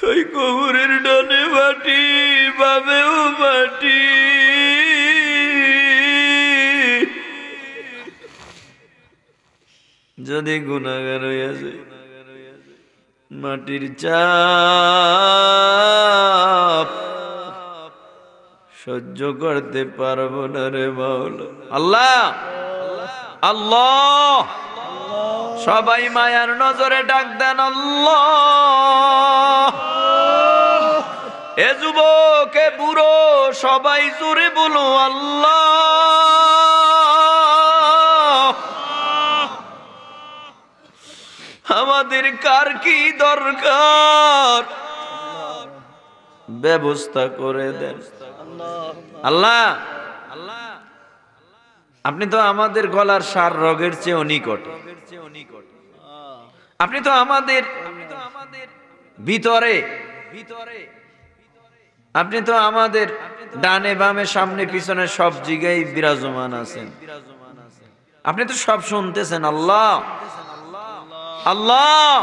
ওই কবরের ডানে মাটি, বামেও মাটি। যদি গুনাহগার হইয়া যায়, মাটির চাপ সহ্য করতে পারবো না রে মাওলা। আল্লাহ আল্লাহ, সবাই মায়ার নজরে ডাক দেন আল্লাহ। এ যুবক, এ বুড়ো, সবাই জোরে বলো আল্লাহ। আমাদের কার কি দরকার ব্যবস্থা করে দেন আল্লাহ। আপনি তো আমাদের গলার সার রোগের চেয়ে নিকট, আপনি তো আমাদের ভিতরে, আপনি তো আমাদের ডানে বামে সামনে পিছনে সব জায়গায় বিরাজমান আছেন। আপনি তো সব শুনতেছেন আল্লাহ। আল্লাহ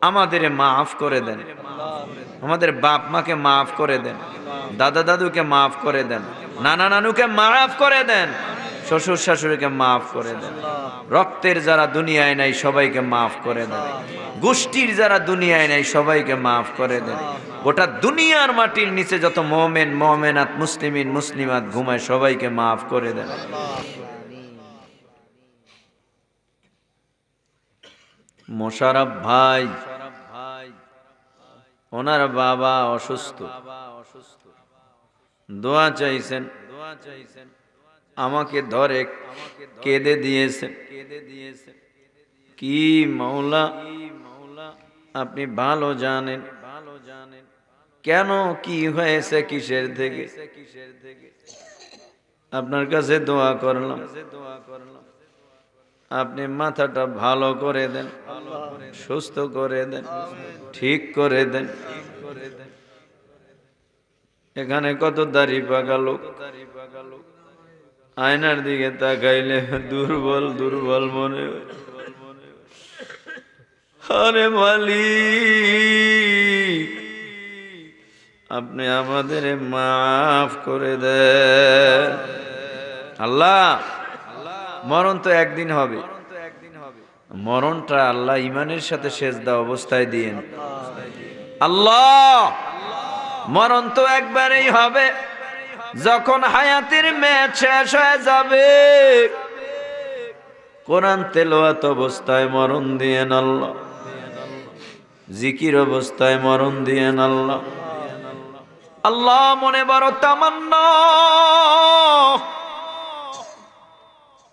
আমাদের মাফ করে দেন, আমাদের বাপ মাকে মাফ করে দেন, দাদা দাদুকে মাফ করে দেন, নানা নানুকে মাফ করে দেন, শ্বশুর শাশুড়িকে মাফ করে দেন। রক্তের যারা দুনিয়ায় নাই সবাইকে মাফ করে দেন, গোষ্ঠীর যারা দুনিয়ায় নাই সবাইকে মাফ করে দেন। গোটা দুনিয়ার মাটির নিচে যত মুমিন মুমিনাত, মুসলিমিন মুসলিমাত ঘুমায় সবাইকে মাফ করে দেন। মোশাররফ ভাই, ওনার বাবা অসুস্থ, দোয়া চাইছেন, আমাকে ধরে কেঁদে দিয়েছেন। কি মাওলা আপনি ভালো জানেন কেন কি হয়েছে, কিসের থেকে। আপনার কাছে দোয়া করলাম, আপনি মাথাটা ভালো করে দেন, সুস্থ করে দেন, ঠিক করে দেন। এখানে কত দাড়ি পাকা লোক, আয়নার দিকে তাকাইলে দুর্বল দুর্বল মনে হয়। আরে মালিক, আপনি আমাদের মাফ করে দেন আল্লাহ। মরণ তো একদিন হবে, মরণটা আল্লাহ ইমানের সাথে সেজদা অবস্থায় দিয়েন আল্লাহ। মরণ তো একবারেই হবে, যখন হায়াতের মেয়াদ শেষ হয়ে যাবে। কোরআন তেলাওয়াত অবস্থায় মরণ দিয়েন আল্লাহ, জিকির অবস্থায় মরণ দিয়েন আল্লাহ। আল্লাহ মনে বড় তামান্না,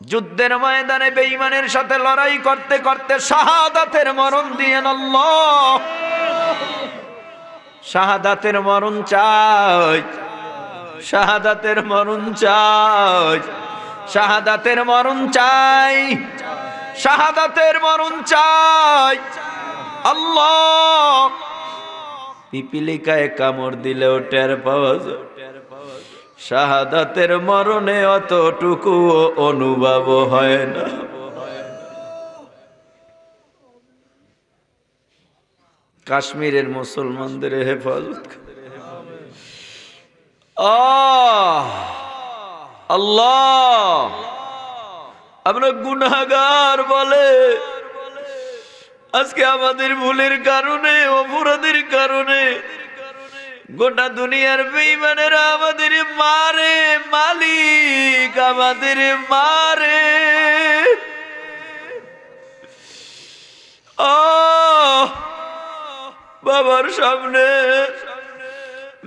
যুদ্ধের ময়দানে বেঈমানের সাথে লড়াই করতে করতে শাহাদাতের মরণ দিয়েন আল্লাহ। শাহাদাতের মরণ চাই, শাহাদাতের মরণ চাই, শাহাদাতের মরণ চাই, শাহাদাতের মরণ চাই আল্লাহ, পিপিলিকায় কামড় দিলেও টের পাওয়া যায়, শাহাদাতের মরণে অতটুকু অনুভব হয় না। কাশ্মীরের মুসলমানদের হেফাজত আল্লাহ, আমরা গুনাহগার বলে আজকে আমাদের ভুলের কারণে, অপরাধের কারণে গোটা দুনিয়ার বেঈমানেরা আমাদের মারে, মালিক আমাদের মারে। বাবার সামনে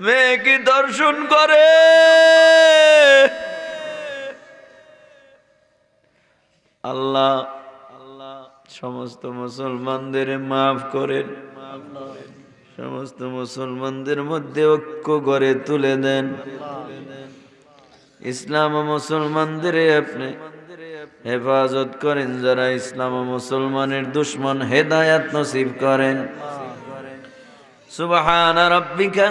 মেয়েকে দর্শন করে, আল্লাহ সমস্ত মুসলমানদের মাফ করেন, সমস্ত মুসলমানদের মধ্যে ঐক্য গড়ে তুলে দেন। ইসলাম ও মুসলমানদের আপনি হেফাজত করেন, যারা ইসলাম ও মুসলমানের দুশ্মন হেদায়াত নসিব করেন। সুবহানা রাব্বিকা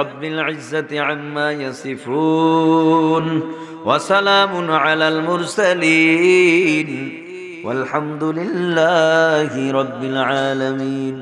রব্বিল ইজ্জাতি আম্মা ইয়াসিফুন ওয়া সালামুন আলাল মুরসালিন ওয়ালহামদুলিল্লাহি রাব্বিল আলামিন।